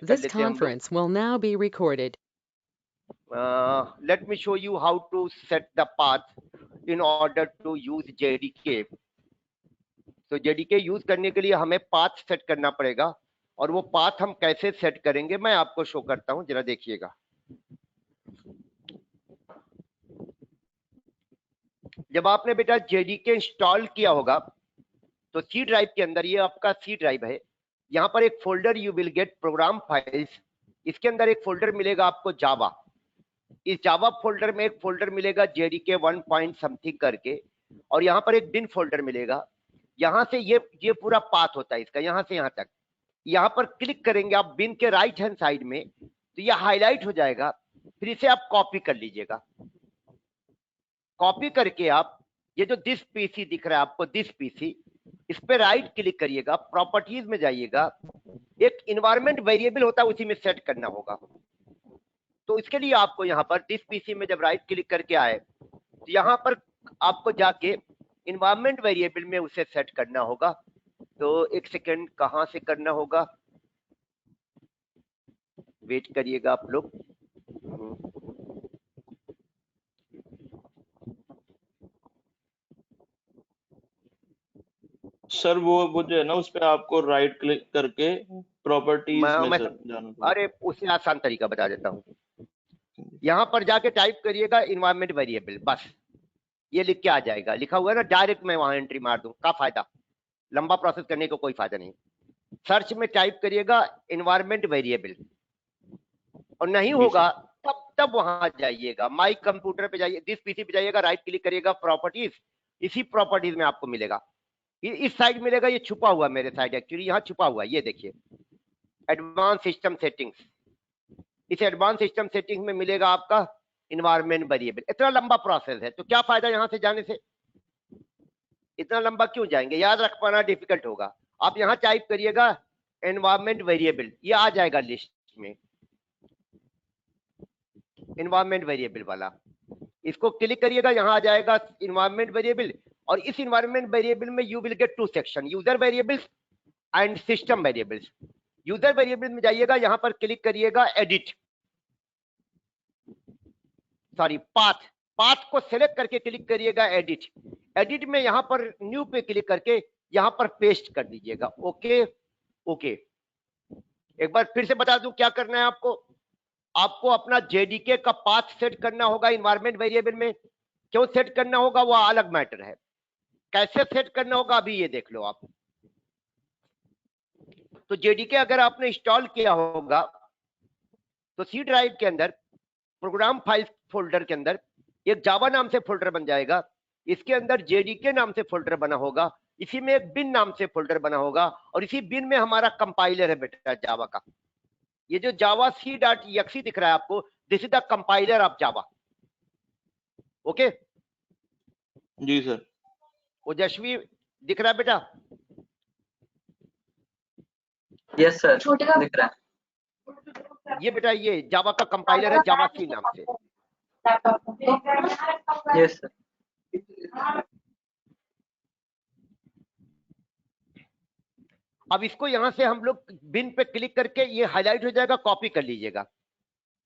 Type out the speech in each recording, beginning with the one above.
कर This लेते हैं हम लोग। conference will now be recorded. Let me show you how to set the path in order to use JDK. तो JDK use करने के लिए हमें पाथ सेट करना पड़ेगा, और वो पाथ हम कैसे सेट करेंगे मैं आपको शो करता हूं, जरा देखिएगा। जब आपने बेटा JDK इंस्टॉल किया होगा तो सी ड्राइव के अंदर, ये आपका सी ड्राइव है, यहाँ पर एक folder you will gate program files. इसके अंदर एक फोल्डर मिलेगा आपको जावा। इस जावा फोल्डर में एक फोल्डर मिलेगा JDK 1 पॉइंट समथिंग करके, और यहाँ पर एक बिन फोल्डर मिलेगा। यहाँ से ये पूरा पाथ होता है इसका, यहाँ से यहाँ तक। यहाँ पर क्लिक करेंगे आप बिन के राइट हैंड साइड में, तो ये हाईलाइट हो जाएगा। फिर इसे आप कॉपी कर लीजिएगा। कॉपी करके आप ये जो दिस पीसी दिख रहा है आपको, दिस पीसी, इस पे राइट क्लिक करिएगा, प्रॉपर्टीज में जाइएगा, एक इन्वायरमेंट वेरिएबल होता है उसी में सेट करना होगा। तो इसके लिए आपको यहाँ पर दिस पीसी में जब राइट क्लिक करके आए तो यहाँ पर आपको जाके इन्वायरमेंट वेरिएबल में उसे सेट करना होगा। तो एक सेकेंड, कहाँ से करना होगा, वेट करिएगा आप लोग। सर वो जो है ना, उस पे आपको राइट क्लिक करके प्रॉपर्टीज में सर जाना पड़ेगा। अरे उससे आसान तरीका बता देता हूँ। यहाँ पर जाके टाइप करिएगा इन्वायरमेंट वेरिएबल, बस ये लिख के आ जाएगा। लिखा हुआ है ना, डायरेक्ट मैं वहां एंट्री मार दूं, का फायदा, लंबा प्रोसेस करने को कोई फायदा नहीं। सर्च में टाइप करिएगा इन्वायरमेंट वेरिएबल, और नहीं होगा तब वहां जाइएगा, माई कंप्यूटर पे जाइए, दिस पीसी पे जाइएगा, राइट क्लिक करिएगा, प्रॉपर्टीज। इसी प्रॉपर्टीज में आपको मिलेगा, इस साइड मिलेगा, ये छुपा हुआ मेरे साइड, एक्चुअली यहाँ छुपा हुआ है, ये देखिए एडवांस सिस्टम सेटिंग्स। इस एडवांस सिस्टम सेटिंग्स में मिलेगा आपका इन्वायरमेंट वेरिएबल। इतना लंबा प्रोसेस है तो क्या फायदा यहाँ से जाने से, इतना लंबा क्यों जाएंगे, याद रख पाना डिफिकल्ट होगा। आप यहाँ टाइप करिएगा एनवायरमेंट वेरिएबल, ये आ जाएगा लिस्ट में एनवायरमेंट वेरिएबल वाला। इसको क्लिक करिएगा, यहाँ आ जाएगा एनवायरमेंट वेरिएबल, और इस एनवायरमेंट वेरिएबल में you will get two section, user variables and system variables. User variable में जाइएगा, यहाँ पर क्लिक करिएगा एडिट, सॉरी पाथ, पाथ को सिलेक्ट करके क्लिक करिएगा एडिट। एडिट में यहाँ पर न्यू पे क्लिक करके यहाँ पर पेस्ट कर दीजिएगा। ओके ओके, एक बार फिर से बता दूं क्या करना है आपको। आपको अपना JDK का पाथ सेट करना होगा इन्वायरमेंट वेरिएबल में। क्यों सेट करना होगा वो अलग मैटर है, कैसे सेट करना होगा अभी ये देख लो आप। तो JDK अगर आपने इंस्टॉल किया होगा तो सी ड्राइव के अंदर प्रोग्राम फाइल फोल्डर के अंदर एक जावा नाम से फोल्डर बन जाएगा, इसके अंदर JDK नाम से फोल्डर बना होगा, इसी में एक बिन नाम से फोल्डर बना होगा, और इसी बिन में हमारा कंपाइलर है बेटा जावा का। ये जो जावा c.exe दिख रहा है आपको, this is the compiler of Java. Okay जी सर। ओजस्वी दिख रहा है बेटा? यस सर, दिख रहा है। ये बेटा ये जावा का कंपाइलर है, जावा सी नाम से। Yes sir. अब इसको यहां से हम लोग बिन पे क्लिक करके ये हाईलाइट हो जाएगा, कॉपी कर लीजिएगा।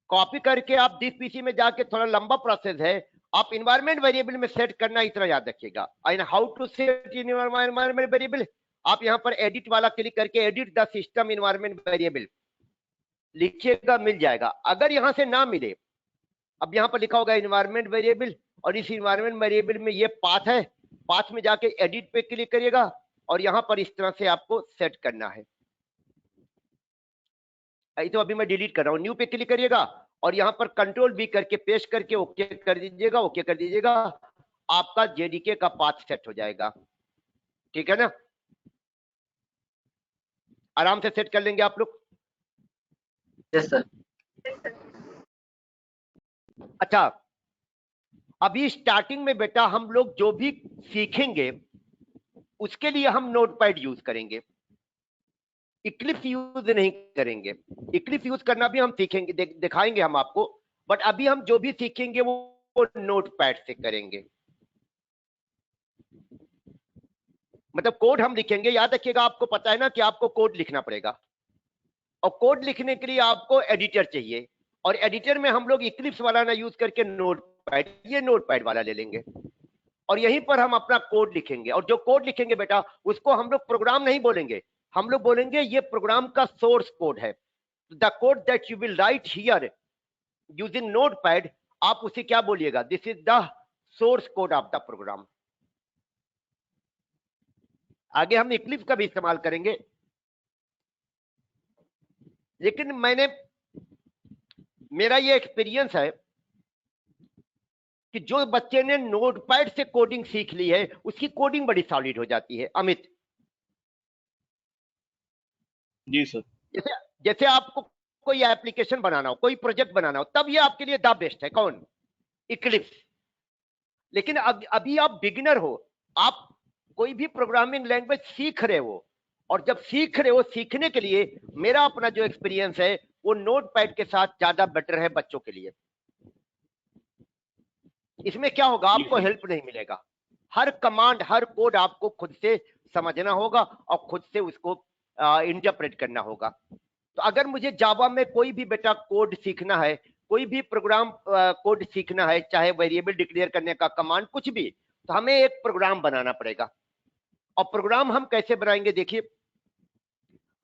कॉपी करके आप दिस पीसी में जाके, थोड़ा लंबा प्रोसेस है, आप इन्वायरमेंट वेरिएबल में सेट करना, इतना याद रखिएगा। And how to set in environment variable, आप यहां पर एडिट वाला क्लिक करके edit the system environment variable लिखिएगा, मिल जाएगा। अगर यहां से ना मिले, अब यहां पर लिखा होगा इन्वायरमेंट वेरिएबल, और इस इन्वायरमेंट वेरिएबल में ये पाथ है, पाथ में जाके एडिट पे क्लिक करिएगा, और यहां पर इस तरह से आपको सेट करना है। तो अभी मैं डिलीट कर रहा हूं, न्यू पे क्लिक करिएगा, और यहां पर कंट्रोल V करके पेस्ट करके ओके कर दीजिएगा। ओके कर दीजिएगा, आपका JDK का पाथ सेट हो जाएगा। ठीक है ना, आराम से सेट कर लेंगे आप लोग। Yes sir. अच्छा, अभी स्टार्टिंग में बेटा हम लोग जो भी सीखेंगे उसके लिए हम नोटपैड यूज करेंगे, इक्लिप्स यूज नहीं करेंगे। इक्लिप्स यूज करना भी हम सीखेंगे, दिखाएंगे हम आपको, बट अभी हम जो भी सीखेंगे वो नोटपैड से करेंगे। मतलब कोड हम लिखेंगे, याद रखिएगा, आपको पता है ना कि आपको कोड लिखना पड़ेगा। और कोड लिखने के लिए आपको एडिटर चाहिए, और एडिटर में हम लोग इक्लिप्स वाला ना यूज करके नोटपैड, ये नोटपैड वाला ले लेंगे और यहीं पर हम अपना कोड लिखेंगे। और जो कोड लिखेंगे बेटा उसको हम लोग प्रोग्राम नहीं बोलेंगे, हम लोग बोलेंगे ये प्रोग्राम का सोर्स कोड है। The code that you will write here using Notepad, आप उसे क्या बोलिएगा, this is the source code of the program. आगे हम इक्लिप्स का भी इस्तेमाल करेंगे, लेकिन मेरा ये एक्सपीरियंस है कि जो बच्चे ने नोटपैड से कोडिंग सीख ली है उसकी कोडिंग बड़ी सॉलिड हो जाती है। अमित जी सर। जैसे आपको कोई एप्लीकेशन बनाना हो, कोई प्रोजेक्ट बनाना हो, तब ये आपके लिए द बेस्ट है। कौन? इक्लिप्स। लेकिन अभी आप बिगिनर हो, आप कोई भी प्रोग्रामिंग लैंग्वेज सीख रहे हो, और जब सीख रहे हो, सीखने के लिए मेरा अपना जो एक्सपीरियंस है वो नोटपैड के साथ ज्यादा बेटर है बच्चों के लिए। इसमें क्या होगा, आपको हेल्प नहीं मिलेगा, हर कमांड हर कोड आपको खुद से समझना होगा और खुद से उसको इंटरप्रेट करना होगा। तो अगर मुझे जावा में कोई भी बेटा कोड सीखना है, कोई भी प्रोग्राम कोड सीखना है, चाहे वेरिएबल डिक्लेयर करने का कमांड कुछ भी, तो हमें एक प्रोग्राम बनाना पड़ेगा। और प्रोग्राम हम कैसे बनाएंगे, देखिए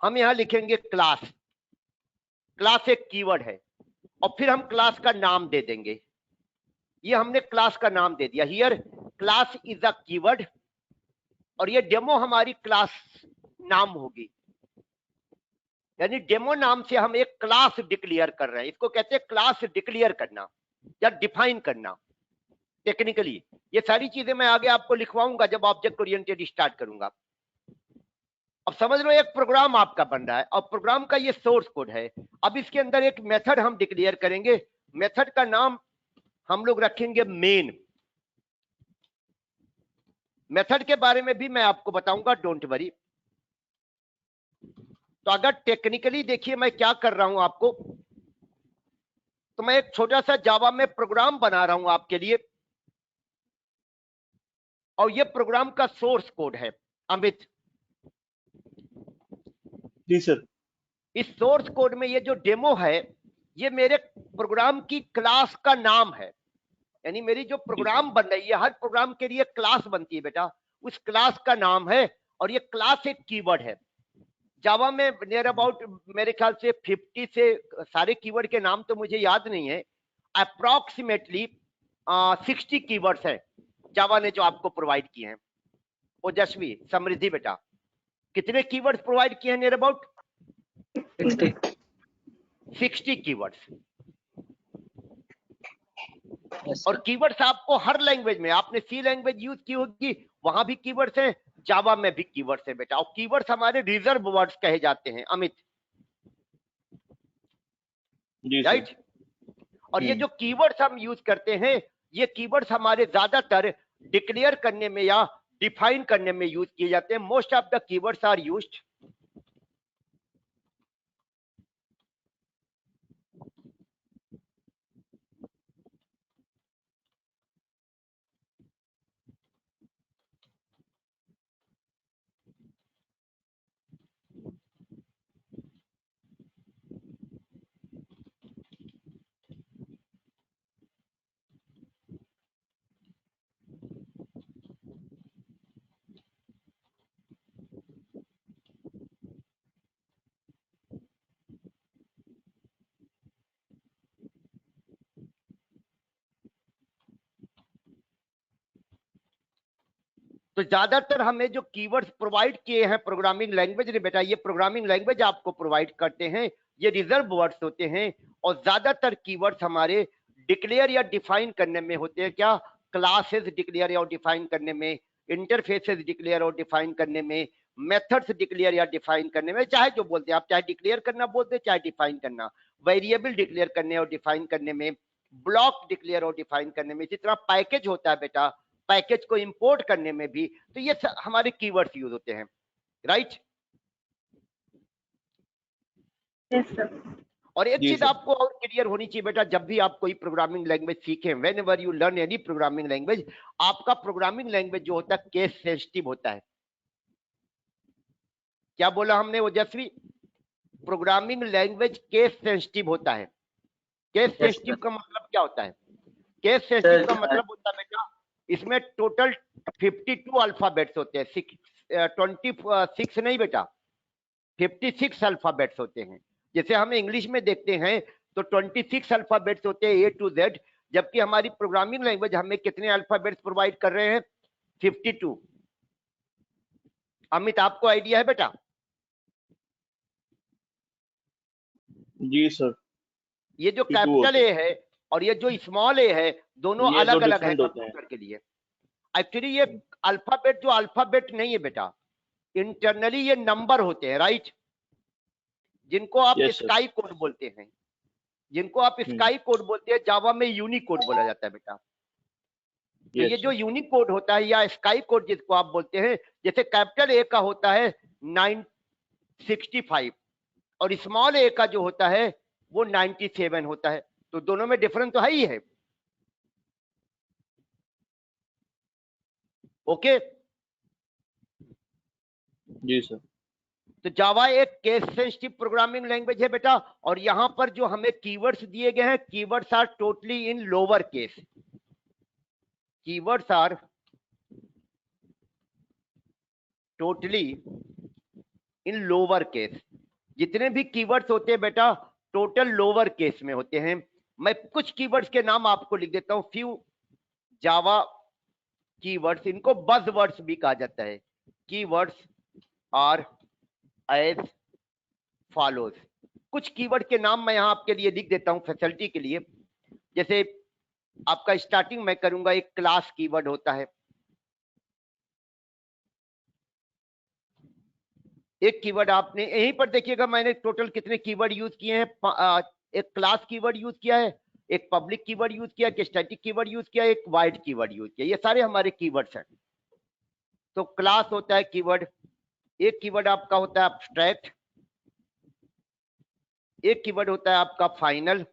हम यहां लिखेंगे क्लास। क्लास एक कीवर्ड है और फिर हम क्लास का नाम दे देंगे। ये हमने क्लास का नाम दे दिया, here class is a keyword, और ये डेमो हमारी क्लास नाम होगी। यानी डेमो नाम से हम एक क्लास डिक्लेयर कर रहे हैं, इसको कहते हैं क्लास डिक्लेयर करना या डिफाइन करना टेक्निकली। ये सारी चीजें मैं आगे आपको लिखवाऊंगा जब ऑब्जेक्ट ओरिएंटेड स्टार्ट करूंगा। अब समझ लो एक प्रोग्राम आपका बन रहा है और प्रोग्राम का ये सोर्स कोड है। अब इसके अंदर एक मेथड हम डिक्लेयर करेंगे, मेथड का नाम हम लोग रखेंगे मेन। मेथड के बारे में भी मैं आपको बताऊंगा, डोंट वरी। तो अगर टेक्निकली देखिए मैं क्या कर रहा हूं आपको, तो मैं एक छोटा सा जावा में प्रोग्राम बना रहा हूं आपके लिए, और ये प्रोग्राम का सोर्स कोड है। अमित जी सर। इस सोर्स कोड में ये जो डेमो है ये मेरे प्रोग्राम की क्लास का नाम है। यानी मेरी जो प्रोग्राम बन रही है, हर प्रोग्राम के लिए क्लास बनती है बेटा, उस क्लास का नाम है, और ये क्लास एक कीवर्ड है। जावा में नियर अबाउट मेरे ख्याल से 50 से सारे कीवर्ड के नाम तो मुझे याद नहीं है, अप्रोक्सीमेटली 60 कीवर्ड्स हैं जावा ने जो आपको प्रोवाइड किए हैं। ओजस्वी, समृद्धि बेटा, कितने कीवर्ड्स प्रोवाइड किए हैं? Near about 60 keywords. और कीवर्ड्स आपको हर लैंग्वेज में, आपने सी लैंग्वेज यूज की होगी, वहां भी कीवर्ड्स हैं, जावा में भी कीवर्ड्स है बेटा। और कीवर्ड्स हमारे रिजर्व वर्ड्स कहे जाते हैं अमित, राइट? और ये जो कीवर्ड्स हम यूज करते हैं, ये कीवर्ड्स हमारे ज्यादातर डिक्लेयर करने में या डिफाइन करने में यूज किए जाते हैं। Most of the keywords are used तो ज्यादातर हमें जो कीवर्ड्स प्रोवाइड किए हैं प्रोग्रामिंग लैंग्वेज ने बेटा, ये प्रोग्रामिंग लैंग्वेज आपको प्रोवाइड करते हैं, ये रिजर्व वर्ड्स होते हैं। और ज्यादातर कीवर्ड्स हमारे डिक्लेयर या डिफाइन करने में होते हैं। क्या? क्लासेस डिक्लेयर या डिफाइन करने में, इंटरफेसेस डिक्लेयर और डिफाइन करने में, मेथड्स डिक्लेयर या डिफाइन करने में, चाहे जो बोलते हैं आप, चाहे डिक्लेयर करना बोलते हैं चाहे डिफाइन करना, वेरिएबल डिक्लेयर करने और डिफाइन करने में, ब्लॉक डिक्लेयर और डिफाइन करने में। इसी तरह पैकेज होता है बेटा, पैकेज को इंपोर्ट करने में भी। तो ये हमारे कीवर्ड्स यूज होते हैं, राइट? Yes sir. और एक चीज आपको और क्लियर होनी चाहिए बेटा, जब भी आप कोई प्रोग्रामिंग लैंग्वेज सीखें, when ever you learn any programming language, आपका प्रोग्रामिंग लैंग्वेज जो होता है केस सेंसिटिव होता है। क्या बोला हमने ओजस्वी? प्रोग्रामिंग लैंग्वेज केस सेंसिटिव होता है। केस सेंसिटिव का मतलब क्या होता है? केस सेंसिटिव का मतलब होता है बेटा, इसमें टोटल 52 अल्फाबेट्स होते हैं, 26 नहीं बेटा, 56 अल्फाबेट्स होते हैं। जैसे हम इंग्लिश में देखते हैं तो 26 अल्फाबेट्स होते हैं A to Z, जबकि हमारी प्रोग्रामिंग लैंग्वेज हमें कितने अल्फाबेट्स प्रोवाइड कर रहे हैं? 52। अमित आपको आइडिया है बेटा? जी सर। ये जो कैपिटल ए है और ये जो स्मॉल ए है, दोनों अलग अलग है कंप्यूटर के लिए। एक्चुअली ये अल्फाबेट जो अल्फाबेट नहीं है बेटा, इंटरनली ये नंबर होते हैं, राइट? जिनको आप स्काई कोड बोलते हैं, जिनको आप स्काई कोड बोलते हैं, जावा में यूनिकोड बोला जाता है बेटा। तो ये जो यूनिकोड होता है या स्काई कोड जिसको आप बोलते हैं, जैसे कैपिटल ए का होता है 965 और स्मॉल ए का जो होता है वो 97 होता है। तो दोनों में डिफरेंस तो है ही है। ओके जी सर। तो जावा एक केस सेंसिटिव प्रोग्रामिंग लैंग्वेज है बेटा, और यहां पर जो हमें कीवर्ड्स दिए गए हैं, keywords are totally in lower case. Keywords are totally in lower case. जितने भी कीवर्ड्स होते हैं बेटा टोटल लोअर केस में होते हैं। मैं कुछ कीवर्ड्स के नाम आपको लिख देता हूं, फ्यू जावा कीवर्ड्स, इनको बज़ वर्ड्स भी कहा जाता है। Keywords are as follows. कुछ कीवर्ड के नाम मैं यहां आपके लिए लिख देता हूं फैसिलिटी के लिए। जैसे आपका स्टार्टिंग मैं करूंगा, एक क्लास कीवर्ड होता है। एक कीवर्ड आपने यहीं पर देखिएगा, मैंने टोटल कितने कीवर्ड यूज किए हैं। एक क्लास कीवर्ड यूज किया है, एक पब्लिक कीवर्ड यूज किया, एक स्टैटिक कीवर्ड यूज किया, एक वाइड कीवर्ड यूज किया। ये सारे हमारे कीवर्ड्स हैं। तो क्लास होता है कीवर्ड, एक कीवर्ड आपका होता है एब्स्ट्रैक्ट, एक कीवर्ड होता है आपका फाइनल।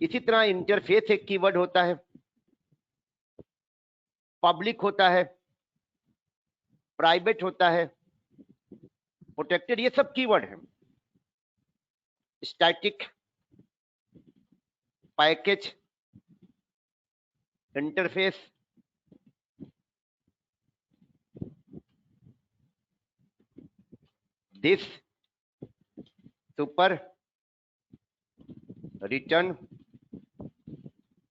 इसी तरह इंटरफेस एक कीवर्ड होता है, पब्लिक होता है, प्राइवेट होता है, प्रोटेक्टेड, ये सब कीवर्ड हैं। Static, package, interface, this, super, return,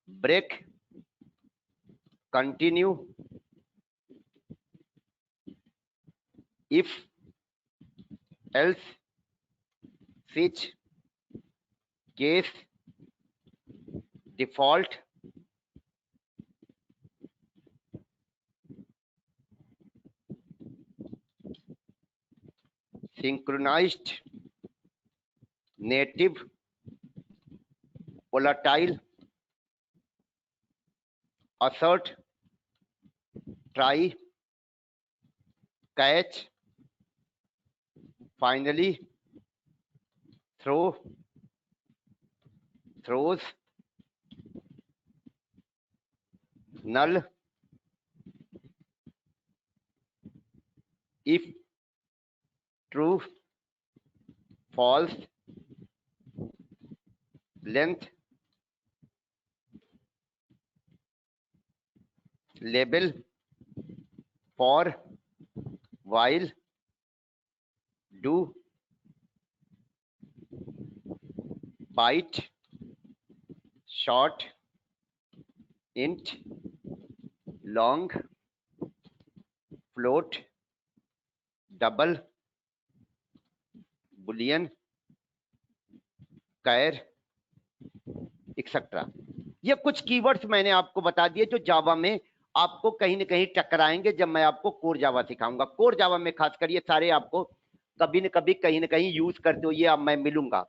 break, continue, if, else, switch, case, default, synchronized, native, volatile, assert, try, catch, finally, throw, throws, null, if, true, false, length, label, for, while, do, byte, short, int, long, float, double, boolean, char, etcetera. ये कुछ keywords मैंने आपको बता दिए जो जावा में आपको कहीं ना कहीं टकराएंगे जब मैं आपको कोर जावा सिखाऊंगा। कोर जावा में खासकर ये सारे आपको कभी न कभी कहीं ना कहीं यूज करते हुए अब मैं मिलूंगा।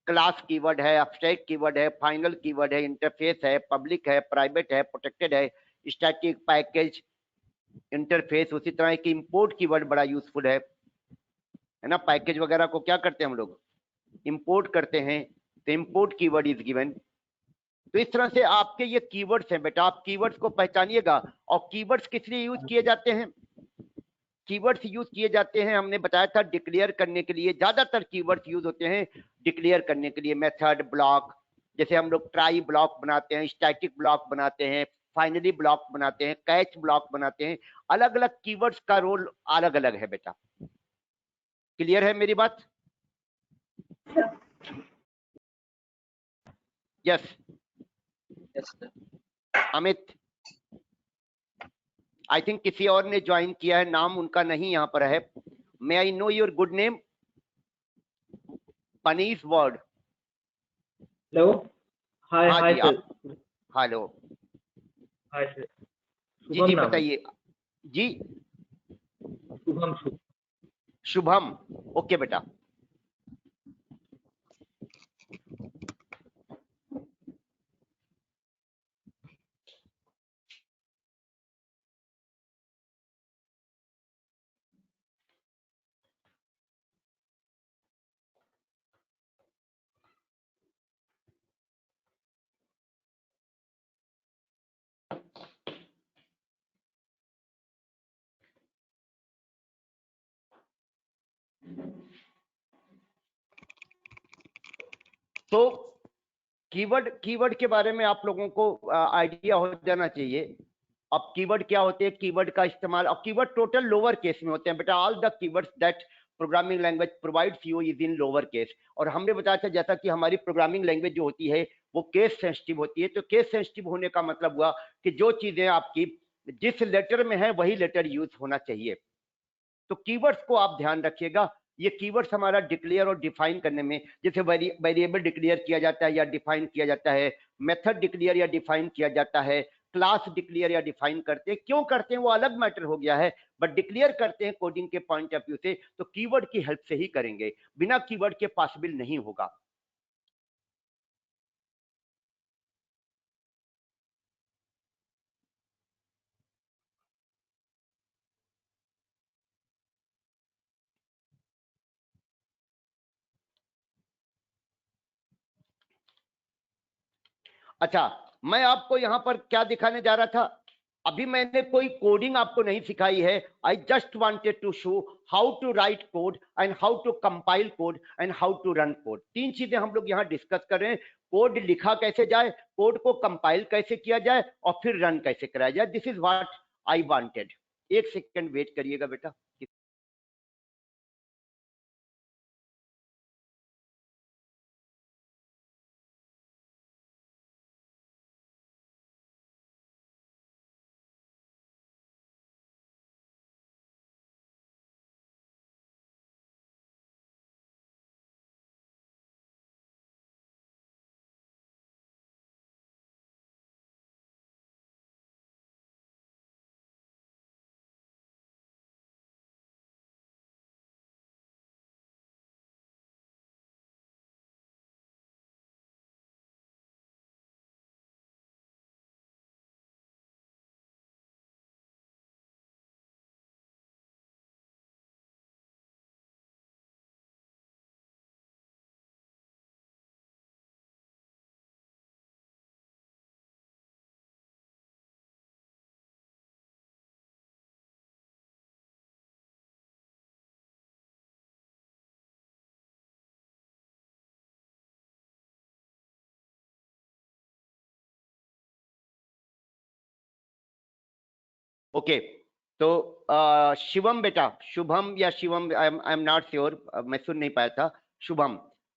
क्लास कीवर्ड है, एब्स्ट्रैक्ट कीवर्ड है, फाइनल कीवर्ड है, इंटरफेस है, पब्लिक है, प्राइवेट है, प्रोटेक्टेड है, स्टैटिक, पैकेज, इंटरफेस। उसी तरह एक इंपोर्ट कीवर्ड बड़ा यूजफुल है ना। पैकेज वगैरह को क्या करते हैं हम लोग, इंपोर्ट करते हैं, तो इंपोर्ट कीवर्ड इज गिवन। तो इस तरह से आपके ये कीवर्ड्स हैं बेटा, आप कीवर्ड्स को पहचानिएगा। और कीवर्ड्स किस लिए यूज किए जाते हैं? कीवर्ड्स यूज किए जाते हैं, हमने बताया था डिक्लेयर करने के लिए। ज्यादातर कीवर्ड्स यूज होते हैं डिक्लेयर करने के लिए, मेथड, ब्लॉक, जैसे हम लोग ट्राई ब्लॉक बनाते हैं, स्टैटिक ब्लॉक बनाते हैं, फाइनली ब्लॉक बनाते हैं, कैच ब्लॉक बनाते हैं। अलग अलग कीवर्ड्स का रोल अलग अलग है बेटा। क्लियर है मेरी बात? Yes yes sir. Amit, I think किसी और ने ज्वाइन किया है, नाम उनका नहीं यहाँ पर है। May I know your good name? पनीस वर्ड। हेलो, हाय हाँ हाय जी, सर। आप हेलो हाय सर। जी शुभम जी नाम है। बताइए जी। शुभम शुभम, ओके बेटा। तो कीवर्ड के बारे में आप लोगों को आइडिया हो जाना चाहिए। अब कीवर्ड क्या होते हैं, कीवर्ड का इस्तेमाल, और कीवर्ड टोटल लोअर केस में होते हैं बेटा। All the keywords that programming language provides you is in lower case. और हमने बताया था जैसा कि हमारी प्रोग्रामिंग लैंग्वेज जो होती है वो केस सेंसिटिव होती है। तो केस सेंसिटिव होने का मतलब हुआ कि जो चीजें आपकी जिस लेटर में है वही लेटर यूज होना चाहिए। तो कीवर्ड्स को आप ध्यान रखिएगा। ये कीवर्ड्स हमारा डिक्लेयर और डिफाइन करने में, जैसे वेरिएबल डिक्लेयर किया जाता है या डिफाइन किया जाता है, मेथड डिक्लेयर या डिफाइन किया जाता है, क्लास डिक्लेयर या डिफाइन करते हैं। क्यों करते हैं वो अलग मैटर हो गया है, बट डिक्लेयर करते हैं कोडिंग के पॉइंट ऑफ व्यू से तो कीवर्ड की हेल्प से ही करेंगे, बिना कीवर्ड के पॉसिबल नहीं होगा। अच्छा, मैं आपको यहां पर क्या दिखाने जा रहा था, अभी मैंने कोई कोडिंग आपको नहीं सिखाई है। I just wanted to show how to write code and how to compile code and how to run code. तीन चीजें हम लोग यहाँ डिस्कस कर रहे हैं। कोड लिखा कैसे जाए, कोड को कंपाइल कैसे किया जाए और फिर रन कैसे कराया जाए। This is what I wanted. एक सेकेंड वेट करिएगा बेटा। ओके, तो शिवम बेटा, शुभम या Shivam, I am not sure, मैं सुन नहीं पाया था। शुभम,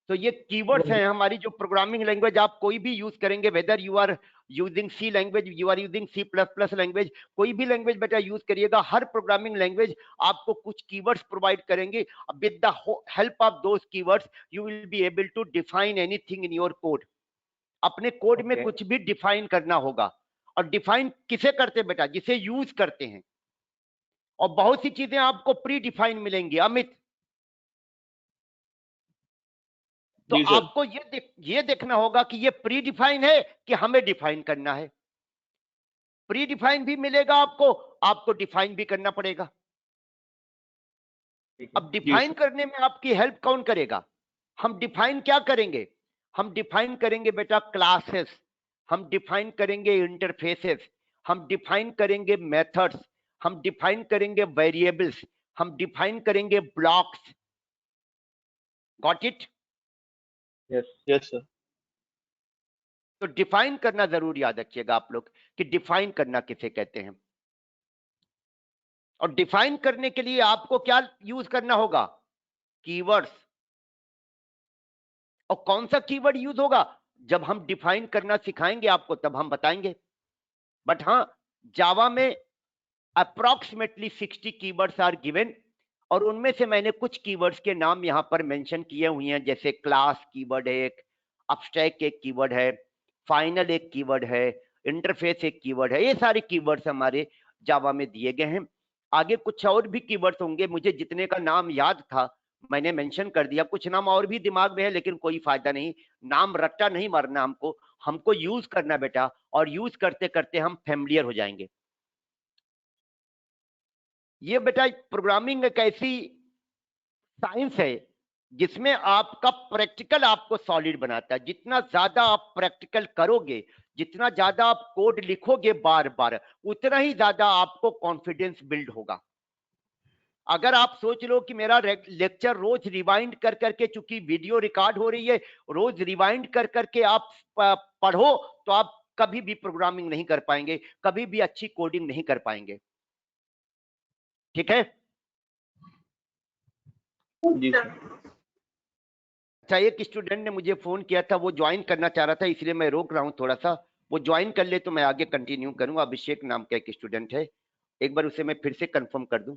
तो ये कीवर्ड्स हैं हमारी जो प्रोग्रामिंग लैंग्वेज आप कोई भी यूज करेंगे, whether you are using C language, you are using C plus plus language, कोई भी लैंग्वेज बेटा यूज करिएगा, हर प्रोग्रामिंग लैंग्वेज आपको कुछ कीवर्ड्स प्रोवाइड करेंगे। With the help of those keywords you will be able to define anything in your code. अपने code में कुछ भी डिफाइन करना होगा, और डिफाइन किसे करते हैं बेटा, जिसे यूज करते हैं। और बहुत सी चीजें आपको प्री डिफाइन मिलेंगी अमित। तो जी सर। आपको ये देखना होगा कि ये प्री डिफाइन है कि हमें डिफाइन करना है। प्री डिफाइन भी मिलेगा आपको, आपको डिफाइन भी करना पड़ेगा। अब डिफाइन करने में आपकी हेल्प कौन करेगा? हम डिफाइन क्या करेंगे? हम डिफाइन करेंगे बेटा क्लासेस, हम डिफाइन करेंगे इंटरफेसेस, हम डिफाइन करेंगे मेथड्स, हम डिफाइन करेंगे वेरिएबल्स। हम डिफाइन करेंगे blocks. Got it? Yes sir. तो डिफाइन करना जरूर याद रखिएगा आप लोग कि डिफाइन करना किसे कहते हैं। और डिफाइन करने के लिए आपको क्या यूज करना होगा? कीवर्ड्स। और कौन सा कीवर्ड यूज होगा? जब हम डिफाइन करना सिखाएंगे आपको तब हम बताएंगे। बट हाँ, जावा में अप्रोक्सीमेटली 60 कीवर्ड्स आर गिवन, और उनमें से मैंने कुछ कीवर्ड्स के नाम यहां पर मेंशन किए हुए हैं, जैसे क्लास कीवर्ड है एक, अब्स्ट्रैक्ट एक कीवर्ड है, फाइनल एक कीवर्ड है, इंटरफेस एक कीवर्ड है। ये सारे कीवर्ड्स हमारे जावा में दिए गए हैं। आगे कुछ और भी कीवर्ड्स होंगे, मुझे जितने का नाम याद था मैंने मेंशन कर दिया। कुछ नाम और भी दिमाग में है लेकिन कोई फायदा नहीं, नाम रट्टा नहीं मारना हमको, हमको यूज करना बेटा, और यूज करते करते हम फैमिलियर हो जाएंगे। ये बेटा प्रोग्रामिंग एक ऐसी साइंस है जिसमें आपका प्रैक्टिकल आपको सॉलिड बनाता है। जितना ज्यादा आप प्रैक्टिकल करोगे, जितना ज्यादा आप कोड लिखोगे बार बार, उतना ही ज्यादा आपको कॉन्फिडेंस बिल्ड होगा। अगर आप सोच लो कि मेरा लेक्चर रोज रिवाइंड कर करके, चूंकि वीडियो रिकॉर्ड हो रही है, रोज रिवाइंड कर करके आप पढ़ो, तो आप कभी भी प्रोग्रामिंग नहीं कर पाएंगे, कभी भी अच्छी कोडिंग नहीं कर पाएंगे। ठीक है? जी सर। अच्छा, एक स्टूडेंट ने मुझे फोन किया था, वो ज्वाइन करना चाह रहा था, इसलिए मैं रोक रहा हूं थोड़ा सा। वो ज्वाइन कर ले तो मैं आगे कंटिन्यू करूंगा। अभिषेक नाम का एक स्टूडेंट है, एक बार उसे मैं फिर से कंफर्म कर दूं।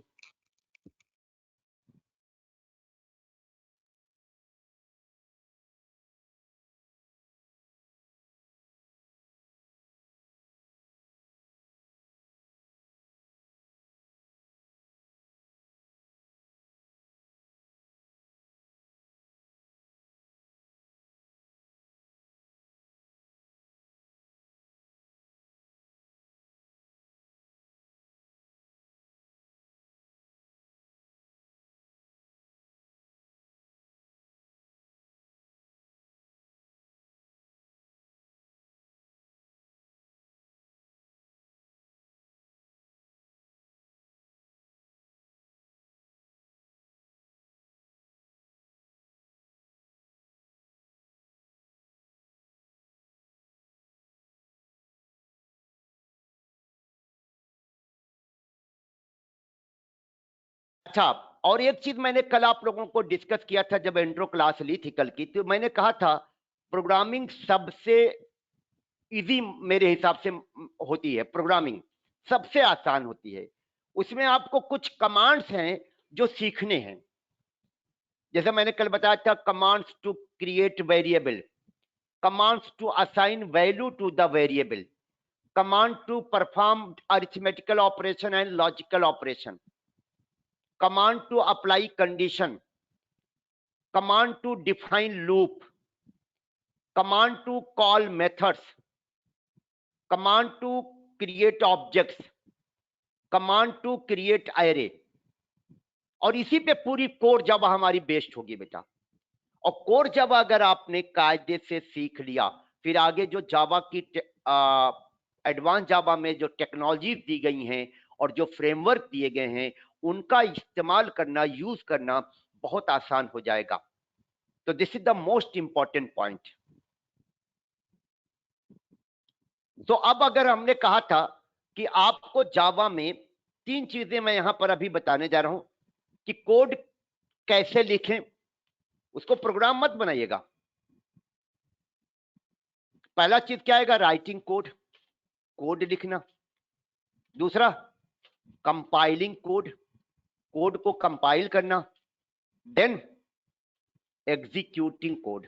अच्छा, और एक चीज मैंने कल आप लोगों को डिस्कस किया था जब इंट्रो क्लास ली थी कल की, तो मैंने कहा था प्रोग्रामिंग सबसे इजी मेरे हिसाब से होती है। प्रोग्रामिंग सबसे आसान होती है। उसमें आपको कुछ कमांड्स हैं जो सीखने हैं। जैसे मैंने कल बताया था, commands to create variable, commands to assign value to the variable, command to perform arithmetical operation and logical operation, command to apply condition, command to define loop, command to call methods, command to create objects, command to create array। और इसी पे पूरी core Java हमारी based होगी बेटा। और core Java अगर आपने कायदे से सीख लिया, फिर आगे जो जावा की एडवांस जावा में जो टेक्नोलॉजी दी गई हैं और जो फ्रेमवर्क दिए गए हैं, उनका इस्तेमाल करना, यूज करना बहुत आसान हो जाएगा। तो this is the most important point. तो अब अगर हमने कहा था कि आपको जावा में 3 चीजें मैं यहां पर अभी बताने जा रहा हूं कि कोड कैसे लिखें। उसको प्रोग्राम मत बनाइएगा। पहला चीज क्या आएगा? राइटिंग कोड, कोड लिखना। दूसरा कंपाइलिंग कोड, कोड को कंपाइल करना। देन एग्जीक्यूटिंग कोड,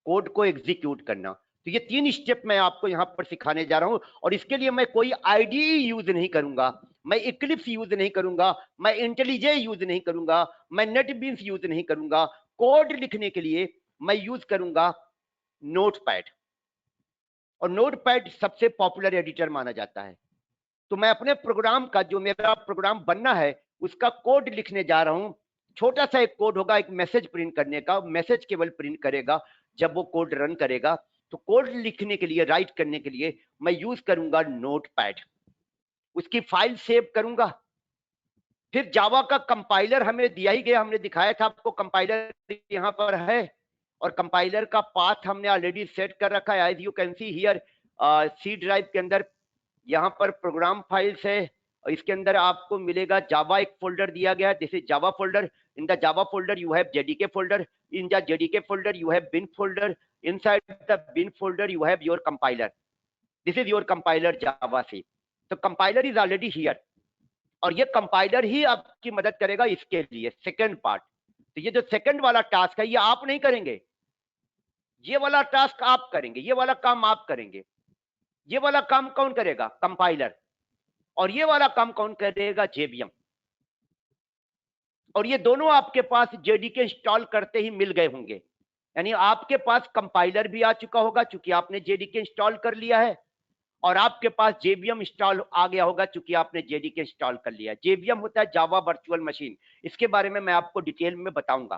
कोड को एग्जीक्यूट करना। तो ये 3 स्टेप मैं आपको यहां पर सिखाने जा रहा हूं। और इसके लिए मैं कोई आईडीई यूज नहीं करूंगा, मैं इक्लिप्स यूज नहीं करूंगा, मैं इंटेलिजे यूज नहीं करूंगा, मैं नेटबीन्स यूज नहीं करूंगा। कोड लिखने के लिए मैं यूज करूंगा नोटपैड, और नोटपैड सबसे पॉपुलर एडिटर माना जाता है। तो मैं अपने प्रोग्राम का, जो मेरा प्रोग्राम बनना है, उसका कोड लिखने जा रहा हूं। छोटा सा एक कोड होगा, एक मैसेज प्रिंट करने का, मैसेज केवल प्रिंट करेगा जब वो कोड रन करेगा। तो कोड लिखने के लिए, राइट करने के लिए मैं यूज करूंगा नोटपैड। उसकी फाइल सेव करूंगा, फिर जावा का कंपाइलर हमें दिया ही गया, हमने दिखाया था आपको कंपाइलर यहाँ पर है, और कंपाइलर का पाथ हमने ऑलरेडी सेट कर रखा है। As you can see here C drive के अंदर यहाँ पर प्रोग्राम फाइल्स है, और इसके अंदर आपको मिलेगा जावा, एक फोल्डर दिया गया है, this is Java folder. In the Java folder you have JDK folder, in the JDK folder you have bin folder, inside the bin folder you have your compiler, this is your compiler Java c. तो compiler is already here, और ये compiler ही आपकी मदद करेगा इसके लिए second part. तो ये जो सेकंड वाला टास्क है ये आप नहीं करेंगे, ये वाला टास्क आप करेंगे, ये वाला काम आप करेंगे। ये वाला काम कौन करेगा? कंपाइलर। और ये वाला काम कौन करेगा? जेवीएम। और ये दोनों आपके पास जेडीके इंस्टॉल करते ही मिल गए होंगे, यानी आपके पास कंपाइलर भी आ चुका होगा चूंकि आपने जेडीके इंस्टॉल कर लिया है, और आपके पास जेवीएम इंस्टॉल आ गया होगा चूंकि आपने जेडीके इंस्टॉल कर लिया है। जेवीएम होता है जावा वर्चुअल मशीन, इसके बारे में मैं आपको डिटेल में बताऊंगा।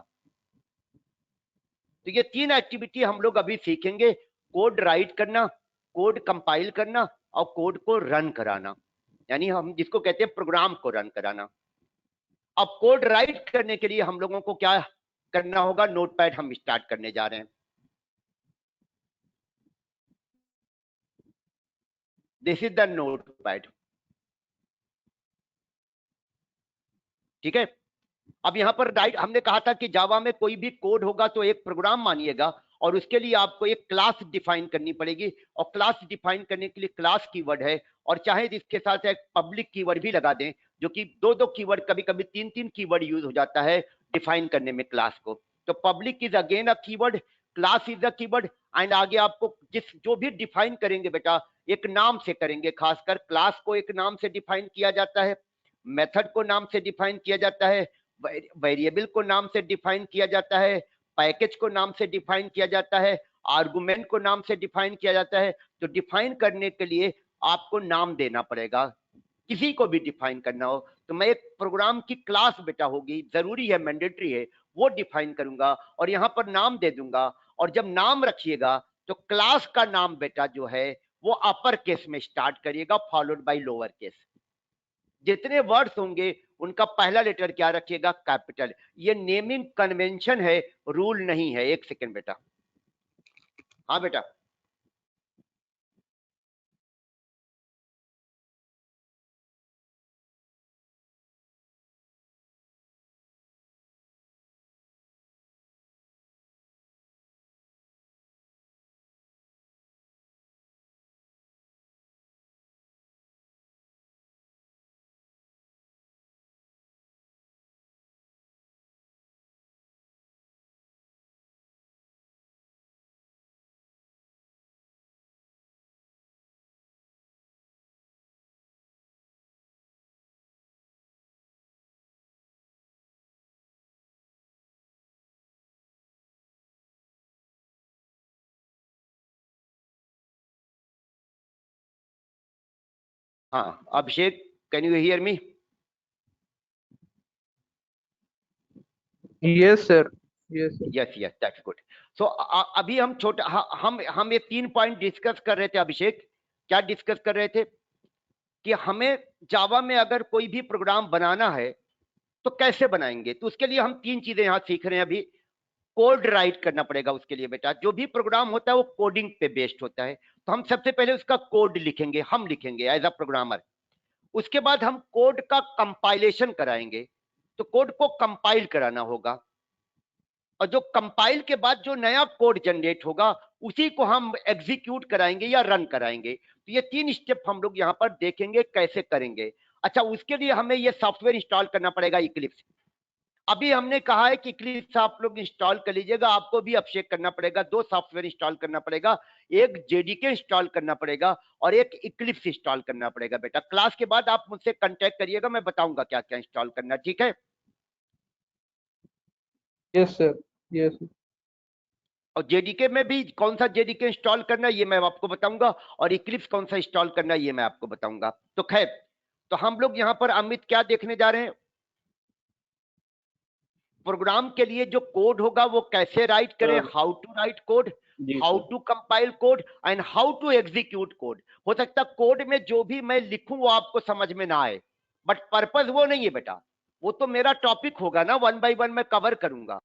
तो ये 3 एक्टिविटी हम लोग अभी सीखेंगे, कोड राइट करना, कोड कंपाइल करना, और कोड को रन कराना, यानी हम जिसको कहते हैं प्रोग्राम को रन कराना। अब कोड राइट करने के लिए हम लोगों को क्या करना होगा? नोटपैड हम स्टार्ट करने जा रहे हैं। दिस इज द नोटपैड, ठीक है। अब यहाँ पर राइट हमने कहा था कि जावा में कोई भी कोड होगा तो एक प्रोग्राम मानिएगा, और उसके लिए आपको एक क्लास डिफाइन करनी पड़ेगी, और क्लास डिफाइन करने के लिए क्लास कीवर्ड है, और चाहे इसके साथ एक पब्लिक कीवर्ड भी लगा दें, जो कि 2-2 कीवर्ड, कभी कभी 3-3 कीवर्ड यूज हो जाता है डिफाइन करने में क्लास को। तो public is again a keyword, class is a keyword, and आगे आपको जो भी डिफाइन करेंगे बेटा एक नाम से करेंगे। खासकर क्लास को एक नाम से डिफाइन किया जाता है, मेथड को नाम से डिफाइन किया जाता है, वेरिएबल को नाम से डिफाइन किया जाता है, पैकेज को नाम से डिफाइन किया जाता है, आर्गुमेंट को नाम से डिफाइन किया जाता है। तो डिफाइन करने के लिए आपको नाम देना पड़ेगा, किसी को भी डिफाइन करना हो तो मैं एक प्रोग्राम की क्लास बेटा होगी, जरूरी है, मैंडेटरी है, वो डिफाइन करूंगा और यहाँ पर नाम दे दूंगा। और जब नाम रखिएगा तो क्लास का नाम बेटा जो है वो अपर केस में स्टार्ट करिएगा, फॉलोड बाय लोअर केस। जितने वर्ड्स होंगे उनका पहला लेटर क्या रखिएगा? कैपिटल। ये नेमिंग कन्वेंशन है, रूल नहीं है। एक सेकेंड बेटा, हाँ बेटा, हाँ Abhishek, can you hear me? Yes, sir. Yes, sir. Yes yes, that's good. So अभी हम छोटा हम ये 3 पॉइंट डिस्कस कर रहे थे। अभिषेक, क्या डिस्कस कर रहे थे? कि हमें जावा में अगर कोई भी प्रोग्राम बनाना है तो कैसे बनाएंगे। तो उसके लिए हम 3 चीजें यहाँ सीख रहे हैं अभी। कोड राइट करना पड़ेगा उसके लिए बेटा। जो भी प्रोग्राम होता है वो कोडिंग पे बेस्ड होता है, तो हम सबसे पहले उसका कोड लिखेंगे, हम लिखेंगे एज अ प्रोग्रामर। उसके बाद हम कोड का कंपाइलेशन कराएंगे, तो कोड को कंपाइल कराना होगा, और जो कंपाइल के बाद जो नया कोड जनरेट होगा उसी को हम एग्जीक्यूट कराएंगे या रन कराएंगे। तो ये 3 स्टेप हम लोग यहाँ पर देखेंगे कैसे करेंगे। अच्छा, उसके लिए हमें ये सॉफ्टवेयर इंस्टॉल करना पड़ेगा, इक्लिप्स। अभी हमने कहा है कि इक्लिप्स आप लोग इंस्टॉल कर लीजिएगा, आपको भी अभिषेक करना पड़ेगा। 2 सॉफ्टवेयर इंस्टॉल करना पड़ेगा, एक जेडीके इंस्टॉल करना पड़ेगा और एक इक्लिप्स इंस्टॉल करना पड़ेगा बेटा। क्लास के बाद आप मुझसे कांटेक्ट करिएगा, मैं बताऊंगा क्या क्या इंस्टॉल करना, ठीक है? Yes, sir. Yes, sir. और जेडीके में भी कौन सा जेडीके इंस्टॉल करना है ये मैं आपको बताऊंगा, और इक्लिप्स कौन सा इंस्टॉल करना है ये मैं आपको बताऊंगा। तो खैर, तो हम लोग यहाँ पर अमित क्या देखने जा रहे हैं? प्रोग्राम के लिए जो कोड होगा वो कैसे राइट करें, how to write code, how to compile code and how to execute code. हो सकता है कोड में जो भी मैं लिखूं वो आपको समझ में ना आए, बट पर्पस वो नहीं है बेटा। वो तो मेरा टॉपिक होगा ना, 1 बाय 1 मैं कवर करूंगा।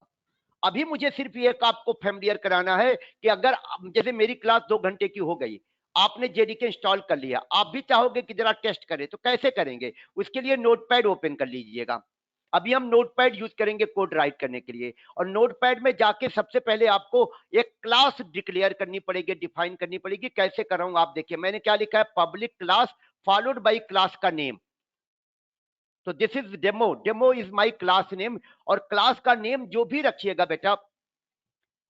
अभी मुझे सिर्फ ये आपको फैमिलियर कराना है कि अगर जैसे मेरी क्लास 2 घंटे की हो गई, आपने जेडीके इंस्टॉल कर लिया, आप भी चाहोगे कि जरा टेस्ट करें, तो कैसे करेंगे? उसके लिए नोटपैड ओपन कर लीजिएगा। अभी हम नोटपैड यूज करेंगे कोड राइट करने के लिए, और नोटपैड में जाके सबसे पहले आपको एक क्लास डिक्लेयर करनी पड़ेगी, डिफाइन करनी पड़ेगी। कैसे कर रहा हूं आप देखिए, मैंने क्या लिखा है, public class followed by class का नेम। तो this is demo, demo is my class name, और क्लास का नेम जो भी रखिएगा बेटा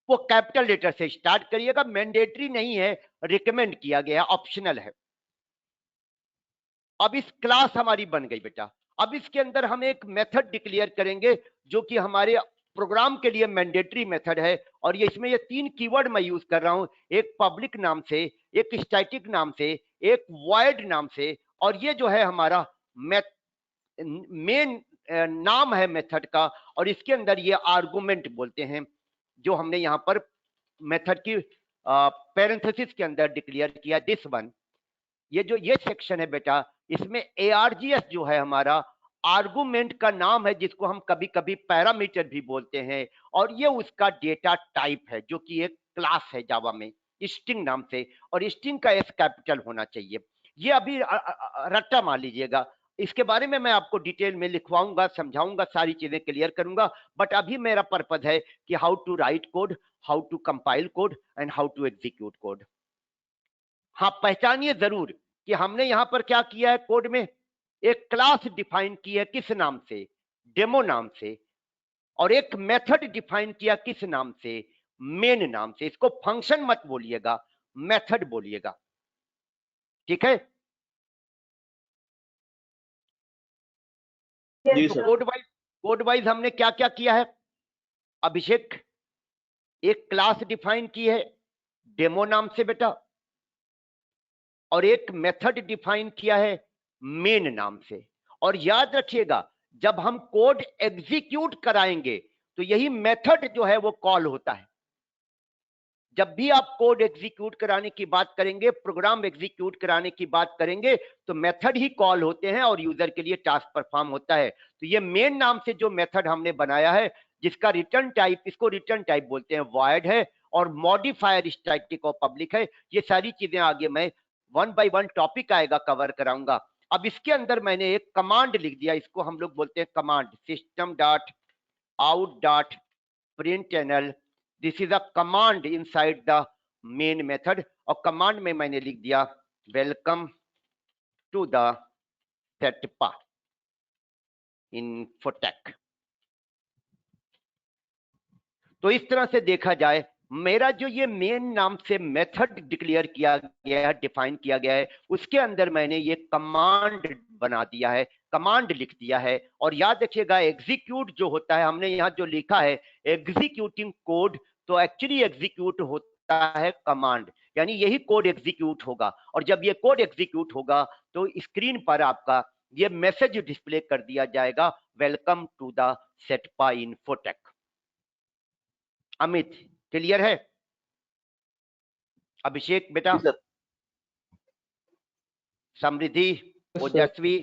वो कैपिटल लेटर से स्टार्ट करिएगा। मैंडेटरी नहीं है, रिकमेंड किया गया, ऑप्शनल है। अब इस क्लास हमारी बन गई बेटा। अब इसके अंदर हम एक मेथड डिक्लेयर करेंगे जो कि हमारे प्रोग्राम के लिए मैंडेटरी मेथड है, और ये इसमें ये 3 कीवर्ड मैं यूज कर रहा हूं, एक पब्लिक नाम से, एक स्टैटिक नाम से, एक वॉइड नाम से, और ये जो है हमारा मेन नाम है मेथड का, और इसके अंदर ये आर्गुमेंट बोलते हैं जो हमने यहां पर मेथड की पैरेंथेसिस के अंदर डिक्लेयर किया। दिस वन, ये सेक्शन है बेटा, इसमें ARGS जो है हमारा आर्गुमेंट का नाम है, जिसको हम कभी कभी पैरामीटर भी बोलते हैं, और ये उसका डेटा टाइप है जो कि एक क्लास है जावा में स्ट्रिंग नाम से, और स्ट्रिंग का S कैपिटल होना चाहिए। ये अभी रट्टा मान लीजिएगा, इसके बारे में मैं आपको डिटेल में लिखवाऊंगा, समझाऊंगा, सारी चीजें क्लियर करूंगा। बट अभी मेरा पर्पज है कि how to write code, how to compile code and how to execute code. हाँ, पहचानिए जरूर कि हमने यहां पर क्या किया है, कोड में एक क्लास डिफाइन की है, किस नाम से, डेमो नाम से, और एक मेथड डिफाइन किया किस नाम से, मेन नाम से। इसको फंक्शन मत बोलिएगा, मेथड बोलिएगा, ठीक है? जी Yes, सर। कोड वाइज हमने क्या क्या किया है अभिषेक? एक क्लास डिफाइन की है डेमो नाम से बेटा, और एक मेथड डिफाइन किया है मेन नाम से। और याद रखिएगा, जब हम कोड एग्जीक्यूट कराएंगे तो यही मेथड जो है वो कॉल होता है। जब भी आप कोड एग्जीक्यूट कराने की बात करेंगे, प्रोग्राम एग्जीक्यूट कराने की बात करेंगे, तो मेथड ही कॉल होते हैं और यूजर के लिए टास्क परफॉर्म होता है। तो ये मेन नाम से जो मेथड हमने बनाया है, जिसका रिटर्न टाइप, इसको रिटर्न टाइप बोलते हैं, वॉइड है, और मॉडिफायर स्टैटिक और पब्लिक है। ये सारी चीजें आगे मैं 1 बाय 1 टॉपिक आएगा कवर कराऊंगा। अब इसके अंदर मैंने एक कमांड लिख दिया, इसको हम लोग बोलते हैं command, system dot out dot प्रिंटल। This is a command inside the main method, और कमांड में मैंने लिख दिया welcome to the Setpa infotech. तो इस तरह से देखा जाए, मेरा जो ये मेन नाम से मेथड डिक्लेयर किया गया है, डिफाइन किया गया है, उसके अंदर मैंने ये कमांड बना दिया है, कमांड लिख दिया है। और याद रखिएगा, एग्जीक्यूट जो होता है, हमने यहाँ जो लिखा है एग्जीक्यूटिंग कोड, तो एक्चुअली एग्जीक्यूट होता है कमांड, यानी यही कोड एग्जीक्यूट होगा। और जब ये कोड एग्जीक्यूट होगा तो स्क्रीन पर आपका ये मैसेज डिस्प्ले कर दिया जाएगा, welcome to the Setpa Infotech. Amit clear है? अभिषेक बेटा, जी सर। Samriddhi, Yes, sir. ओजस्वी,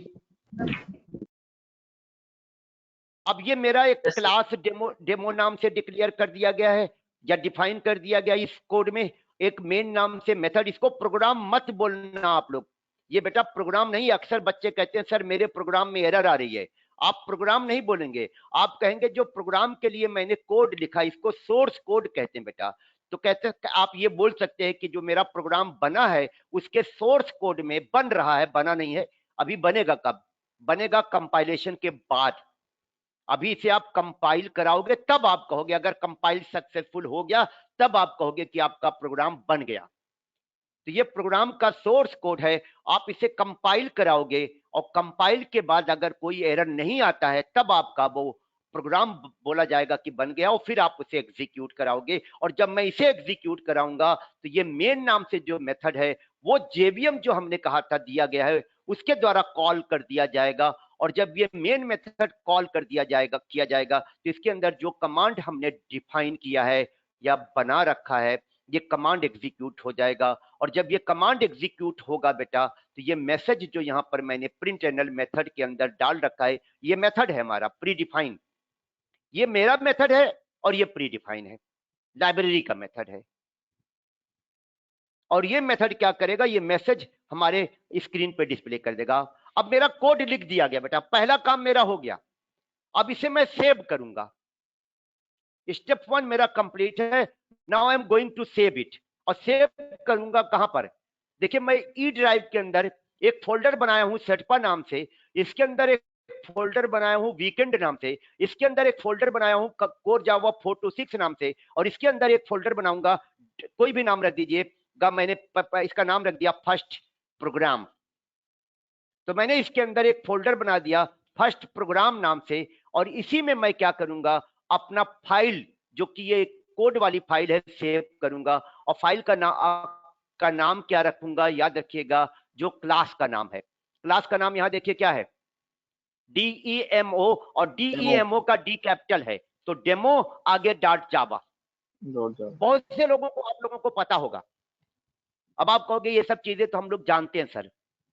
अब ये मेरा एक Yes, sir. क्लास डेमो नाम से डिक्लेयर कर दिया गया है या डिफाइन कर दिया गया इस कोड में, एक मेन नाम से मेथड। इसको प्रोग्राम मत बोलना आप लोग, ये बेटा प्रोग्राम नहीं। अक्सर बच्चे कहते हैं सर मेरे प्रोग्राम में एरर आ रही है, आप प्रोग्राम नहीं बोलेंगे, आप कहेंगे जो प्रोग्राम के लिए मैंने कोड लिखा, इसको सोर्स कोड कहते हैं बेटा। तो कहते हैं, आप ये बोल सकते हैं कि जो मेरा प्रोग्राम बना है उसके सोर्स कोड में बन रहा है, बना नहीं है अभी। बनेगा कब? बनेगा कंपाइलेशन के बाद। अभी इसे आप कंपाइल कराओगे तब आप कहोगे, अगर कंपाइल सक्सेसफुल हो गया तब आप कहोगे कि आपका प्रोग्राम बन गया। तो ये प्रोग्राम का सोर्स कोड है, आप इसे कंपाइल कराओगे, और कंपाइल के बाद अगर कोई एरर नहीं आता है तब आपका वो प्रोग्राम बोला जाएगा कि बन गया, और फिर आप उसे एग्जीक्यूट कराओगे। और जब मैं इसे एग्जीक्यूट कराऊंगा तो ये मेन नाम से जो मेथड है वो जेवीएम जो हमने कहा था दिया गया है उसके द्वारा कॉल कर दिया जाएगा। और जब ये मेन मेथड कॉल कर दिया जाएगा तो इसके अंदर जो कमांड हमने डिफाइन किया है या बना रखा है, ये कमांड एग्जीक्यूट हो जाएगा। और जब ये कमांड एग्जीक्यूट होगा बेटा, तो ये मैसेज जो यहाँ पर मैंने प्रिंट एनल मेथड के अंदर डाल रखा है, ये मेथड है हमारा प्री डिफाइन, ये मेरा मेथड है और ये प्री डिफाइन है, लाइब्रेरी का मेथड है। और ये मेथड क्या करेगा, ये मैसेज हमारे स्क्रीन पे डिस्प्ले कर देगा। अब मेरा कोड लिख दिया गया बेटा, पहला काम मेरा हो गया। अब इसे मैं सेव करूंगा, स्टेप 1 मेरा कंप्लीट है। Now I am going to save it. और सेव करूंगा कहां पर, देखिए मैं ई ड्राइव के अंदर एक फोल्डर बनाया हूं सेटपा नाम से, इसके अंदर एक फोल्डर बनाया हूं वीकेंड नाम से, इसके अंदर एक फोल्डर बनाया हूं कोर जावा 426 नाम से, और इसके अंदर एक फोल्डर बनाऊंगा, कोई भी नाम रख दीजिएगा, मैंने इसका नाम रख दिया फर्स्ट प्रोग्राम। तो मैंने इसके अंदर एक फोल्डर बना दिया फर्स्ट प्रोग्राम नाम से, और इसी में मैं क्या करूंगा, अपना फाइल जो कि ये कोड वाली फाइल है सेव करूंगा। और फाइल का नाम क्या रखूंगा, याद रखिएगा, जो क्लास का नाम है। क्लास का नाम यहां देखिए क्या है, DEMO, और DEMO का D कैपिटल है, तो डेमो आगे .java। बहुत से लोगों को, आप लोगों को पता होगा। अब आप कहोगे ये सब चीजें तो हम लोग जानते हैं सर।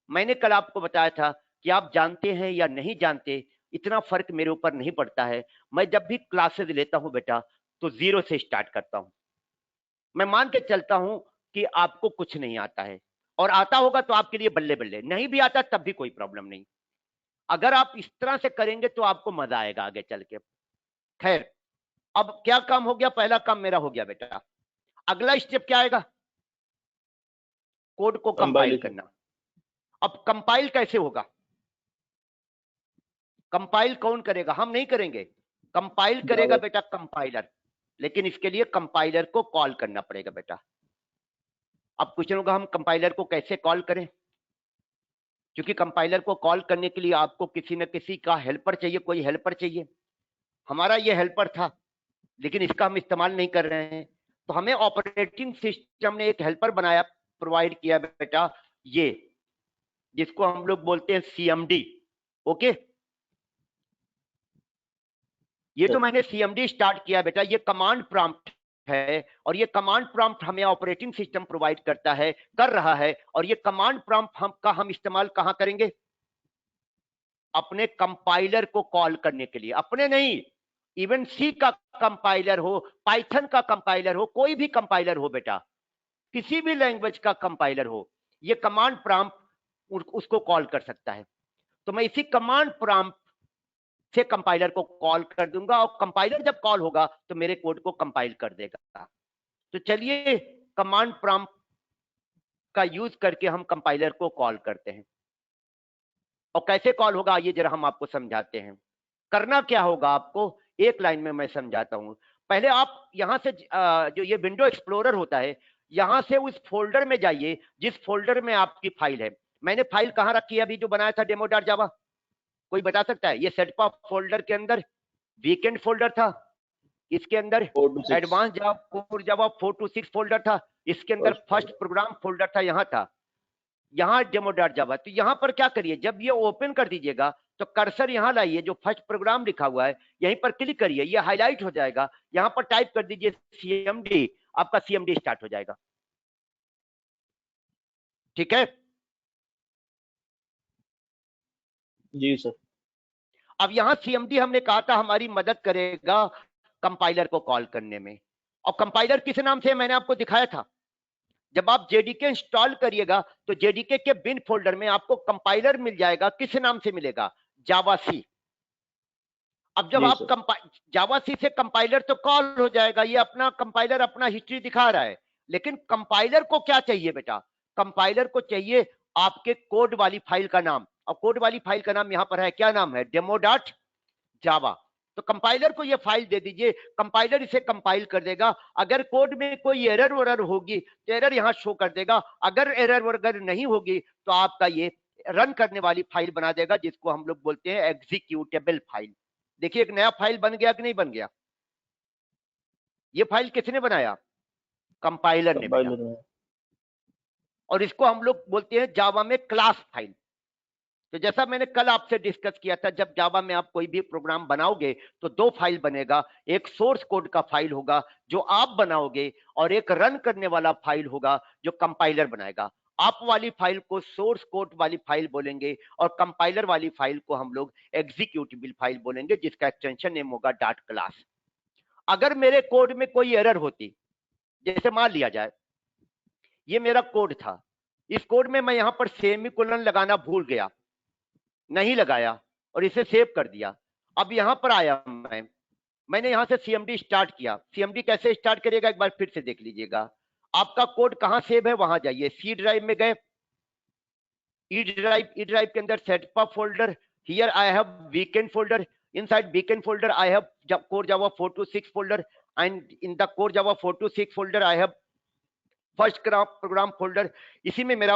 मैंने कल आपको बताया था कि आप जानते हैं या नहीं जानते, इतना फर्क मेरे ऊपर नहीं पड़ता है। मैं जब भी क्लासेस लेता हूं बेटा, तो 0 से स्टार्ट करता हूं। मैं मान के चलता हूं कि आपको कुछ नहीं आता है, और आता होगा तो आपके लिए बल्ले बल्ले, नहीं भी आता तब भी कोई प्रॉब्लम नहीं। अगर आप इस तरह से करेंगे तो आपको मजा आएगा आगे चल के। खैर, अब क्या काम हो गया, पहला काम मेरा हो गया बेटा। अगला स्टेप क्या आएगा, कोड को कंपाइल करना। अब कंपाइल कैसे होगा, कंपाइल कौन करेगा, हम नहीं करेंगे, कंपाइल करेगा बेटा कंपाइलर। लेकिन इसके लिए कंपाइलर को कॉल करना पड़ेगा बेटा। अब कुछ लोग, हम कंपाइलर को कैसे कॉल करें, क्योंकि कंपाइलर को कॉल करने के लिए आपको किसी न किसी का हेल्पर चाहिए, कोई हेल्पर चाहिए। हमारा ये हेल्पर था, लेकिन इसका हम इस्तेमाल नहीं कर रहे हैं, तो हमें ऑपरेटिंग सिस्टम ने एक हेल्पर बनाया, प्रोवाइड किया बेटा, ये जिसको हम लोग बोलते हैं CMD। ओके, ये तो मैंने CMD स्टार्ट किया बेटा, ये कमांड प्रॉम्प्ट है, और ये कमांड प्रॉम्प्ट हमें ऑपरेटिंग सिस्टम प्रोवाइड करता है, कर रहा है। और ये कमांड प्रॉम्प्ट हम इस्तेमाल कहां करेंगे, अपने कंपाइलर को कॉल करने के लिए। अपने नहीं, इवन सी का कंपाइलर हो, पाइथन का कंपाइलर हो, कोई भी कंपाइलर हो बेटा, किसी भी लैंग्वेज का कंपाइलर हो, ये कमांड प्रॉम्प्ट उसको कॉल कर सकता है। तो मैं इसी कमांड प्रॉम्प्ट से कंपाइलर को कॉल कर दूंगा, और कंपाइलर जब कॉल होगा तो मेरे कोड को कंपाइल कर देगा। तो चलिए कमांड प्रॉम्प्ट का यूज करके हम कंपाइलर को कॉल करते हैं। और कैसे कॉल होगा ये जरा हम आपको समझाते हैं। करना क्या होगा आपको, एक लाइन में मैं समझाता हूं। पहले आप यहां से जो ये विंडो एक्सप्लोरर होता है, यहां से उस फोल्डर में जाइए जिस फोल्डर में आपकी फाइल है। मैंने फाइल कहां रखी है अभी, जो बनाया था demo.java, कोई बता सकता है? ये सेटपा फोल्डर के अंदर वीकेंड फोल्डर था, इसके अंदर एडवांस जावा 426 फोल्डर था, इसके अंदर फर्स्ट प्रोग्राम फोल्डर था, यहां था, यहां demo.java। तो यहां पर क्या करिए, जब ये ओपन कर दीजिएगा तो कर्सर यहां लाइए, जो फर्स्ट प्रोग्राम लिखा हुआ है यहीं पर क्लिक करिए, ये हाईलाइट हो जाएगा। यहां पर टाइप कर दीजिए CMD, आपका CMD स्टार्ट हो जाएगा। ठीक है जी सर। अब यहां CMD हमने कहा था हमारी मदद करेगा कंपाइलर को कॉल करने में। और कंपाइलर किस नाम से मैंने आपको दिखाया था, जब आप JDK इंस्टॉल करिएगा तो JDK के बिन फोल्डर में आपको कंपाइलर मिल जाएगा। किस नाम से मिलेगा, जावा-सी। अब जब आप जावा-सी से कंपाइलर तो कॉल हो जाएगा, ये अपना कंपाइलर अपना हिस्ट्री दिखा रहा है। लेकिन कंपाइलर को क्या चाहिए बेटा, कंपाइलर को चाहिए आपके कोड वाली फाइल का नाम। और कोड वाली फाइल का नाम यहां पर है, क्या नाम है, demo.java। तो कंपाइलर को ये फाइल दे दीजिए, कंपाइलर इसे कंपाइल कर देगा। अगर कोड में कोई एरर वरर होगी तो एरर यहां शो कर देगा, अगर एरर वरर नहीं होगी तो आपका ये रन करने वाली फाइल बना देगा, जिसको हम लोग बोलते हैं एग्जीक्यूटेबल फाइल। देखिए एक नया फाइल बन गया कि नहीं बन गया। ये फाइल किसने बनाया, कंपाइलर ने बनाया। और इसको हम लोग बोलते हैं जावा में क्लास फाइल। तो जैसा मैंने कल आपसे डिस्कस किया था, जब जावा में आप कोई भी प्रोग्राम बनाओगे तो दो फाइल बनेगा, एक सोर्स कोड का फाइल होगा जो आप बनाओगे और एक रन करने वाला फाइल होगा जो कंपाइलर बनाएगा। आप वाली फाइल को सोर्स कोड वाली फाइल बोलेंगे और कंपाइलर वाली फाइल को हम लोग एग्जीक्यूटेबल फाइल बोलेंगे, जिसका एक्सटेंशन नेम होगा डॉट क्लास। अगर मेरे कोड में कोई एरर होती, जैसे मान लिया जाए ये मेरा कोड था, इस कोड में मैं यहां पर सेमीकोलन लगाना भूल गया, नहीं लगाया और इसे सेव कर दिया। अब यहां पर आया मैंने यहां से सीएमडी स्टार्ट किया। सीएमडी कैसे स्टार्ट करिएगा एक बार फिर से देख लीजिएगा। आपका कोड कहां सेव है वहां जाइए, सी ड्राइव में गए, ई ड्राइव के अंदर setup folder, here I have weekend folder, inside weekend folder I have core Java 426 folder, and in the core Java 426 folder I have first program folder. इसी में मेरा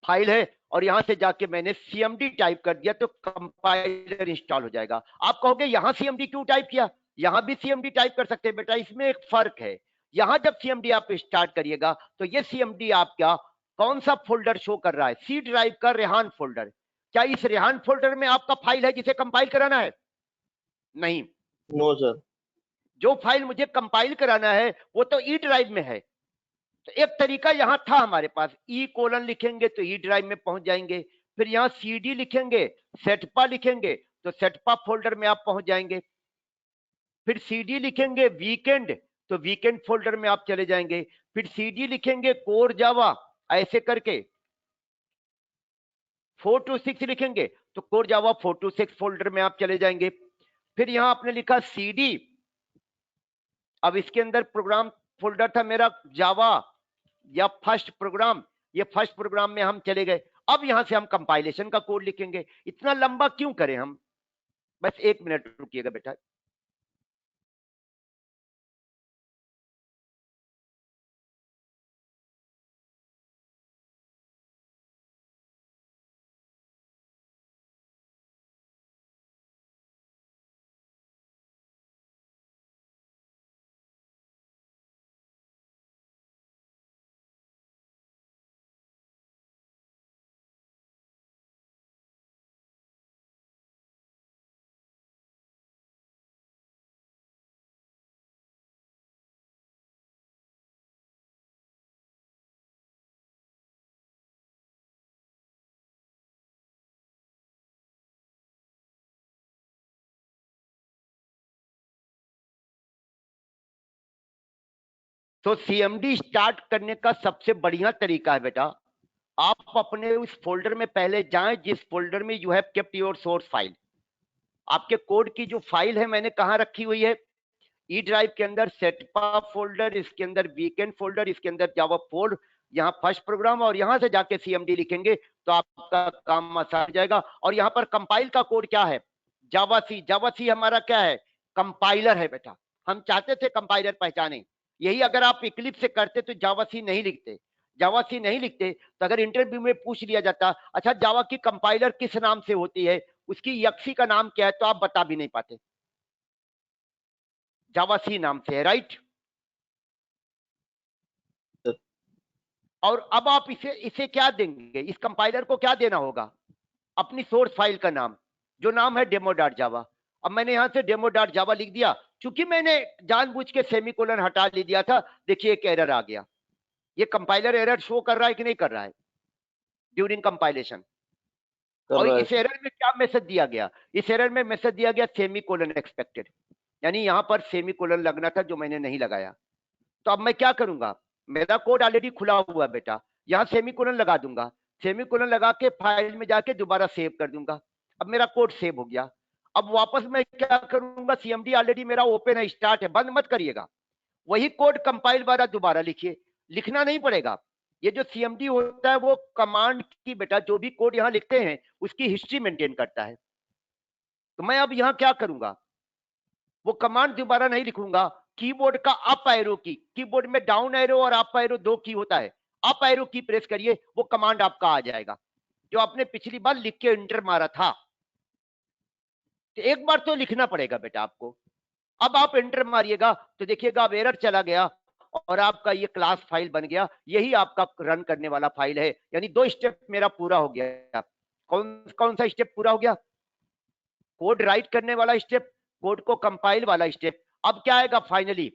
फाइल है और यहां से जाके मैंने सीएमडी टाइप कर दिया तो कंपाइलर इंस्टॉल हो जाएगा। आप कहोगे यहां सीएमडी क्यों टाइप किया? यहां भी सीएमडी टाइप कर सकते हैं बेटा, इसमें एक फर्क है। यहां जब सीएमडी आप स्टार्ट करिएगा तो ये सीएमडी आपका कौन सा फोल्डर शो कर रहा है? सी ड्राइव का रेहान फोल्डर। क्या इस रेहान फोल्डर में आपका फाइल है जिसे कंपाइल कराना है? नहीं, नो सर। जो फाइल मुझे कंपाइल कराना है वो तो ई ड्राइव में है। तो एक तरीका यहां था हमारे पास, ई कोलन लिखेंगे तो ई ड्राइव में पहुंच जाएंगे, फिर यहां सीडी लिखेंगे, सेटपा लिखेंगे तो सेटपा फोल्डर में आप पहुंच जाएंगे, फिर सीडी लिखेंगे वीकेंड तो वीकेंड फोल्डर में आप चले जाएंगे, फिर सीडी लिखेंगे कोर जावा, ऐसे करके 426 लिखेंगे तो कोर जावा 426 फोल्डर में आप चले जाएंगे। फिर यहां आपने लिखा सीडी, अब इसके अंदर प्रोग्राम फोल्डर था मेरा जावा या फर्स्ट प्रोग्राम, ये फर्स्ट प्रोग्राम में हम चले गए। अब यहां से हम कंपाइलेशन का कोड लिखेंगे। इतना लंबा क्यों करें हम, बस एक मिनट रुकिएगा बेटा। तो सीएमडी स्टार्ट करने का सबसे बढ़िया तरीका है बेटा, आप अपने उस फोल्डर में पहले जाएं जिस फोल्डर में you have kept your source file. आपके कोड की जो फाइल है मैंने कहां रखी हुई है? ई ड्राइव के अंदर सेटपा फोल्डर, इसके अंदर वीकेंड फोल्डर, इसके अंदर जावा 4, यहाँ फर्स्ट प्रोग्राम, और यहां से जाके सीएमडी लिखेंगे तो आपका काम आसान हो जाएगा। और यहाँ पर कंपाइल का कोड क्या है? जावा सी। जावा सी हमारा क्या है? कंपाइलर है बेटा। हम चाहते थे कंपाइलर पहचाने, यही अगर आप इक्लिप्स से करते तो जावा सी नहीं लिखते। जावा सी नहीं लिखते तो अगर इंटरव्यू में पूछ लिया जाता अच्छा जावा की कंपाइलर किस नाम से होती है, उसकी यक्सी का नाम क्या है, तो आप बता भी नहीं पाते। जावा सी नाम से है, राइट? और अब आप इसे क्या देंगे? इस कंपाइलर को क्या देना होगा? अपनी सोर्स फाइल का नाम, जो नाम है डेमो.जावा। अब मैंने यहां से डेमो.जावा लिख दिया। चूंकि मैंने जानबूझ के सेमीकोलन हटा ले दिया था, देखिए एक एरर आ गया। ये कंपाइलर एरर शो कर रहा है कि नहीं कर रहा है ड्यूरिंग कंपाइलेशन? और इस एरर में क्या मैसेज दिया गया? इस एरर में मैसेज दिया गया सेमीकोलन एक्सपेक्टेड, यानी यहां पर सेमीकोलन लगना था जो मैंने नहीं लगाया। तो अब मैं क्या करूंगा? मेरा कोड ऑलरेडी खुला हुआ है बेटा, यहां सेमीकोलन लगा दूंगा, सेमीकोलन लगा के फाइल में जाके दोबारा सेव कर दूंगा। अब मेरा कोड सेव हो गया। अब वापस मैं क्या करूंगा? सीएमडी ऑलरेडी मेरा ओपन है, स्टार्ट है, बंद मत करिएगा। वही कोड कंपाइल वाला दोबारा लिखिए, लिखना नहीं पड़ेगा। ये जो सीएमडी होता है वो कमांड की बेटा, जो भी कोड यहाँ लिखते हैं उसकी हिस्ट्री मेंटेन करता है। तो मैं अब यहाँ क्या करूंगा? वो कमांड दोबारा नहीं लिखूंगा, कीबोर्ड का अप एरो की, कीबोर्ड में डाउन एरो और अप एरो दो की होता है, अप एरो की प्रेस करिए, वो कमांड आपका आ जाएगा जो आपने पिछली बार लिख के एंटर मारा था। तो एक बार तो लिखना पड़ेगा बेटा आपको। अब आप एंटर मारिएगा तो देखिएगा अब एरर चला गया और आपका ये क्लास फाइल बन गया। यही आपका रन करने वाला फाइल है, यानी दो स्टेप मेरा पूरा हो गया। कौन कौन सा स्टेप पूरा हो गया? कोड राइट करने वाला स्टेप, कोड को कंपाइल वाला स्टेप। अब क्या आएगा फाइनली?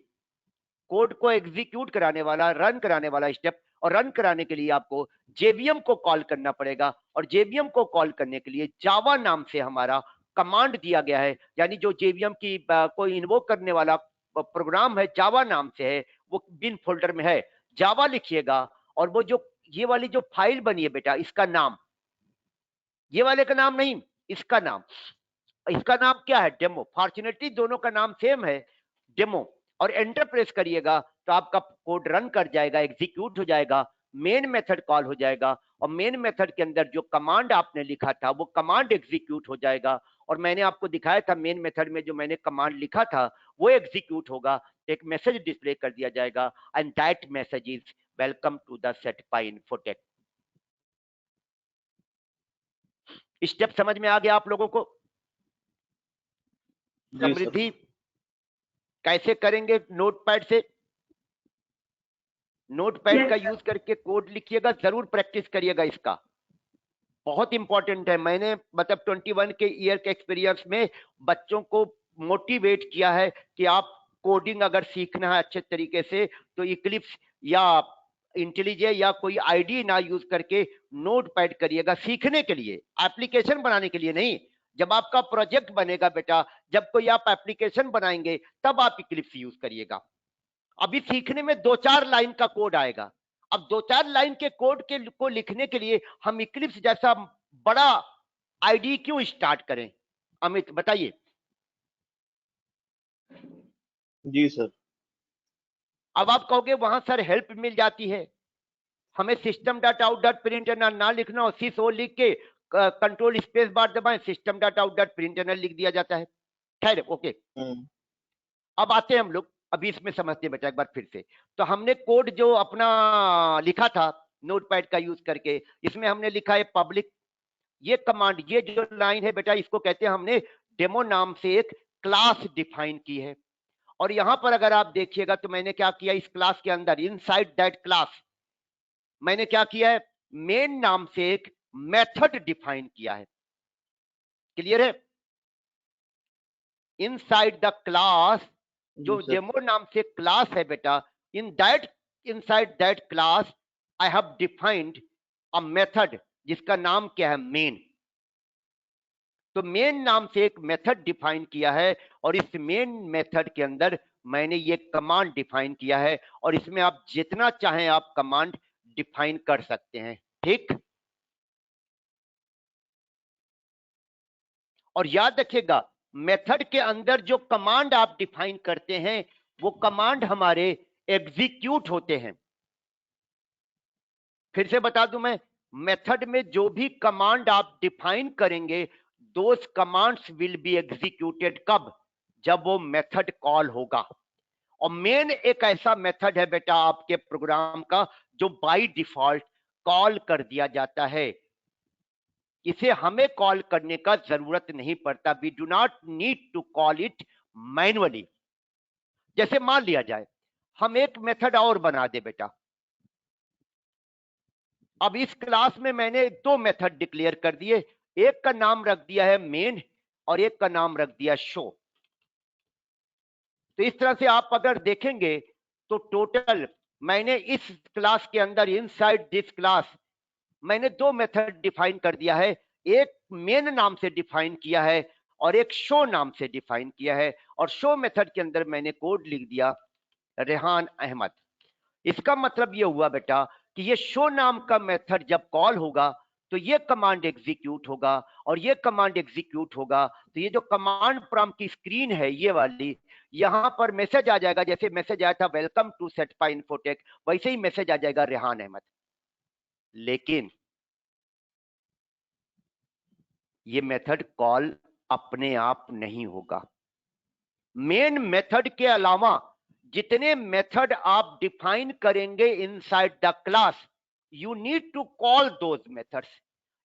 कोड को एग्जीक्यूट कराने वाला, रन कराने वाला स्टेप। और रन कराने के लिए आपको जेवीएम को कॉल करना पड़ेगा, और जेवीएम को कॉल करने के लिए जावा नाम से हमारा कमांड दिया गया है, यानी जो जेवीएम की कोई इन्वोक करने वाला प्रोग्राम है जावा नाम से है, वो बिन फोल्डर में है। जावा लिखिएगा, और वो जो ये वाली जो फाइल बनी है बेटा, इसका नाम, ये वाले का नाम नहीं, इसका नाम, इसका नाम क्या है? डेमो। फॉर्चुनेटली दोनों का नाम सेम है, डेमो। और एंटर प्रेस करिएगा तो आपका कोड रन कर जाएगा, एग्जीक्यूट हो जाएगा, मेन मेथड कॉल हो जाएगा, और मेन मेथड के अंदर जो कमांड आपने लिखा था वो कमांड एग्जीक्यूट हो जाएगा। और मैंने आपको दिखाया था मेन मेथड में जो मैंने कमांड लिखा था वो एग्जीक्यूट होगा, एक मैसेज डिस्प्ले कर दिया जाएगा, and that message is welcome to the Setpai Infotech. Step समझ में आ गया आप लोगों को? समृद्धि कैसे करेंगे? नोटपैड से, नोटपैड का यूज करके कोड लिखिएगा, जरूर प्रैक्टिस करिएगा, इसका बहुत इंपॉर्टेंट है। मैंने मतलब 21 के ईयर के एक्सपीरियंस में बच्चों को मोटिवेट किया है कि आप कोडिंग अगर सीखना है अच्छे तरीके से तो इक्लिप्स या इंटेलिजे या कोई आईडी ना यूज करके नोटपैड करिएगा, सीखने के लिए, एप्लीकेशन बनाने के लिए नहीं। जब आपका प्रोजेक्ट बनेगा बेटा, जब कोई आप एप्लीकेशन बनाएंगे तब आप इक्लिप्स यूज करिएगा। अभी सीखने में 2-4 लाइन का कोड आएगा। अब 2-4 लाइन के कोड के को लिखने के लिए हम इक्लिप्स जैसा बड़ा आईडी क्यों स्टार्ट करें? अमित बताइए। जी सर। अब आप कहोगे वहां सर हेल्प मिल जाती है, हमें सिस्टम डॉट आउट डॉट प्रिंटनर ना लिखना, और सिस ओ लिख के कंट्रोल स्पेस बार दबाएं, सिस्टम डॉट आउट डॉट प्रिंटनर लिख दिया जाता है। खैर ओके, अब आते हैं हम लोग, अभी इसमें समझते बेटा एक बार फिर से। तो हमने कोड जो अपना लिखा था नोटपैड का यूज करके, इसमें हमने लिखा है पब्लिक। ये कमांड, ये जो लाइन है बेटा, इसको कहते हैं हमने डेमो नाम से एक क्लास डिफाइन की है। और यहां पर अगर आप देखिएगा तो मैंने क्या किया, इस क्लास के अंदर इनसाइड दैट क्लास मैंने क्या किया है, मेन नाम से एक मेथड डिफाइन किया है। क्लियर है? इनसाइड द क्लास, जो डेमो नाम से क्लास है बेटा, inside that class I have defined a method जिसका नाम क्या है, मेन। तो मेन नाम से एक मेथड डिफाइन किया है, और इस मेन मेथड के अंदर मैंने ये कमांड डिफाइन किया है, और इसमें आप जितना चाहें आप कमांड डिफाइन कर सकते हैं। ठीक, और याद रखिएगा मेथड के अंदर जो कमांड आप डिफाइन करते हैं वो कमांड हमारे एग्जीक्यूट होते हैं। फिर से बता दूं मैं, मेथड में जो भी कमांड आप डिफाइन करेंगे दोस कमांड्स विल बी एग्जीक्यूटेड। कब? जब वो मेथड कॉल होगा। और मेन एक ऐसा मेथड है बेटा आपके प्रोग्राम का जो बाय डिफॉल्ट कॉल कर दिया जाता है, इसे हमें कॉल करने का जरूरत नहीं पड़ता। We do not need to call it manually. जैसे मान लिया जाए हम एक मेथड और बना दे बेटा, अब इस क्लास में मैंने 2 मेथड डिक्लेयर कर दिए, एक का नाम रख दिया है मेन और एक का नाम रख दिया शो। तो इस तरह से आप अगर देखेंगे तो टोटल मैंने इस क्लास के अंदर इनसाइड दिस क्लास मैंने 2 मेथड डिफाइन कर दिया है, एक मेन नाम से डिफाइन किया है और एक शो नाम से डिफाइन किया है। और शो मेथड के अंदर मैंने कोड लिख दिया रेहान अहमद। इसका मतलब ये हुआ बेटा कि ये शो नाम का मेथड जब कॉल होगा तो ये कमांड एग्जीक्यूट होगा, और ये कमांड एग्जीक्यूट होगा तो ये जो कमांड प्रॉम्प्ट की स्क्रीन है ये वाली, यहां पर मैसेज आ जाएगा, जैसे मैसेज आया था वेलकम टू सेटपाई इन्फोटेक, वैसे ही मैसेज आ जाएगा रेहान अहमद। लेकिन ये मेथड कॉल अपने आप नहीं होगा। मेन मेथड के अलावा जितने मेथड आप डिफाइन करेंगे inside the class, you need to call those methods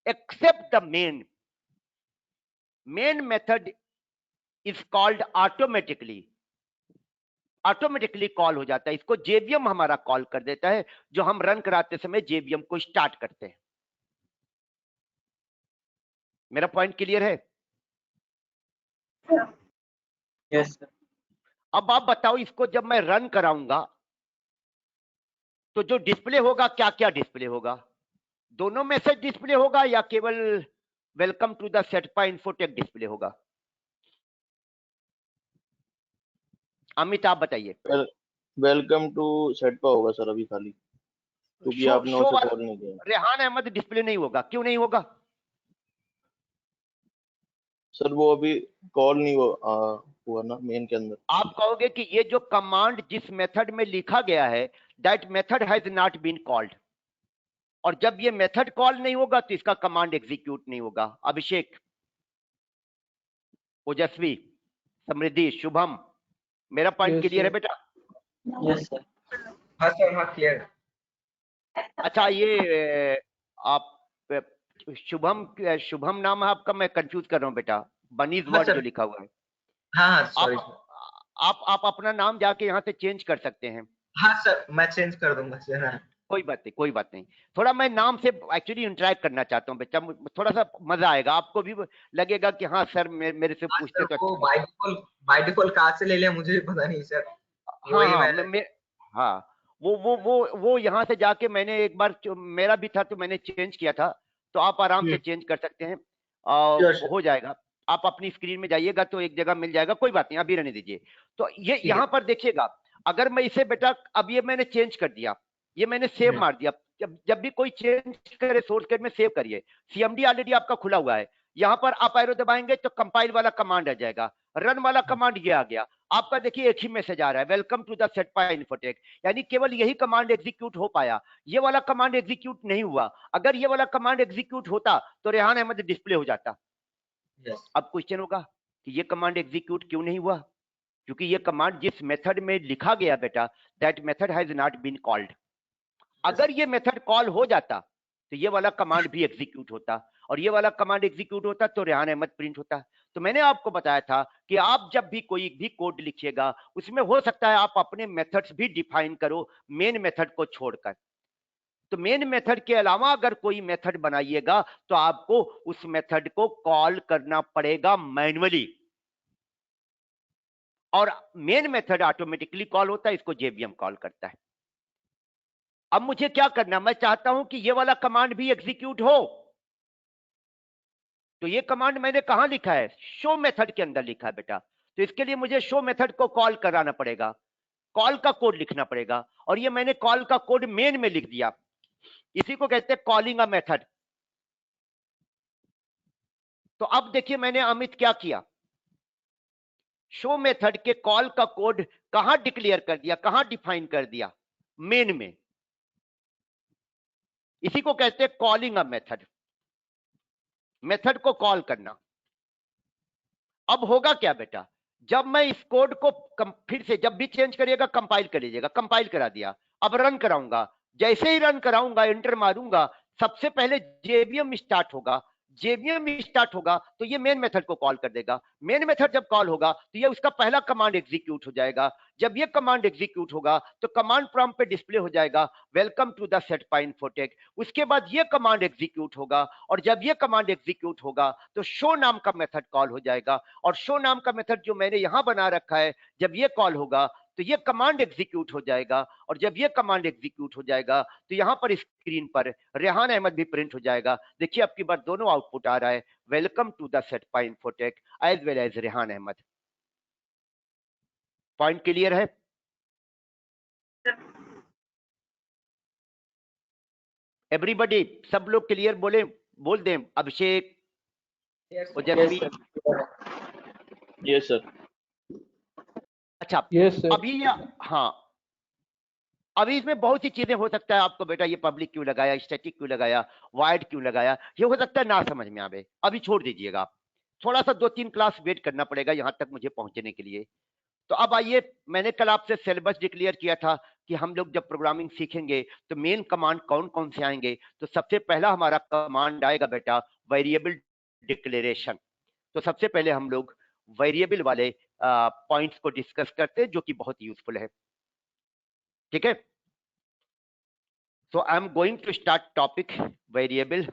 except the main. Main method is called automatically, automatically call हो जाता है। इसको जेवीएम हमारा कॉल कर देता है, जो हम रन कराते समय जेवीएम को स्टार्ट करते हैं। मेरा पॉइंट क्लियर है? Yes, sir. अब आप बताओ, इसको जब मैं रन कराऊंगा तो जो डिस्प्ले होगा, क्या क्या डिस्प्ले होगा? दोनों मैसेज डिस्प्ले होगा या केवल welcome to the Setpa Infotech display होगा? अमित आप बताइए। वेलकम टू सेटपा होगा सर अभी खाली, क्योंकि आपने उसे कॉल नहीं किया। रेहान अहमद डिस्प्ले नहीं होगा, क्यों नहीं होगा? सर वो अभी कॉल नहीं हुआ ना मेन के अंदर। आप कहोगे कि ये जो कमांड जिस मेथड में लिखा गया है, that method has not been called, और जब ये मेथड कॉल नहीं होगा तो इसका कमांड एग्जीक्यूट नहीं होगा। अभिषेक, ओजस्वी, समृद्धि, शुभम, मेरा पॉइंट Yes, क्लियर है sir. बेटा? Yes, sir. हाँ सर, हाँ क्लियर। अच्छा, ये आप शुभम नाम है आपका, मैं कंफ्यूज कर रहा हूँ बेटा, बनीज हाँ, वर्ड सर। जो लिखा हुआ है। हाँ हाँ सॉरी। आप अपना नाम जाके यहाँ से चेंज कर सकते हैं। हाँ सर, मैं चेंज कर दूंगा सर। हाँ। कोई बात नहीं, कोई बात नहीं। थोड़ा मैं नाम से एक्चुअली इंटरेक्ट करना चाहता हूँ बच्चा, थोड़ा सा मजा आएगा, आपको भी लगेगा कि हाँ सर मेरे से हाँ पूछते सर, तो वो अच्छा। बाय डिफॉल्ट कहाँ से ले लिया मुझे भी पता नहीं सर। हाँ वही हाँ, मैं हाँ, वो यहाँ से जाके मैंने एक बार मेरा भी था तो मैंने चेंज किया था, तो आप आराम से चेंज कर सकते हैं और Sure, sure. हो जाएगा। आप अपनी स्क्रीन में जाइएगा तो एक जगह मिल जाएगा, कोई बात नहीं, अभी रहने दीजिए। तो ये ठीक है। यहाँ पर देखिएगा, अगर मैं इसे बेटा, अब ये मैंने चेंज कर दिया, ये मैंने सेव मार दिया। जब भी कोई चेंज करे सोर्स कोड में सेव करिए। सीएमडी ऑलरेडी आपका खुला हुआ है, यहाँ पर आप एरो दबाएंगे तो कंपाइल वाला कमांड आ जाएगा, रन वाला कमांड ये आ गया। आपका देखिए एक ही मैसेज आ रहा है, welcome to the Setpa infotech, यानी केवल यही कमांड एग्जीक्यूट हो पाया, ये वाला कमांड एग्जीक्यूट नहीं हुआ। अगर ये वाला कमांड एग्जीक्यूट होता तो रेहान अहमद डिस्प्ले हो जाता। Yes. अब क्वेश्चन होगा कि ये कमांड एग्जीक्यूट क्यों नहीं हुआ? क्योंकि ये कमांड जिस मेथड में लिखा गया बेटा, that method has not been called. अगर ये मेथड कॉल हो जाता तो ये वाला कमांड भी एग्जीक्यूट होता, और ये वाला कमांड एग्जीक्यूट होता तो रेहान अहमद प्रिंट होता। तो मैंने आपको बताया था कि आप जब भी कोई भी कोड लिखिएगा, उसमें हो सकता है आप अपने मेथड्स भी डिफाइन करो मेन मेथड को छोड़कर। तो मेन मेथड के अलावा अगर कोई मेथड बनाइएगा तो आपको उस मेथड को कॉल करना पड़ेगा मैन्युअली, और मेन मेथड ऑटोमेटिकली कॉल होता है, इसको जेवीएम कॉल करता है। अब मुझे क्या करना, मैं चाहता हूं कि ये वाला कमांड भी एग्जीक्यूट हो, तो ये कमांड मैंने कहां लिखा है? शो मेथड के अंदर लिखा है बेटा। तो इसके लिए मुझे शो मेथड को कॉल कराना पड़ेगा, कॉल का कोड लिखना पड़ेगा, और ये मैंने कॉल का कोड मेन में लिख दिया। इसी को कहते हैं कॉलिंग अ मेथड। तो अब देखिए मैंने अमित क्या किया, शो मेथड के कॉल का कोड कहां डिक्लेयर कर दिया, कहां डिफाइन कर दिया? मेन में। इसी को कहते हैं कॉलिंग अ मेथड, मेथड को कॉल करना। अब होगा क्या बेटा, जब मैं इस कोड को फिर से जब भी चेंज करिएगा कंपाइल कर लीजिएगा, कंपाइल करा दिया, अब रन कराऊंगा। जैसे ही रन कराऊंगा, एंटर मारूंगा, सबसे पहले जेवीएम स्टार्ट होगा। जेवीएम स्टार्ट होगा तो ये मेन मेथड को कॉल कर देगा। मेन मेथड जब कॉल होगा तो ये उसका पहला कमांड एग्जीक्यूट हो जाएगा। जब ये कमांड एग्जीक्यूट होगा तो कमांड प्रॉम्प्ट पे डिस्प्ले हो जाएगा welcome to the Setpa infotech. उसके बाद ये कमांड एग्जीक्यूट होगा, और जब ये कमांड एग्जीक्यूट होगा तो शो नाम का मेथड कॉल हो जाएगा, और शो नाम का मेथड जो मैंने यहां बना रखा है, जब ये कॉल होगा तो ये कमांड एग्जीक्यूट हो जाएगा, और जब ये कमांड एग्जीक्यूट हो जाएगा तो यहां पर स्क्रीन पर रेहान अहमद भी प्रिंट हो जाएगा। देखिए आपकी बार दोनों आउटपुट आ रहा है, welcome to the Setpa Infotech as well as Rehan Ahmad. Point clear है? एवरीबॉडी, सब लोग क्लियर बोले, बोल दें। Abhishek, Ojaswi, yes sir. अच्छा Yes, sir. अभी हाँ, अभी इसमें बहुत सी चीजें हो सकता है आपको बेटा ये पब्लिक क्यों लगाया, स्टैटिक क्यों लगाया, वाइड क्यों लगाया, ये हो सकता है ना समझ में आवे, अभी छोड़ दीजिएगा आप, थोड़ा सा 2-3 क्लास वेट करना पड़ेगा यहां तक मुझे पहुंचने के लिए। तो अब आइए, मैंने कल आपसे सिलेबस डिक्लेयर किया था कि हम लोग जब प्रोग्रामिंग सीखेंगे तो मेन कमांड कौन कौन से आएंगे। तो सबसे पहला हमारा कमांड आएगा बेटा वेरिएबल डिक्लेरेशन। तो सबसे पहले हम लोग वेरिएबल वाले पॉइंट्स को डिस्कस करते हैं जो कि बहुत यूजफुल है, ठीक है। So I am going to start topic variable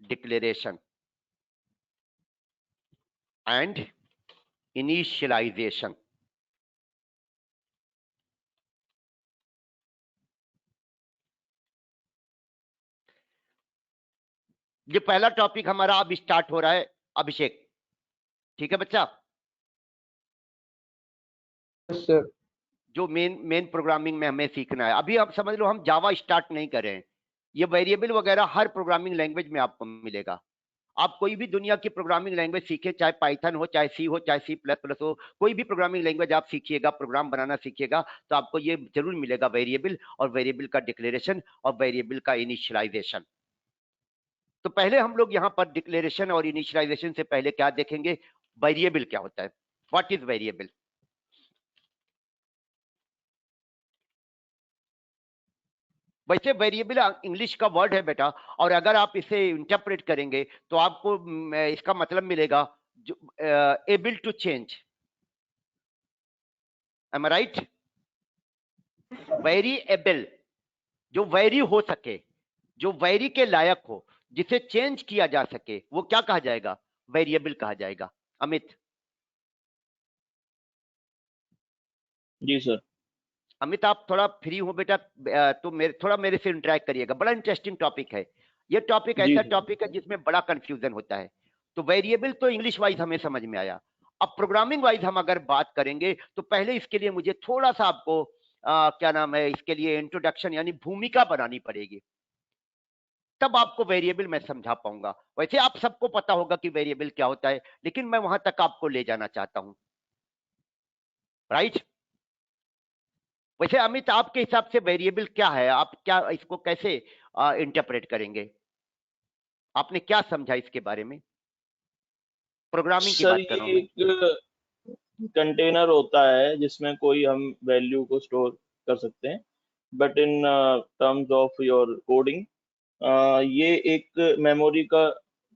declaration. and initialization. ये पहला टॉपिक हमारा अब स्टार्ट हो रहा है अभिषेक, ठीक है बच्चा? Yes, sir. जो मेन प्रोग्रामिंग में हमें सीखना है। अभी आप समझ लो हम जावा स्टार्ट नहीं कर रहे हैं, ये वेरिएबल वगैरह हर प्रोग्रामिंग लैंग्वेज में आपको मिलेगा। आप कोई भी दुनिया की प्रोग्रामिंग लैंग्वेज सीखे, चाहे पाइथन हो, चाहे सी हो, चाहे C++ हो, कोई भी प्रोग्रामिंग लैंग्वेज आप सीखिएगा, प्रोग्राम बनाना सीखिएगा, तो आपको ये जरूर मिलेगा वेरिएबल, और वेरिएबल का डिक्लेरेशन और वेरिएबल का इनिशियलाइजेशन। तो पहले हम लोग यहाँ पर डिक्लेरेशन और इनिशियलाइजेशन से पहले क्या देखेंगे, वेरिएबल क्या होता है, व्हाट इज वेरिएबल। वैसे वेरिएबल इंग्लिश का वर्ड है बेटा, और अगर आप इसे इंटरप्रेट करेंगे तो आपको इसका मतलब मिलेगा able to change. Am I right? Variable जो वेरी हो सके, जो वेरी के लायक हो, जिसे चेंज किया जा सके, वो क्या कहा जाएगा, वेरिएबल कहा जाएगा। अमित? जी सर। अमित आप थोड़ा फ्री हो बेटा, तो थोड़ा मेरे से इंटरेक्ट करिएगा, बड़ा इंटरेस्टिंग टॉपिक है ये। टॉपिक जी ऐसा सर। टॉपिक है जिसमें बड़ा कंफ्यूजन होता है। तो वेरिएबल तो इंग्लिश वाइज हमें समझ में आया, अब प्रोग्रामिंग वाइज हम अगर बात करेंगे तो पहले इसके लिए मुझे थोड़ा सा आपको क्या नाम है, इसके लिए इंट्रोडक्शन यानी भूमिका बनानी पड़ेगी, तब आपको वेरिएबल मैं समझा पाऊंगा। वैसे आप सबको पता होगा कि वेरिएबल क्या होता है, लेकिन मैं वहां तक आपको ले जाना चाहता हूं, राइट? वैसे अमित आपके हिसाब से वेरिएबल क्या है, आप क्या इसको कैसे इंटरप्रेट करेंगे, आपने क्या समझा इसके बारे में? प्रोग्रामिंग की सर बात कर रहा ये हूं मैं। एक कंटेनर होता है जिसमें कोई हम वैल्यू को स्टोर कर सकते हैं, but in terms of your coding ये एक मेमोरी का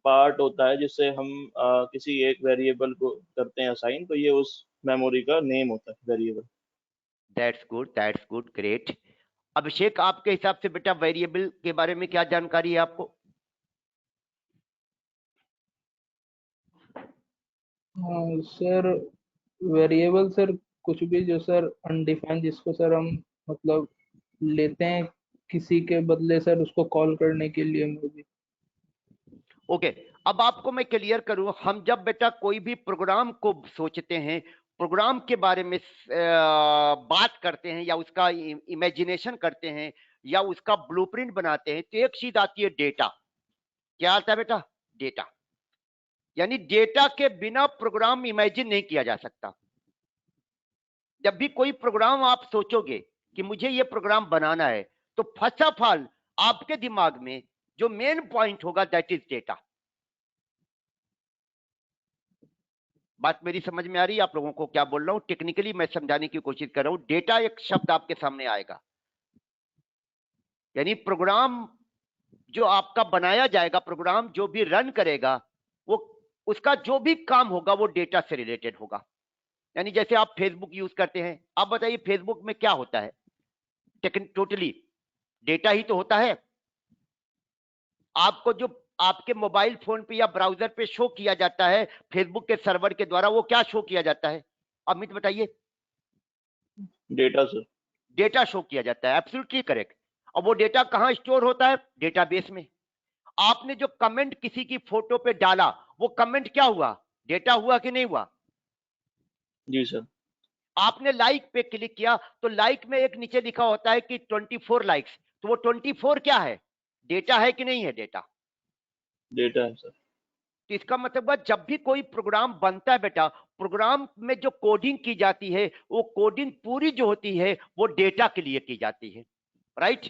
पार्ट होता है जिससे हम किसी एक वेरिएबल को करते हैं असाइन, तो ये उस मेमोरी का नेम होता है variable. That's good, great. Abhishek आपके हिसाब से बेटा वेरिएबल के बारे में क्या जानकारी है आपको? सर वेरिएबल सर कुछ भी जो सर अनडिफाइंड, जिसको सर हम मतलब लेते हैं किसी के बदले सर उसको कॉल करने के लिए मुझे। ओके, अब आपको मैं क्लियर करूं, हम जब बेटा कोई भी प्रोग्राम को सोचते हैं, प्रोग्राम के बारे में बात करते हैं, या उसका इमेजिनेशन करते हैं, या उसका ब्लूप्रिंट बनाते हैं, तो एक चीज आती है डेटा। क्या आता है बेटा? डेटा। यानी डेटा के बिना प्रोग्राम इमेजिन नहीं किया जा सकता। जब भी कोई प्रोग्राम आप सोचोगे कि मुझे ये प्रोग्राम बनाना है, तो फर्स्ट ऑफ ऑल आपके दिमाग में जो मेन पॉइंट होगा दैट इज डेटा। बात मेरी समझ में आ रही है आप लोगों को? क्या बोल रहा हूं, टेक्निकली मैं समझाने की कोशिश कर रहा हूं। डेटा एक शब्द आपके सामने आएगा, यानी प्रोग्राम जो आपका बनाया जाएगा, प्रोग्राम जो भी रन करेगा, वो उसका जो भी काम होगा वो डेटा से रिलेटेड होगा। यानी जैसे आप फेसबुक यूज करते हैं, आप बताइए फेसबुक में क्या होता है? टोटली डेटा ही तो होता है। आपको जो आपके मोबाइल फोन पे या ब्राउजर पे शो किया जाता है फेसबुक के सर्वर के द्वारा, वो क्या शो किया जाता है? अमित बताइए। Data sir. डेटा शो किया जाता है, एब्सोल्युटली करेक्ट। और वो डेटा कहां स्टोर होता है? डेटाबेस में। आपने जो कमेंट किसी की फोटो पे डाला, वो कमेंट क्या हुआ? डेटा हुआ कि नहीं हुआ? जी सर। आपने लाइक पे क्लिक किया, तो लाइक में एक नीचे लिखा होता है कि 24 लाइक्स, तो वो 24 क्या है? डेटा है कि नहीं है? डेटा, डेटा है सर। तो इसका मतलब है जब भी कोई प्रोग्राम बनता है बेटा, प्रोग्राम में जो कोडिंग की जाती है, वो कोडिंग पूरी जो होती है वो डेटा के लिए की जाती है, राइट?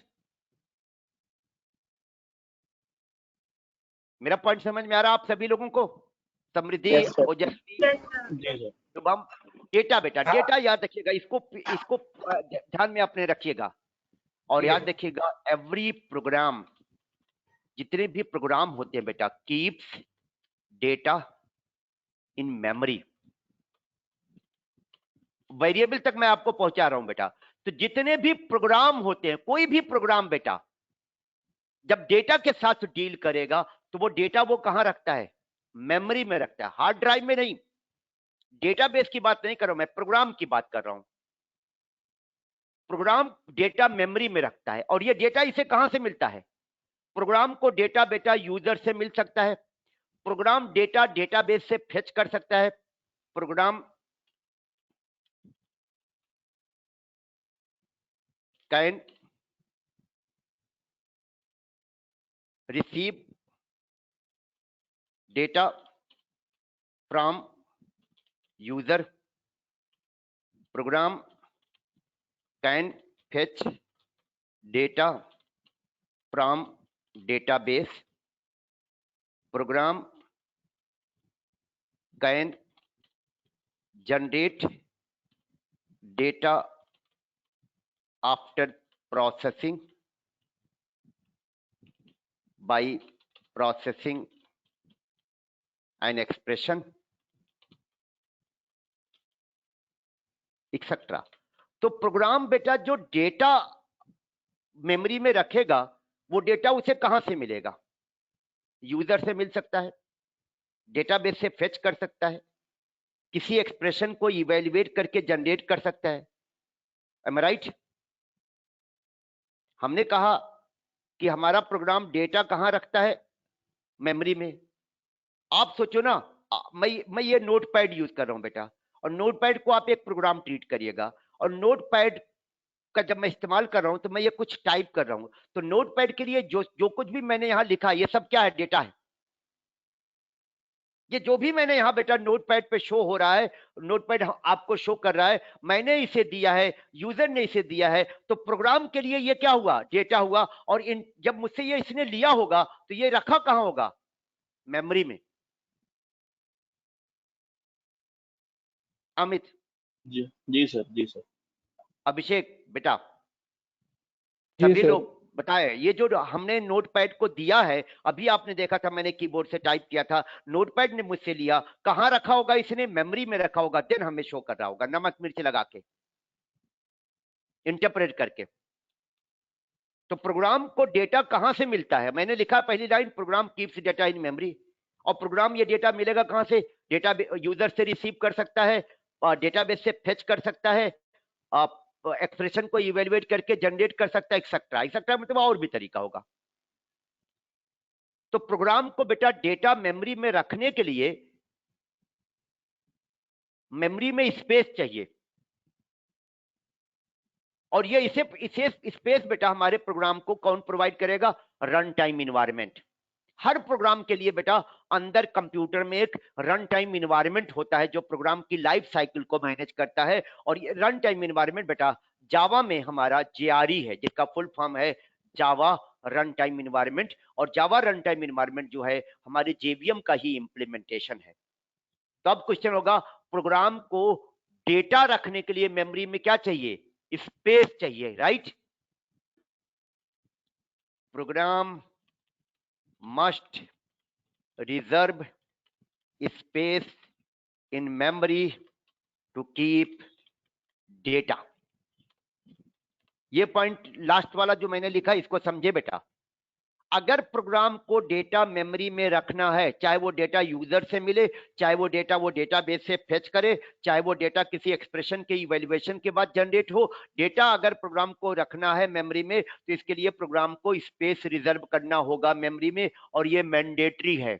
मेरा पॉइंट समझ में आ रहा आप सभी लोगों को? समृद्धि, Yes, sir. ओजस्वी, Yes, sir. जी सर। शुभम, डेटा बेटा, डेटा याद रखिएगा, इसको ध्यान में अपने रखिएगा, और याद रखिएगा एवरी प्रोग्राम, जितने भी प्रोग्राम होते हैं बेटा, keeps data in memory. Variable तक मैं आपको पहुंचा रहा हूं बेटा। तो जितने भी प्रोग्राम होते हैं, कोई भी प्रोग्राम बेटा जब डेटा के साथ डील करेगा, तो वो डेटा वो कहां रखता है? मेमोरी में रखता है, हार्ड ड्राइव में नहीं। डेटाबेस की बात नहीं कर रहा हूं, मैं प्रोग्राम की बात कर रहा हूं। प्रोग्राम डेटा मेमोरी में रखता है और ये डेटा इसे कहां से मिलता है? प्रोग्राम को डेटा बेटा यूजर से मिल सकता है, प्रोग्राम डेटा डेटाबेस से फेच कर सकता है, program can receive data from user, program can fetch data from database, program can generate data after processing by processing an expression etcetera. तो प्रोग्राम बेटा जो डेटा मेमोरी में रखेगा वो डेटा उसे कहां से मिलेगा? यूजर से मिल सकता है, डेटाबेस से फेच कर सकता है, किसी एक्सप्रेशन को इवेल्युएट करके जनरेट कर सकता है। M I right? हमने कहा कि हमारा प्रोग्राम डेटा कहां रखता है? मेमोरी में। आप सोचो ना, मैं ये नोटपैड यूज कर रहा हूं बेटा, और नोटपैड को आप एक प्रोग्राम ट्रीट करिएगा, और नोटपैड का जब मैं इस्तेमाल कर रहा हूं तो मैं ये कुछ टाइप कर रहा हूं, तो नोटपैड के लिए जो कुछ भी मैंने यहां लिखा ये सब क्या है? डेटा है। ये जो भी मैंने यहां बेटा नोटपैड पे शो हो रहा है, नोटपैड आपको शो कर रहा है, मैंने इसे दिया है, यूजर ने इसे दिया है, तो प्रोग्राम के लिए ये क्या हुआ? डेटा हुआ। और जब मुझसे ये इसने लिया होगा तो ये रखा कहां होगा? मेमोरी में। अमित, जी जी सर, जी सर। अभिषेक बेटा, जी सभी सर। लोग बताएं, ये जो हमने नोटपैड को दिया है, अभी आपने देखा था मैंने कीबोर्ड से टाइप किया था, नोटपैड ने मुझसे लिया, कहां रखा होगा? इसने मेमोरी में रखा होगा, देन हमें शो कर रहा होगा नमक मिर्च लगा के, इंटरप्रेट करके। तो प्रोग्राम को डेटा कहां से मिलता है? मैंने लिखा पहली line, program keeps data in memory. और प्रोग्राम ये डेटा मिलेगा कहां से? डेटा यूजर से रिसीव कर सकता है, डेटाबेस से फेच कर सकता है, एक्सप्रेशन को इवेल्युएट करके जनरेट कर सकता है, एक्सेट्रा एक्सेट्रा, मतलब और भी तरीका होगा। तो प्रोग्राम को बेटा डेटा मेमोरी में रखने के लिए मेमोरी में स्पेस चाहिए, और ये इसे स्पेस बेटा हमारे प्रोग्राम को कौन प्रोवाइड करेगा? Run time environment. हर प्रोग्राम के लिए बेटा अंदर कंप्यूटर में एक रन टाइम इन्वायरमेंट होता है जो प्रोग्राम की लाइफ साइकिल को मैनेज करता है। और ये रन टाइम इन्वायरमेंट बेटा जावा में हमारा जेआरई है, जिसका फुल फॉर्म है जावा रन टाइम इन्वायरमेंट। और जावा रन टाइम इन्वायरमेंट जो है हमारे जेवीएम का ही इंप्लीमेंटेशन है। तो अब क्वेश्चन होगा, प्रोग्राम को डेटा रखने के लिए मेमोरी में क्या चाहिए? स्पेस चाहिए, right? Program must reserve space in memory to keep data। ये पॉइंट लास्ट वाला जो मैंने लिखा इसको समझे बेटा। अगर प्रोग्राम को डेटा मेमोरी में रखना है, चाहे वो डेटा यूजर से मिले, चाहे वो डेटाबेस से फेच करे, चाहे वो डेटा किसी एक्सप्रेशन के इवैल्यूएशन के बाद जनरेट हो, डेटा अगर प्रोग्राम को रखना है मेमोरी में तो इसके लिए प्रोग्राम को स्पेस रिजर्व करना होगा मेमोरी में, और ये मैंडेटरी है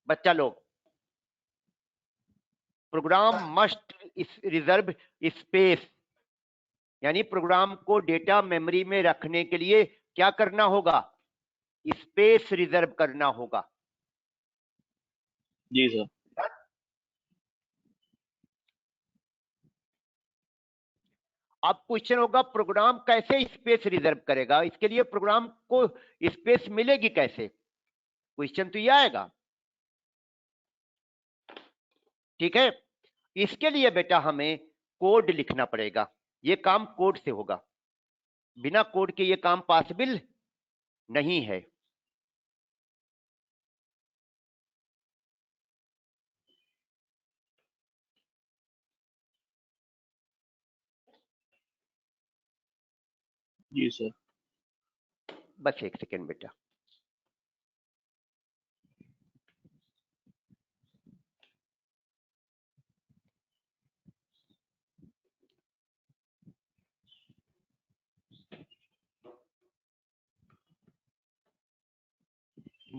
बच्चा लोग। प्रोग्राम मस्ट रिजर्व स्पेस, यानी प्रोग्राम को डेटा मेमोरी में रखने के लिए क्या करना होगा? स्पेस रिजर्व करना होगा। जी सर। अब क्वेश्चन होगा, प्रोग्राम कैसे स्पेस रिजर्व करेगा? इसके लिए प्रोग्राम को स्पेस मिलेगी कैसे? क्वेश्चन तो ये आएगा, ठीक है? इसके लिए बेटा हमें कोड लिखना पड़ेगा, ये काम कोड से होगा, बिना कोड के ये काम पॉसिबल नहीं है। जी सर। बस एक सेकेंड बेटा।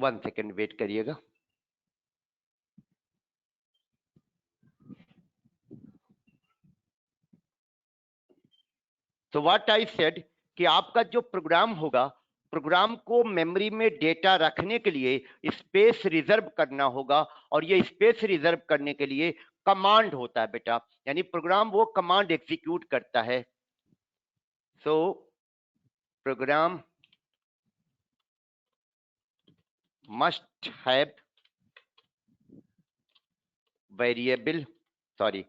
1 सेकेंड वेट करिएगा। तो व्हाट आई सेड कि आपका जो प्रोग्राम होगा, प्रोग्राम को मेमोरी में डेटा रखने के लिए स्पेस रिजर्व करना होगा, और ये स्पेस रिजर्व करने के लिए कमांड होता है बेटा, यानी प्रोग्राम वो कमांड एग्जीक्यूट करता है। So program must have variable, sorry,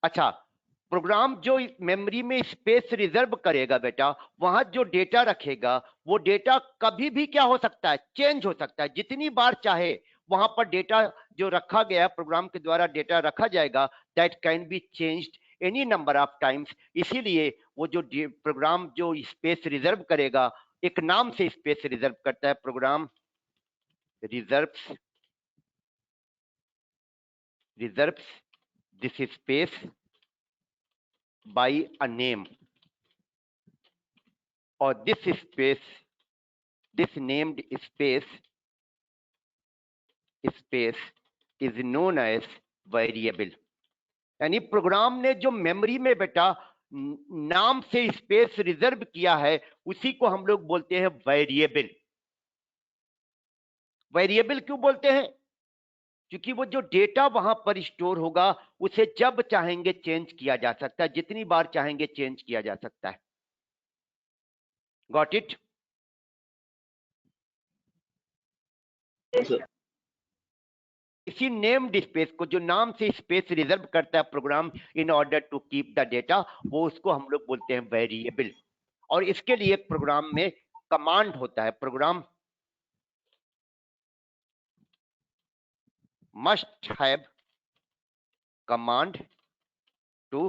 अच्छा, प्रोग्राम जो मेमोरी में स्पेस रिजर्व करेगा बेटा, वहां जो डेटा रखेगा वो डेटा कभी भी क्या हो सकता है, चेंज हो सकता है, जितनी बार चाहे वहां पर डेटा जो रखा गया प्रोग्राम के द्वारा डेटा रखा जाएगा, that can be changed any number of times. इसीलिए वो जो प्रोग्राम जो स्पेस रिजर्व करेगा, एक नाम से स्पेस रिजर्व करता है, program reserves this space by a name, or this named space is known as variable। यानी प्रोग्राम ने जो मेमोरी में बेटा नाम से स्पेस रिजर्व किया है, उसी को हम लोग बोलते हैं वेरिएबल। वेरिएबल क्यों बोलते हैं? क्योंकि वो जो डेटा वहां पर स्टोर होगा उसे जब चाहेंगे चेंज किया जा सकता है, जितनी बार चाहेंगे चेंज किया जा सकता है। Got it? इसी नेम्ड स्पेस को, जो नाम से स्पेस रिजर्व करता है program in order to keep the data, वो उसको हम लोग बोलते हैं वेरिएबल। और इसके लिए प्रोग्राम में कमांड होता है, programme must have command to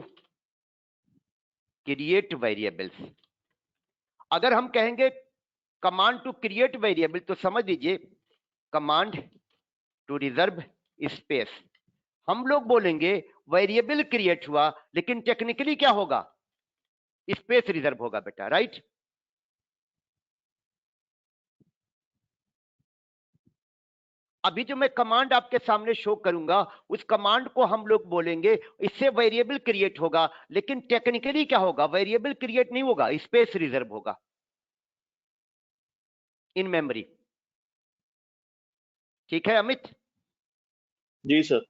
create variables। अगर हम कहेंगे कमांड टू क्रिएट वेरिएबल, तो समझ लीजिए कमांड टू रिजर्व स्पेस। हम लोग बोलेंगे वेरिएबल क्रिएट हुआ, लेकिन टेक्निकली क्या होगा, स्पेस रिजर्व होगा बेटा, राइट? अभी जो मैं कमांड आपके सामने शो करूंगा, उस कमांड को हम लोग बोलेंगे इससे वेरिएबल क्रिएट होगा, लेकिन टेक्निकली क्या होगा, वेरिएबल क्रिएट नहीं होगा, स्पेस रिजर्व होगा इन मेमोरी। ठीक है अमित? जी सर।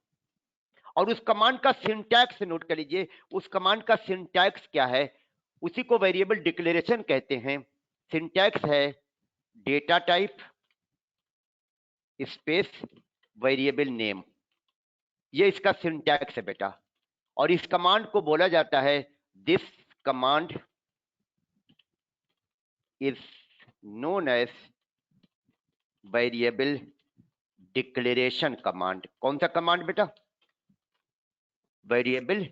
और उस कमांड का सिंटैक्स नोट कर लीजिए, उस कमांड का सिंटैक्स क्या है, उसी को वेरिएबल डिक्लेरेशन कहते हैं। सिंटैक्स है data type space variable name, ये इसका सिंटैक्स है बेटा। और इस कमांड को बोला जाता है, this command is known as variable declaration command. कौन सा कमांड बेटा? Variable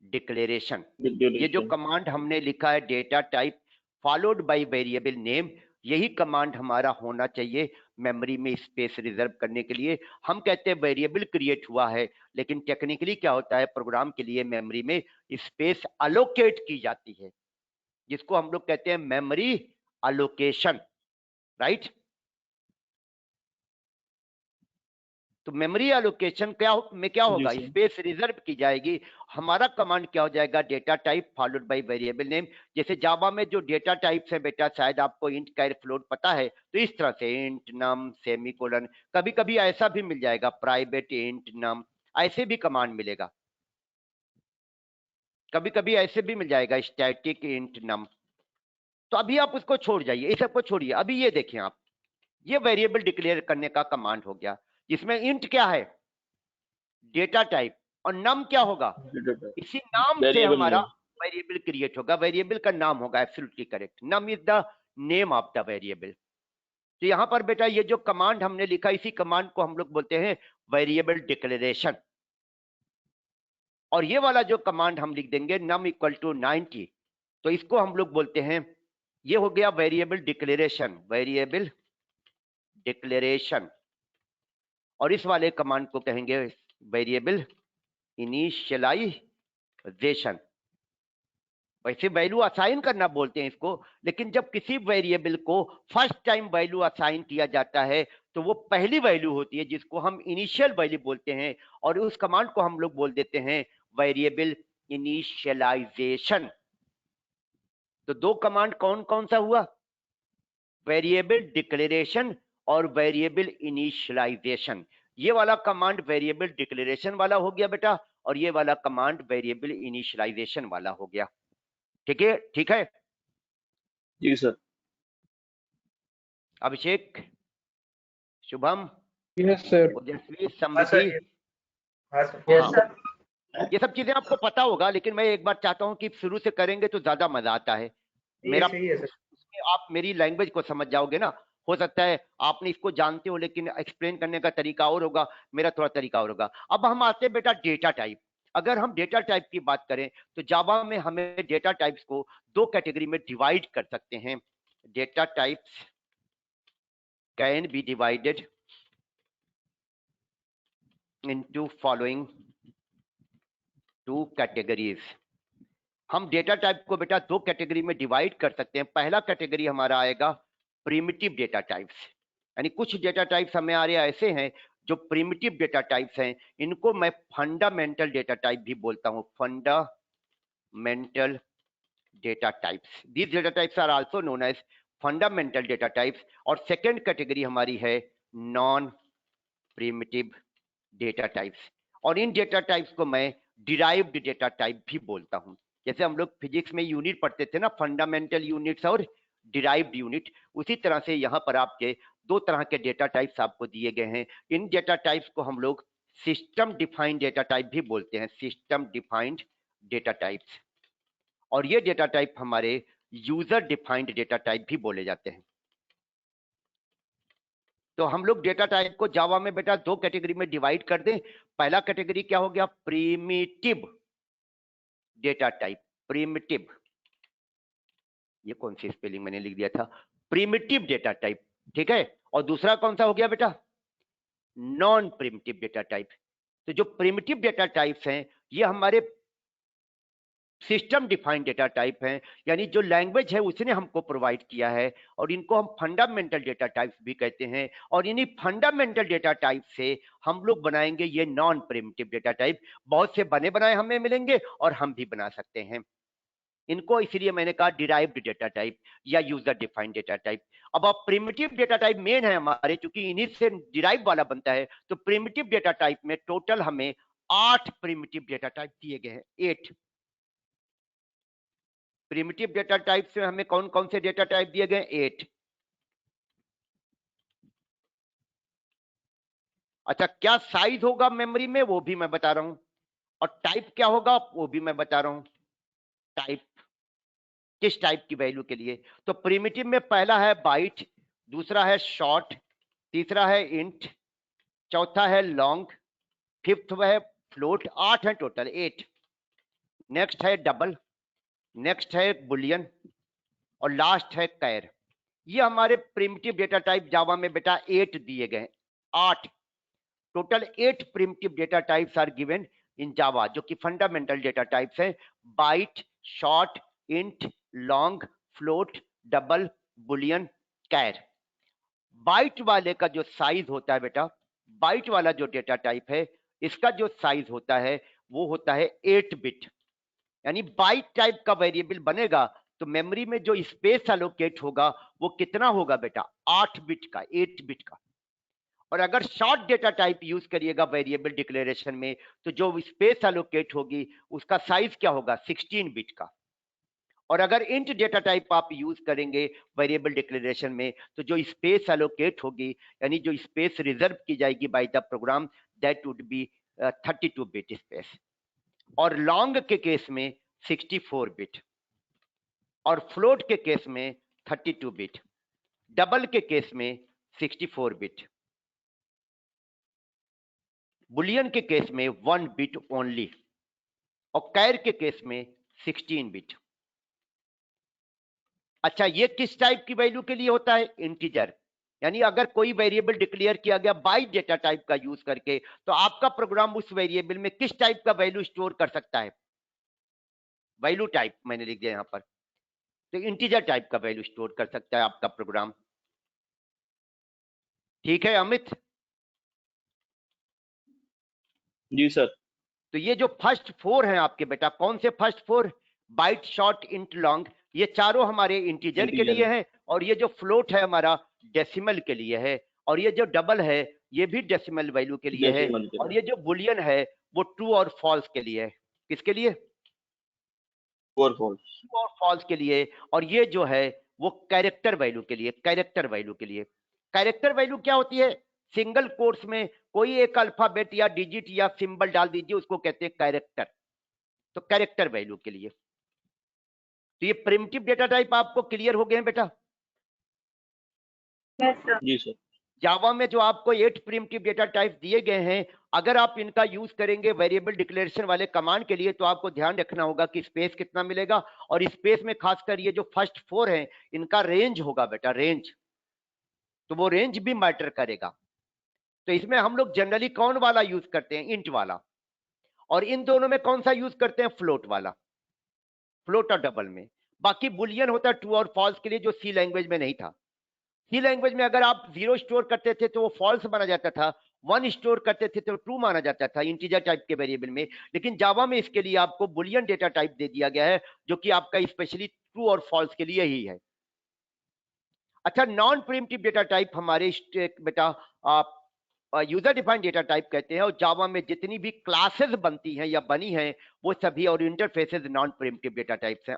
declaration. ये जो कमांड हमने लिखा है data type followed by variable name, यही कमांड हमारा होना चाहिए मेमोरी में स्पेस रिजर्व करने के लिए। हम कहते हैं वेरिएबल क्रिएट हुआ है, लेकिन टेक्निकली क्या होता है, प्रोग्राम के लिए मेमोरी में स्पेस अलोकेट की जाती है, जिसको हम लोग कहते हैं मेमोरी अलोकेशन, राइट? तो मेमोरी एलोकेशन में क्या होगा, स्पेस रिजर्व की जाएगी। हमारा कमांड क्या हो जाएगा, data type followed by variable name. जैसे जावा में जो डेटा टाइप्स है बेटा, शायद आपको इंट कैर फ्लोट पता है, तो इस तरह से इंट नम सेमीकोलन, कभी कभी ऐसा भी मिल जाएगा प्राइवेट इंट नम, ऐसे भी कमांड मिलेगा, कभी कभी ऐसे भी मिल जाएगा स्टैटिक इंट नम। तो अभी आप उसको छोड़ जाइए, इस सबको छोड़िए। अभी ये देखें आप, ये वेरिएबल डिक्लेयर करने का कमांड हो गया, जिसमें इंट क्या है, डेटा टाइप, और नम क्या होगा, इसी नाम से हमारा वेरिएबल क्रिएट होगा। वेरिएबल का नाम होगा, absolutely correct, num is the name of the variable. तो यहां पर बेटा ये जो कमांड हमने लिखा, इसी कमांड को हम लोग बोलते हैं वेरिएबल डिक्लेरेशन। और ये वाला जो कमांड हम लिख देंगे नम इक्वल टू 90, तो इसको हम लोग बोलते हैं, ये हो गया वेरिएबल डिक्लेरेशन, वेरिएबल डिक्लेरेशन। और इस वाले कमांड को कहेंगे वेरिएबल इनिशियलाइजेशन, वैसे वैल्यू असाइन करना बोलते हैं इसको, लेकिन जब किसी वेरिएबल को फर्स्ट टाइम वैल्यू असाइन किया जाता है तो वो पहली वैल्यू होती है जिसको हम इनिशियल वैल्यू बोलते हैं, और उस कमांड को हम लोग बोल देते हैं वेरिएबल इनिशियलाइजेशन। तो दो कमांड कौन कौन सा हुआ? वेरिएबल डिक्लेरेशन और वेरिएबल इनिशियलाइजेशन। ये वाला कमांड वेरिएबल डिक्लेरेशन वाला हो गया बेटा, और ये वाला कमांड वेरिएबल इनिशियलाइजेशन वाला हो गया। ठीक है, ठीक है जी सर। अभिषेक, शुभम, यस सर। ओजस्वी, हाँ समृद्धि, सर, हाँ सर। यस हाँ, सर। ये सब चीजें आपको पता होगा, लेकिन मैं एक बार चाहता हूं कि शुरू से करेंगे तो ज्यादा मजा आता है। ये मेरा सही है सर। उसमें आप मेरी लैंग्वेज को समझ जाओगे ना। हो सकता है आपने इसको जानते हो लेकिन एक्सप्लेन करने का तरीका और होगा, मेरा थोड़ा तरीका और होगा। अब हम आते हैं बेटा डेटा टाइप। अगर हम डेटा टाइप की बात करें तो जावा में हमें डेटा टाइप्स को दो कैटेगरी में डिवाइड कर सकते हैं। Data types can be divided into following two categories. हम डेटा टाइप को बेटा दो कैटेगरी में डिवाइड कर सकते हैं। पहला कैटेगरी हमारा आएगा प्रिमिटिव डेटा टाइप्स, यानी कुछ डेटा टाइप्स हमें आ रहे ऐसे हैं जो प्रिमिटिव डेटा टाइप्स हैं, इनको मैं फंडामेंटल डेटा टाइप भी बोलता हूं। Fundamental data types, these data types are also known as fundamental data types. और सेकेंड कैटेगरी हमारी है नॉन प्रिमिटिव डेटा टाइप्स, और इन डेटा टाइप्स को मैं डिराइव्ड डेटा टाइप भी बोलता हूं। जैसे हम लोग फिजिक्स में यूनिट पढ़ते थे ना, फंडामेंटल यूनिट्स और डिराइव्ड यूनिट, उसी तरह से यहाँ पर आपके दो तरह के डेटा टाइप्स आपको दिए गए हैं। इन डेटा टाइप्स को हम लोग सिस्टम डिफाइंड डेटा टाइप भी बोलते हैं, सिस्टम डिफाइंड डेटा टाइप्स। और ये डेटा टाइप हमारे यूजर डिफाइंड डेटा टाइप भी बोले जाते हैं। तो हम लोग डेटा टाइप को जावा में बेटा दो कैटेगरी में डिवाइड कर दें। पहला कैटेगरी क्या हो गया? Primitive data type. प्रिमिटिव, ये कौन सी स्पेलिंग मैंने लिख दिया था? प्रिमिटिव डेटा टाइप, ठीक है। और दूसरा कौन सा हो गया बेटा? Non primitive data type. तो जो प्रिमिटिव डेटा टाइप्स हैं ये हमारे सिस्टम डिफाइंड डेटा टाइप हैं, यानी जो लैंग्वेज है उसने हमको प्रोवाइड किया है, और इनको हम फंडामेंटल डेटा टाइप्स भी कहते हैं। और इन्हीं फंडामेंटल डेटा टाइप से हम लोग बनाएंगे ये नॉन प्रिमिटिव डेटा टाइप। बहुत से बने बनाए हमें मिलेंगे और हम भी बना सकते हैं इनको, इसलिए मैंने कहा डिराइव्ड डेटा टाइप या यूजर डिफाइंड डेटा टाइप। अब आप प्रिमिटिव डेटा टाइप मेन है हमारे, क्योंकि इन्हीं से डिराइव वाला बनता है। तो प्रिमिटिव डेटा टाइप में टोटल हमें 8 प्रिमिटिव डेटा टाइप दिए गए हैं, 8 प्रिमिटिव डेटा टाइप से हमें कौन कौन से डेटा टाइप दिए गए? 8। अच्छा, क्या साइज होगा मेमोरी में वो भी मैं बता रहा हूं, और टाइप क्या होगा वो भी मैं बता रहा हूं। टाइप किस टाइप की वैल्यू के लिए? तो प्रिमिटिव में पहला है बाइट, दूसरा है शॉर्ट, तीसरा है इंट, चौथा है लॉन्ग, फिफ्थ है फ्लोट। 8 है टोटल, 8। नेक्स्ट है डबल, नेक्स्ट है बुलियन, और लास्ट है कैर। ये हमारे प्रिमिटिव डेटा टाइप जावा में बेटा 8 दिए गए, 8 total 8 primitive data types are given in Java, जो कि फंडामेंटल डेटा टाइप्स हैं। Byte, short, int, long, float, double, boolean, char. बाइट वाले का जो साइज होता है बेटा, बाइट वाला जो डेटा टाइप है इसका जो साइज होता है वो होता है 8 बिट। यानी बाइट टाइप का वेरिएबल बनेगा तो मेमोरी में जो स्पेस एलोकेट होगा वो कितना होगा बेटा? 8 बिट का, 8 बिट का। और अगर शॉर्ट डेटा टाइप यूज करिएगा वेरिएबल डिक्लेरेशन में तो जो स्पेस एलोकेट होगी उसका साइज क्या होगा? 16 बिट का। और अगर इंट डेटा टाइप आप यूज करेंगे वेरिएबल डिक्लेरेशन में तो जो स्पेस एलोकेट होगी, यानी जो स्पेस रिजर्व की जाएगी by the program, that would be 32 bit space. और लॉन्ग के केस में 64 बिट, और फ्लोट के केस में 32 बिट, डबल के केस में 64 बिट, बुलियन के केस में 1 बिट ओनली, और कैर के केस में 16 बिट। अच्छा, ये किस टाइप की वैल्यू के लिए होता है? इंटीजर। यानी अगर कोई वेरिएबल डिक्लेयर किया गया बाइट डेटा टाइप का यूज करके तो आपका प्रोग्राम उस वेरिएबल में किस टाइप का वैल्यू स्टोर कर सकता है? वैल्यू टाइप मैंने लिख दिया यहाँ पर। तो इंटीजर टाइप का वैल्यू स्टोर कर सकता है आपका प्रोग्राम। ठीक है अमित? जी सर। तो ये जो फर्स्ट 4 हैं आपके बेटा, कौन से first 4? Byte, short, int, long, ये चारों हमारे इंटीजर के लिए है, और ये जो फ्लोट है हमारा डेसिमल के लिए है, और ये जो डबल है ये भी डेसिमल वैल्यू के लिए है, और ये जो बुलियन है वो ट्रू और फॉल्स के लिए है। किसके लिए? ट्रू और फॉल्स के लिए। और ये जो है वो कैरेक्टर वैल्यू के लिए, कैरेक्टर वैल्यू के लिए। कैरेक्टर वैल्यू क्या होती है? सिंगल कोट्स में कोई एक अल्फाबेट या डिजिट या सिंबल डाल दीजिए, उसको कहते हैं कैरेक्टर। तो कैरेक्टर वैल्यू के लिए। तो ये प्रिमिटिव डेटा टाइप आपको क्लियर हो गए हैं बेटा? Yes sir. जी सर। जावा में जो आपको 8 प्रिमिटिव डेटा टाइप दिए गए हैं, अगर आप इनका यूज करेंगे वेरिएबल डिक्लेरेशन वाले कमांड के लिए, तो आपको ध्यान रखना होगा कि स्पेस कितना मिलेगा, और स्पेस में खासकर ये जो फर्स्ट 4 हैं इनका रेंज होगा बेटा, रेंज। तो वो रेंज भी मैटर करेगा। तो इसमें हम लोग जनरली कौन वाला यूज करते हैं? इंट वाला। और इन दोनों में कौन सा यूज करते हैं? फ्लोट वाला। फ्लोट और डबल में। बाकी बुलियन होता है ट्रू और फॉल्स के लिए, जो सी लैंग्वेज में नहीं था। सी लैंग्वेज में अगर आप 0 स्टोर करते थे तो वो फॉल्स माना जाता था, 1 स्टोर करते थे तो ट्रू माना जाता था इंटीजर टाइप के वेरिएबल में। लेकिन जावा में इसके लिए आपको बुलियन डेटा टाइप दे दिया गया है, जो कि आपका स्पेशली ट्रू और फॉल्स के लिए ही है। अच्छा, नॉन प्रिमिटिव डेटा टाइप हमारे बेटा आप यूजर डिफाइंड डेटा टाइप कहते हैं, और जावा में जितनी भी क्लासेस बनती हैं या बनी हैं वो सभी, और interfaces non primitive data types हैं।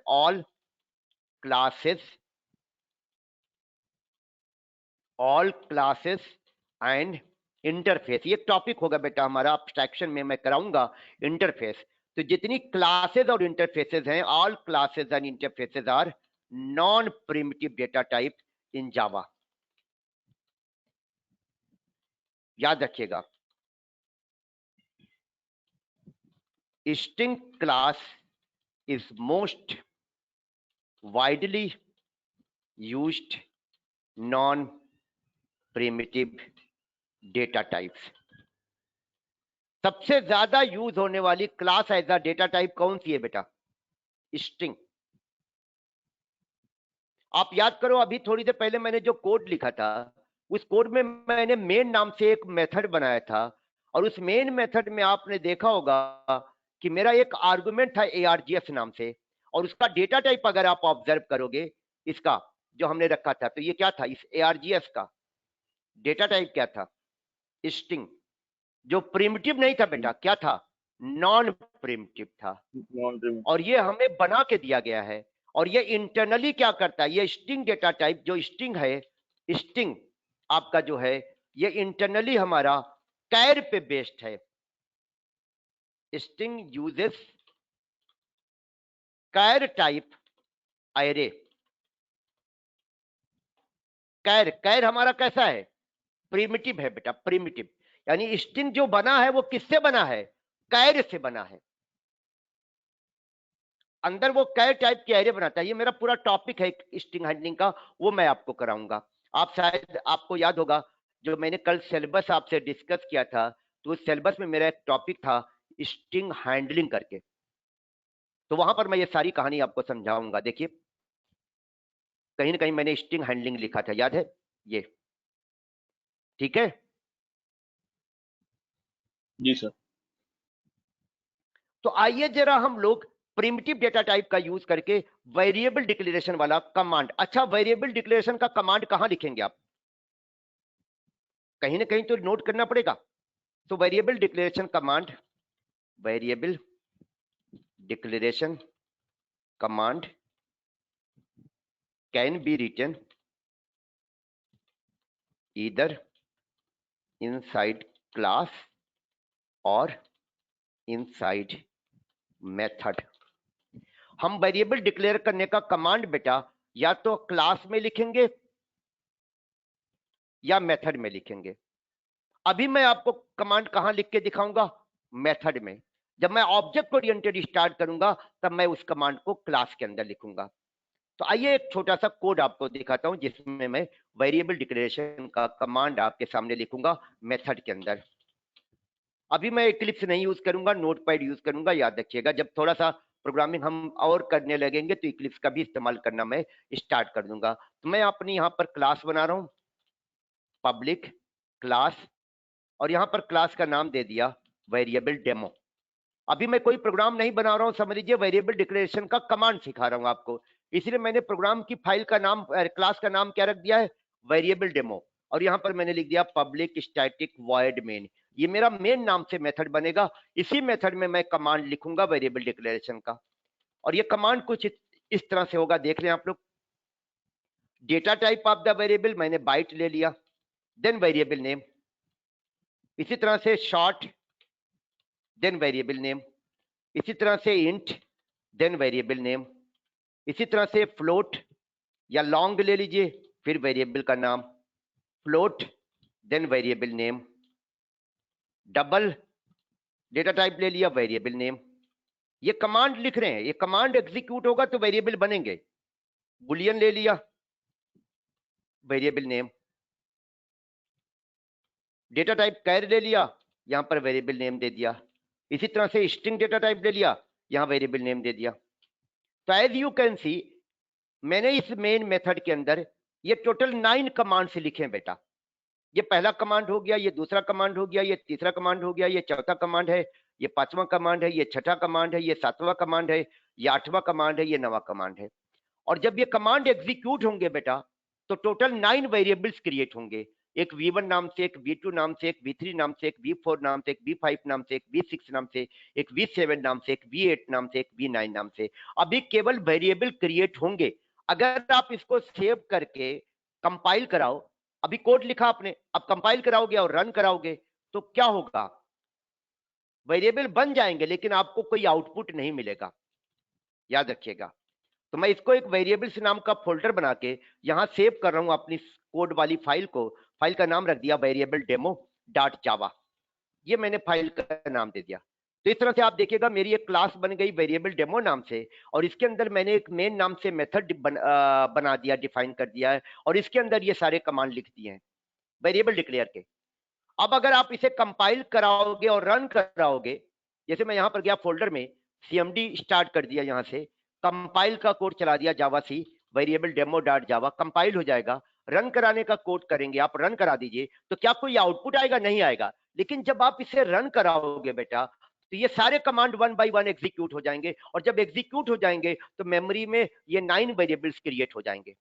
ऑल क्लासेस एंड इंटरफेस, ये टॉपिक होगा बेटा हमारा एब्स्ट्रैक्शन में, मैं कराऊंगा इंटरफेस। तो जितनी क्लासेस और इंटरफेसेस हैं, all classes and interfaces are non primitive data type in Java. याद रखिएगा, string class is most widely used non-primitive data types। सबसे ज्यादा यूज होने वाली class as a data type कौन सी है बेटा? स्ट्रिंग। आप याद करो, अभी थोड़ी देर पहले मैंने जो कोड लिखा था, उस कोड में मैंने मेन नाम से एक मेथड बनाया था, और उस मेन मेथड में आपने देखा होगा कि मेरा एक आर्गुमेंट था args नाम से, और उसका डेटा टाइप अगर आप ऑब्जर्व करोगे, इसका जो हमने रखा था, तो ये क्या था? इस args का डेटा टाइप क्या था? स्ट्रिंग। जो प्रिमिटिव नहीं था बेटा, क्या था? नॉन प्रिमिटिव था। और ये हमें बना के दिया गया है। और ये इंटरनली क्या करता है? ये स्ट्रिंग डेटा टाइप जो स्ट्रिंग है, स्ट्रिंग आपका जो है, ये इंटरनली हमारा कैर पे बेस्ड है। String uses char type array. Char हमारा कैसा है? प्रिमिटिव है बेटा, प्रिमिटिव। यानी स्ट्रिंग जो बना है वो किससे बना है? कैर से बना है। अंदर वो कैर टाइप की एरे बनाता है। ये मेरा पूरा टॉपिक है स्ट्रिंग हैंडलिंग का, वो मैं आपको कराऊंगा। आप शायद आपको याद होगा, जो मैंने कल सिलेबस आपसे डिस्कस किया था, तो उस सिलेबस में मेरा एक टॉपिक था स्ट्रिंग हैंडलिंग करके। तो वहां पर मैं ये सारी कहानी आपको समझाऊंगा। देखिए, कहीं ना कहीं मैंने स्ट्रिंग हैंडलिंग लिखा था, याद है ये? ठीक है जी सर। तो आइए जरा हम लोग प्रिमिटिव डेटा टाइप का यूज करके वेरिएबल डिक्लेरेशन वाला कमांड। अच्छा, वेरिएबल डिक्लेरेशन का कमांड कहां लिखेंगे आप? कहीं ना कहीं तो नोट करना पड़ेगा। तो variable declaration command, variable declaration command can be written either inside class और इनसाइड मेथड। हम वेरिएबल डिक्लेयर करने का कमांड बेटा या तो क्लास में लिखेंगे या मेथड में लिखेंगे। अभी मैं आपको कमांड कहां लिख के दिखाऊंगा? मेथड में। जब मैं ऑब्जेक्ट ओरिएंटेड स्टार्ट करूंगा तब मैं उस कमांड को क्लास के अंदर लिखूंगा। तो आइए एक छोटा सा कोड आपको दिखाता हूं, जिसमें मैं वेरिएबल डिक्लेरेशन का कमांड आपके सामने लिखूंगा मेथड के अंदर। अभी मैं इक्लिप्स नहीं यूज करूंगा, नोटपैड यूज करूंगा। याद रखिएगा, जब थोड़ा सा प्रोग्रामिंग हम और करने लगेंगे तो इक्लिप्स का भी इस्तेमाल करना मैं स्टार्ट कर दूंगा। तो मैं अपनी यहाँ पर क्लास बना रहा हूँ, पब्लिक क्लास, और यहाँ पर क्लास का नाम दे दिया वेरिएबल डेमो। अभी मैं कोई प्रोग्राम नहीं बना रहा हूँ, समझ लीजिए वेरिएबल डिक्लेरेशन का कमांड सिखा रहा हूँ आपको, इसलिए मैंने प्रोग्राम की फाइल का नाम, क्लास का नाम क्या रख दिया है, वेरिएबल डेमो। और यहाँ पर मैंने लिख दिया पब्लिक स्टैटिक वॉइड मेन, ये मेरा मेन नाम से मेथड बनेगा। इसी मेथड में मैं कमांड लिखूंगा वेरिएबल डिक्लेरेशन का, और ये कमांड कुछ इस तरह से होगा, देख लें आप लोग। Data type of the variable मैंने बाइट ले लिया, देन वेरिएबल नेम, इसी तरह से शॉर्ट, देन वेरिएबल नेम, इसी तरह से इंट, देन वेरिएबल नेम, इसी तरह से फ्लोट या लॉन्ग ले लीजिए, फिर वेरिएबल का नाम, float then variable name, double data type ले लिया, वेरिएबल नेम। ये कमांड लिख रहे हैं, ये कमांड एग्जीक्यूट होगा तो वेरिएबल बनेंगे। बुलियन ले लिया, वेरिएबल नेम, डेटा टाइप कैर ले लिया, यहां पर वेरिएबल नेम दे दिया। इसी तरह से स्ट्रिंग डेटा टाइप ले लिया, यहां वेरिएबल नेम दे दिया। तो एज यू कैन सी मैंने इस मेन मेथड के अंदर ये टोटल 9 कमांड से लिखे हैं बेटा। ये पहला कमांड हो गया, ये दूसरा कमांड हो गया, ये तीसरा कमांड हो गया, ये चौथा कमांड है, ये पांचवा कमांड है, ये छठा कमांड है, ये सातवां कमांड है, ये आठवां कमांड है, ये नवा कमांड है। और जब ये कमांड एग्जीक्यूट होंगे बेटा तो टोटल 9 वेरिएबल्स क्रिएट होंगे, एक v1 नाम से, एक v2 नाम से, एक v3 नाम से, एक v4 नाम से, एक v5 नाम से, एक v6 नाम से, एक v7 नाम से, एक v8 नाम से, एक v9 नाम से। अभी केवल वेरिएबल क्रिएट होंगे। अगर आप इसको सेव करके कंपाइल कराओ, अभी कोड लिखा आपने, अब कंपाइल कराओगे और रन कराओगे तो क्या होगा, वेरिएबल बन जाएंगे लेकिन आपको कोई आउटपुट नहीं मिलेगा, याद रखिएगा। तो मैं इसको एक वेरिएबल्स नाम का फोल्डर बना के यहां सेव कर रहा हूं अपनी कोड वाली फाइल को। फाइल का नाम रख दिया वेरिएबल डेमो डॉट जावा, ये मैंने फाइल का नाम दे दिया। तो इस तरह से आप देखिएगा मेरी एक क्लास बन गई वेरिएबल डेमो नाम से, और इसके अंदर मैंने एक मेन नाम से मेथड बना दिया, डिफाइन कर दिया है, और इसके अंदर ये सारे कमांड लिख दिए हैं वेरिएबल डिक्लेयर के। अब अगर आप इसे कंपाइल कराओगे और रन कराओगे, जैसे मैं यहां पर गया फोल्डर में, cmd स्टार्ट कर दिया, यहां से कंपाइल का कोड चला दिया, Java c variable demo dot Java, compile हो जाएगा। रन कराने का कोड करेंगे, आप रन करा दीजिए, तो क्या कोई आउटपुट आएगा, नहीं आएगा। लेकिन जब आप इसे रन कराओगे बेटा तो ये सारे कमांड 1 बाय 1 एग्जीक्यूट हो जाएंगे, और जब एग्जीक्यूट हो जाएंगे तो मेमोरी में ये 9 वेरिएबल्स क्रिएट हो जाएंगे।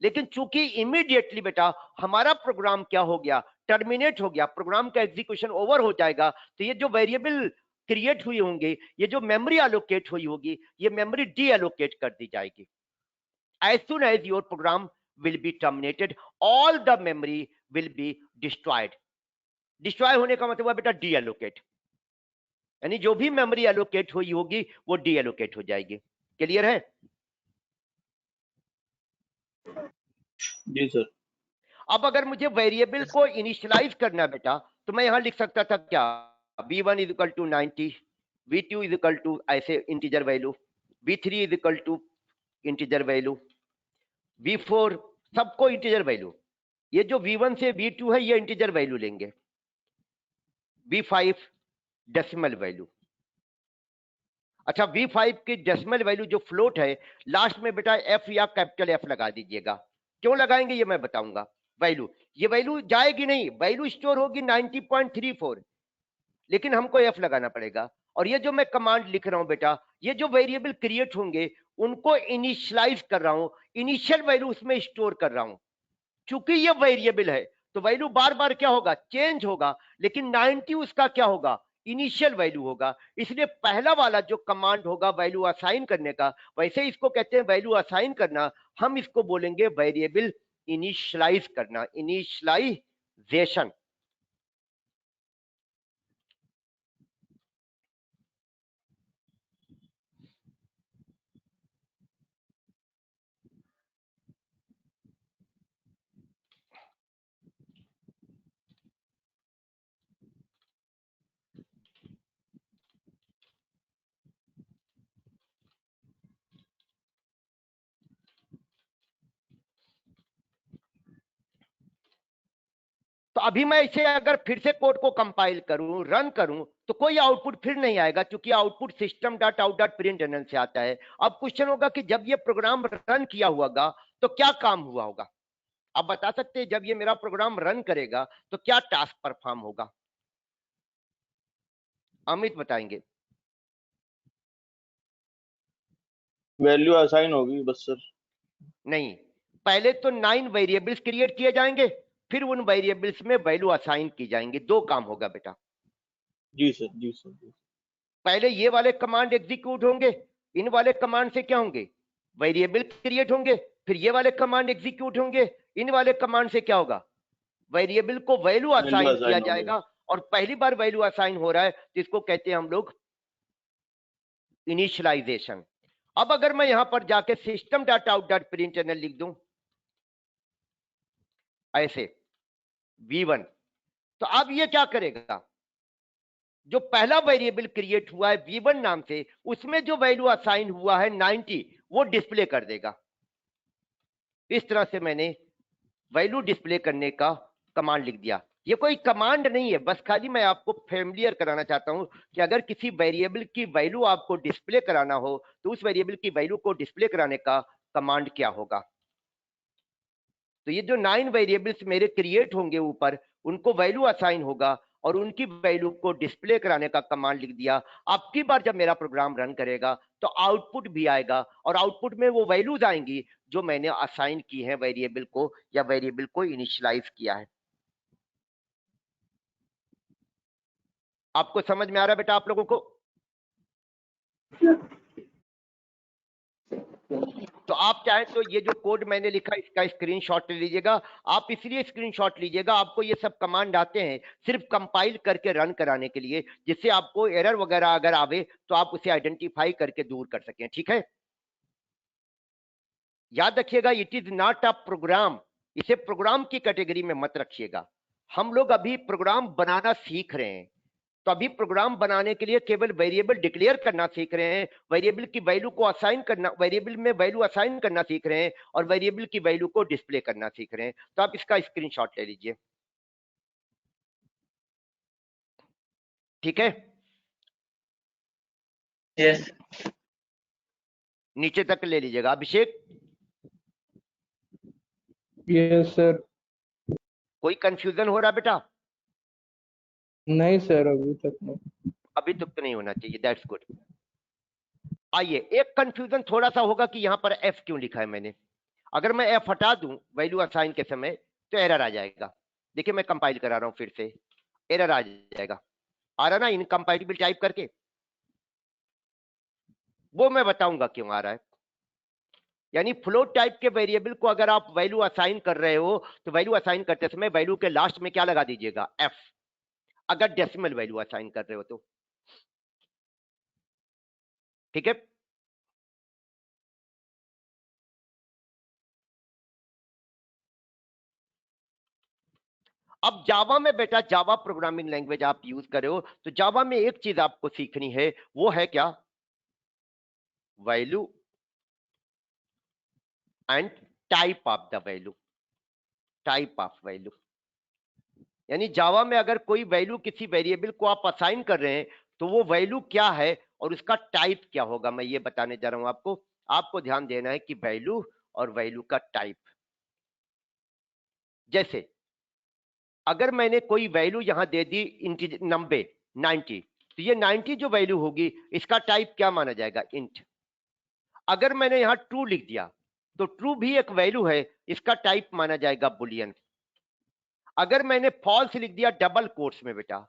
लेकिन चूंकि इमीडिएटली बेटा हमारा प्रोग्राम क्या हो गया, टर्मिनेट हो गया, प्रोग्राम का एग्जीक्यूशन ओवर हो जाएगा, तो ये जो वेरिएबल क्रिएट हुई होंगे, ये जो मेमोरी एलोकेट हुई होगी, ये मेमोरी डी एलोकेट कर दी जाएगी। As soon as your program will be terminated, all the memory will be destroyed. Destroy होने का मतलब है बेटा डी एलोकेट, यानी जो भी मेमोरी एलोकेट हुई होगी वो डी एलोकेट हो जाएगी। क्लियर है? जी सर। अब अगर मुझे वेरिएबल को इनिशियलाइज करना है बेटा, तो मैं यहां लिख सकता था क्या, v1 is equal to 90, v2 is equal to ऐसे integer value, v3 is equal to integer value, v4 सबको इंटीजर वैल्यू। ये जो v1 से v2 है ये इंटीजर वैल्यू लेंगे, v5 डेसिमल वैल्यू। अच्छा, v5 की डेसिमल वैल्यू जो फ्लोट है, लास्ट में बेटा f या कैपिटल F लगा दीजिएगा। क्यों लगाएंगे ये मैं बताऊंगा। वैल्यू, ये वैल्यू जाएगी नहीं, वैल्यू स्टोर होगी 90.34, लेकिन हमको f लगाना पड़ेगा। और ये जो मैं कमांड लिख रहा हूं बेटा, ये जो वेरिएबल क्रिएट होंगे उनको इनिशियलाइज कर रहा हूं, इनिशियल वैल्यू उसमें स्टोर कर रहा हूं। चूंकि ये वेरिएबल है तो वैल्यू बार बार क्या होगा, चेंज होगा, लेकिन 90 उसका क्या होगा, इनिशियल वैल्यू होगा। इसलिए पहला वाला जो कमांड होगा वैल्यू असाइन करने का, वैसे इसको कहते हैं वैल्यू असाइन करना, हम इसको बोलेंगे वेरिएबल इनिशियलाइज करना, इनिशियलाइजेशन। तो अभी मैं इसे अगर फिर से कोड को कंपाइल करूं, रन करूं, तो कोई आउटपुट फिर नहीं आएगा, क्योंकि output system dot out dot println से आता है। अब क्वेश्चन होगा कि जब ये प्रोग्राम रन किया होगा तो क्या काम हुआ होगा। आप बता सकते हैं जब ये मेरा प्रोग्राम रन करेगा तो क्या टास्क परफॉर्म होगा। अमित बताएंगे। वैल्यू असाइन होगी बस सर। नहीं, पहले तो 9 वेरिएबल्स क्रिएट किए जाएंगे, फिर उन वेरिएबल्स में वैल्यू असाइन की जाएंगी। दो काम होगा बेटा। जी सर, जी सर, जी। पहले ये वाले कमांड एग्जीक्यूट होंगे, इन वाले कमांड से क्या होंगे, वेरिएबल क्रिएट होंगे, फिर ये वाले कमांड एग्जीक्यूट होंगे, इन वाले कमांड से क्या होगा, वेरिएबल को वैल्यू असाइन किया जाएगा। और पहली बार वैल्यू असाइन हो रहा है जिसको कहते हैं हम लोग इनिशियलाइजेशन। अब अगर मैं यहां पर जाके system dot out dot println लिख दूं ऐसे v1, तो अब ये क्या करेगा, जो पहला वेरिएबल क्रिएट हुआ है v1 नाम से, उसमें जो वैल्यू असाइन हुआ है 90 वो डिस्प्ले कर देगा। इस तरह से मैंने वैल्यू डिस्प्ले करने का कमांड लिख दिया। ये कोई कमांड नहीं है, बस खाली मैं आपको फेमिलियर कराना चाहता हूं कि अगर किसी वेरिएबल की वैल्यू आपको डिस्प्ले कराना हो तो उस वेरिएबल की वैल्यू को डिस्प्ले कराने का कमांड क्या होगा। तो ये जो 9 वेरिएबल्स मेरे क्रिएट होंगे ऊपर, उनको वैल्यू असाइन होगा और उनकी वैल्यू को डिस्प्ले कराने का कमांड लिख दिया। अब की बार जब मेरा प्रोग्राम रन करेगा तो आउटपुट भी आएगा और आउटपुट में वो वैल्यूज आएंगी जो मैंने असाइन की है वेरिएबल को या वेरिएबल को इनिशियलाइज किया है। आपको समझ में आ रहा है बेटा आप लोगों को। तो आप चाहें तो ये जो कोड मैंने लिखा इसका स्क्रीनशॉट ले लीजिएगा। आप इसलिए स्क्रीनशॉट लीजिएगा, आपको ये सब कमांड आते हैं सिर्फ कंपाइल करके रन कराने के लिए, जिससे आपको एरर वगैरह अगर आवे तो आप उसे आइडेंटिफाई करके दूर कर सकें। ठीक है, याद रखिएगा, it is not a program. इसे प्रोग्राम की कैटेगरी में मत रखिएगा। हम लोग अभी प्रोग्राम बनाना सीख रहे हैं, तो अभी प्रोग्राम बनाने के लिए केवल वेरिएबल डिक्लेयर करना सीख रहे हैं, वेरिएबल की वैल्यू को असाइन करना, वेरिएबल में वैल्यू असाइन करना सीख रहे हैं और वेरिएबल की वैल्यू को डिस्प्ले करना सीख रहे हैं। तो आप इसका स्क्रीनशॉट ले लीजिए। ठीक है, यस नीचे तक ले लीजिएगा। अभिषेक, यस सर। कोई कंफ्यूजन हो रहा बेटा? नहीं सर, अभी तक नहीं। अभी तक तो नहीं होना चाहिए, दैट्स गुड। आइए, एक कंफ्यूजन थोड़ा सा होगा कि यहां पर एफ क्यों लिखा है मैंने। अगर मैं एफ हटा दूं वैल्यू असाइन के समय तो एरर आ जाएगा। देखिए मैं कंपाइल करा रहा हूं फिर से, एरर आ जाएगा। आ रहा ना इनकम्पैटिबल टाइप करके, वो मैं बताऊंगा क्यों आ रहा है। यानी फ्लोट टाइप के वेरिएबल को अगर आप वैल्यू असाइन कर रहे हो तो वैल्यू असाइन करते समय वैल्यू के लास्ट में क्या लगा दीजिएगा, एफ, अगर डेसिमल वैल्यू असाइन कर रहे हो तो। ठीक है, अब जावा में बेटा, जावा प्रोग्रामिंग लैंग्वेज आप यूज कर रहे हो तो जावा में एक चीज आपको सीखनी है, वो है क्या, value and type of the value. Type of value यानी जावा में अगर कोई वैल्यू किसी वेरिएबल को आप असाइन कर रहे हैं तो वो वैल्यू क्या है और उसका टाइप क्या होगा, मैं ये बताने जा रहा हूं आपको। आपको ध्यान देना है कि वैल्यू और वैल्यू का टाइप। जैसे अगर मैंने कोई वैल्यू यहां दे दी 90, तो ये 90 जो वैल्यू होगी इसका टाइप क्या माना जाएगा, इंट। अगर मैंने यहां ट्रू लिख दिया तो ट्रू भी एक वैल्यू है, इसका टाइप माना जाएगा बुलियन। अगर मैंने फॉल्स लिख दिया डबल कोट्स में बेटा,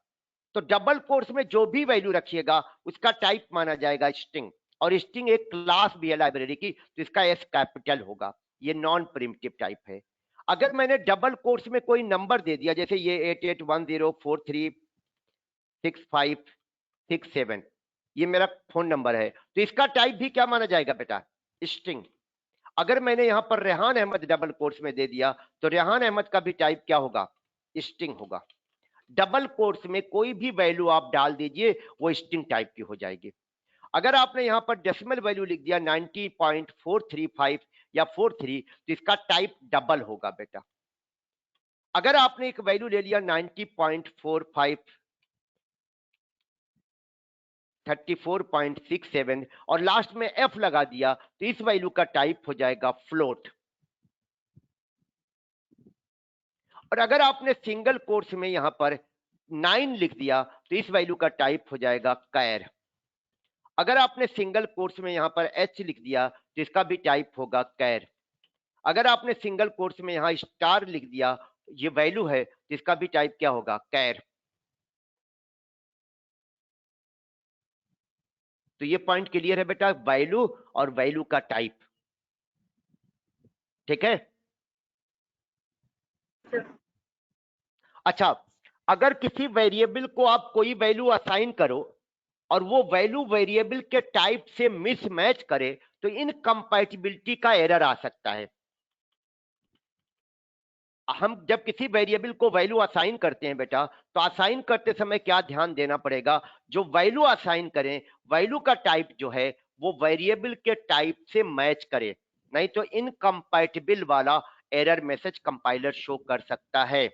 तो डबल कोट्स में जो भी वैल्यू रखिएगा उसका टाइप माना जाएगा स्ट्रिंग। और स्ट्रिंग एक क्लास भी है लाइब्रेरी की, तो इसका एस कैपिटल होगा, ये नॉन प्रिमिटिव टाइप है। अगर मैंने डबल कोट्स में कोई नंबर दे दिया, जैसे ये 8810436567, ये मेरा फोन नंबर है, तो इसका टाइप भी क्या माना जाएगा बेटा, स्ट्रिंग। अगर मैंने यहां पर रेहान अहमद डबल कोट्स में दे दिया तो रेहान अहमद का भी टाइप क्या होगा, स्ट्रिंग होगा। डबल कोट्स में कोई भी वैल्यू आप डाल दीजिए वो स्ट्रिंग टाइप की हो जाएगी। अगर आपने यहां पर डेसिमल वैल्यू लिख दिया 90.435 या 43, तो इसका टाइप डबल होगा बेटा। अगर आपने एक वैल्यू ले लिया 90.45 34.67 और लास्ट में f लगा दिया तो इस वैल्यू का टाइप हो जाएगा फ्लोट। और अगर आपने सिंगल कोट्स में यहां पर 9 लिख दिया तो इस वैल्यू का टाइप हो जाएगा कैर। अगर आपने सिंगल कोट्स में यहां पर h लिख दिया तो इसका भी टाइप होगा कैर। अगर आपने सिंगल कोट्स में यहां स्टार लिख दिया, ये वैल्यू है, तो इसका भी टाइप क्या होगा, कैर। तो ये पॉइंट क्लियर है बेटा, वैल्यू और वैल्यू का टाइप, ठीक है। अच्छा, अगर किसी वेरिएबल को आप कोई वैल्यू असाइन करो और वो वैल्यू वेरिएबल के टाइप से मिसमैच करे तो इनकम्पैटिबिलिटी का एरर आ सकता है। हम जब किसी वेरिएबल को वैल्यू असाइन करते हैं बेटा, तो असाइन करते समय क्या ध्यान देना पड़ेगा, जो वैल्यू असाइन करें वैल्यू का टाइप जो है वो वेरिएबल के टाइप से मैच करे, नहीं तो इनकम्पैटिबल वाला एरर मैसेज कंपाइलर शो कर सकता है।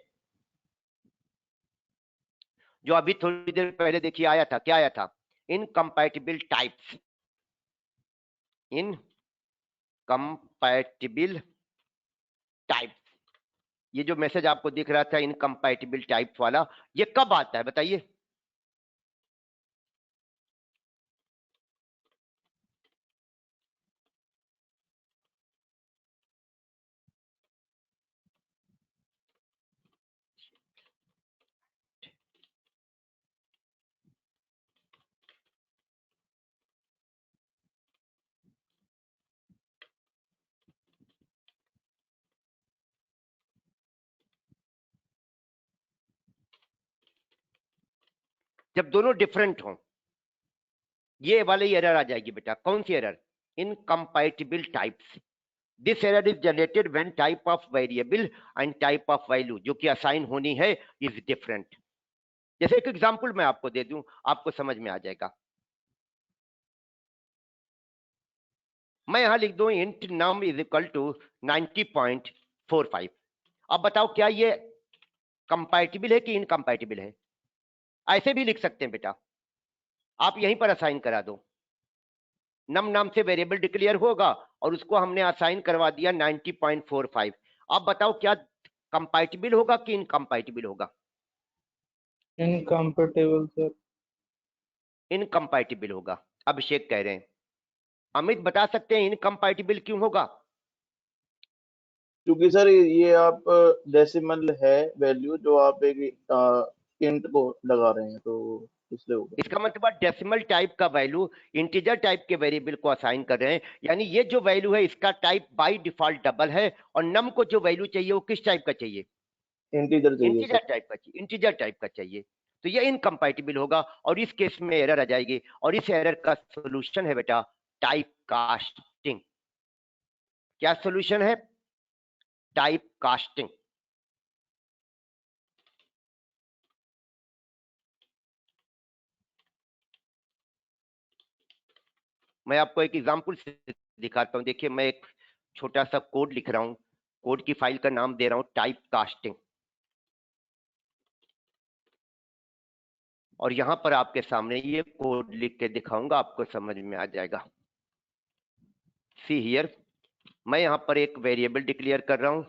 जो अभी थोड़ी देर पहले देखिए आया था, क्या आया था, इनकम्पैटिबल टाइप्स, इनकम्पैटिबल टाइप्स। ये जो मैसेज आपको दिख रहा था इनकम्पैटिबल टाइप वाला, ये कब आता है बताइए। जब दोनों डिफरेंट हों, ये वाली एरर आ जाएगी बेटा। कौन सी error, incompatible types. This error is generated when type of variable and type of value जो कि असाइन होनी है इज डिफरेंट। जैसे एक एग्जांपल मैं आपको दे दूं, आपको समझ में आ जाएगा। मैं यहां लिख दूं int num is equal to 90.45। अब बताओ क्या ये कंपैटिबल है कि इनकम्पैटिबल है। ऐसे भी लिख सकते हैं बेटा, आप यहीं पर असाइन करा दो, नम नाम से वेरिएबल डिक्लेयर होगा और उसको हमने असाइन करवा दिया 90.45। अब बताओ क्या कंपैटिबल होगा कि इनकम्पैटिबल होगा। Incompatible sir. इनकम्पैटिबल होगा, अभिषेक कह रहे हैं। अमित बता सकते हैं इनकम्पैटिबल क्यों होगा। क्योंकि सर ये आप डेसिमल है वैल्यू जो आप एक इंट को लगा रहे हैं, तो इसलिए होगा। इसका मतलब डेसिमल टाइप का वैल्यू इंटीजर टाइप के वेरिएबल को असाइन कर रहे हैं, यानी ये जो वैल्यू है इसका टाइप बाय डिफॉल्ट डबल है और नम को जो वैल्यू चाहिए वो किस टाइप का चाहिए, इंटीजर चाहिए इंटीजर सर। टाइप का चाहिए, इंटीजर टाइप का चाहिए। तो ये इनकम्पैटिबल होगा और इस केस में एरर आ जाएगी। और इस एरर का सोल्यूशन है बेटा टाइप कास्टिंग। क्या सोल्यूशन है, टाइप कास्टिंग। मैं आपको एक एग्जांपल से दिखाता हूं। देखिए मैं एक छोटा सा कोड लिख रहा हूं, कोड की फाइल का नाम दे रहा हूं टाइप कास्टिंग, और यहां पर आपके सामने ये कोड लिख के दिखाऊंगा, आपको समझ में आ जाएगा। सी हियर, मैं यहां पर एक वेरिएबल डिक्लेयर कर रहा हूं,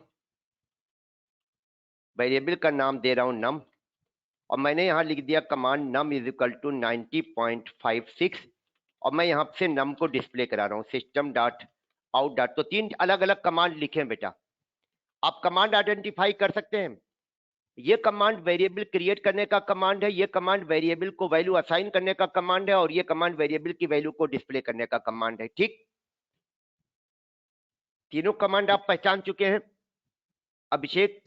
वेरिएबल का नाम दे रहा हूं नम, और मैंने यहां लिख दिया command num is equal to 90.56 और मैं यहां से नम को डिस्प्ले करा रहा हूं सिस्टम डॉट आउट डॉट। तो 3 अलग अलग कमांड लिखे हैं बेटा। आप कमांड आइडेंटिफाई कर सकते हैं। ये कमांड वेरिएबल क्रिएट करने का कमांड है, ये कमांड वेरिएबल को वैल्यू असाइन करने का कमांड है, और ये कमांड वेरिएबल की वैल्यू को डिस्प्ले करने का कमांड है। ठीक, तीनों कमांड आप पहचान चुके हैं। अभिषेक,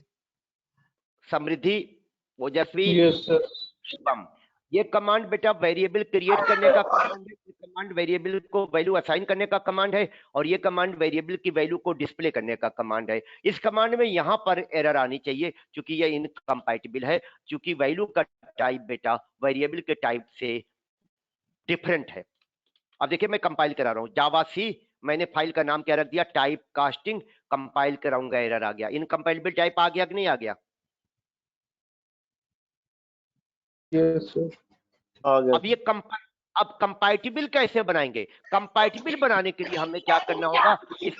समृद्धि, ओजस्वी, यस सर। शुभम, ये कमांड बेटा वेरिएबल क्रिएट करने का कमांड है, ये कमांड वेरिएबल को वैल्यू असाइन करने का कमांड है, और ये कमांड वेरिएबल की वैल्यू को डिस्प्ले करने का कमांड है। इस कमांड में यहां पर एरर आनी चाहिए क्योंकि ये इनकम्पैटिबल है, क्योंकि वैल्यू का टाइप बेटा वेरिएबल के टाइप से डिफरेंट है। अब देखिए मैं कंपाइल करा रहा हूं जावा सी, मैंने फाइल का नाम क्या रख दिया, टाइप कास्टिंग। कंपाइल कराऊंगा, एरर आ गया, इनकम्पैटिबल टाइप आ गया कि नहीं आ गया। Yes sir. आ गया अब ये अब कंपैटिबल कैसे बनाएंगे? कंपैटिबल बनाने के लिए हमें क्या करना होगा, इस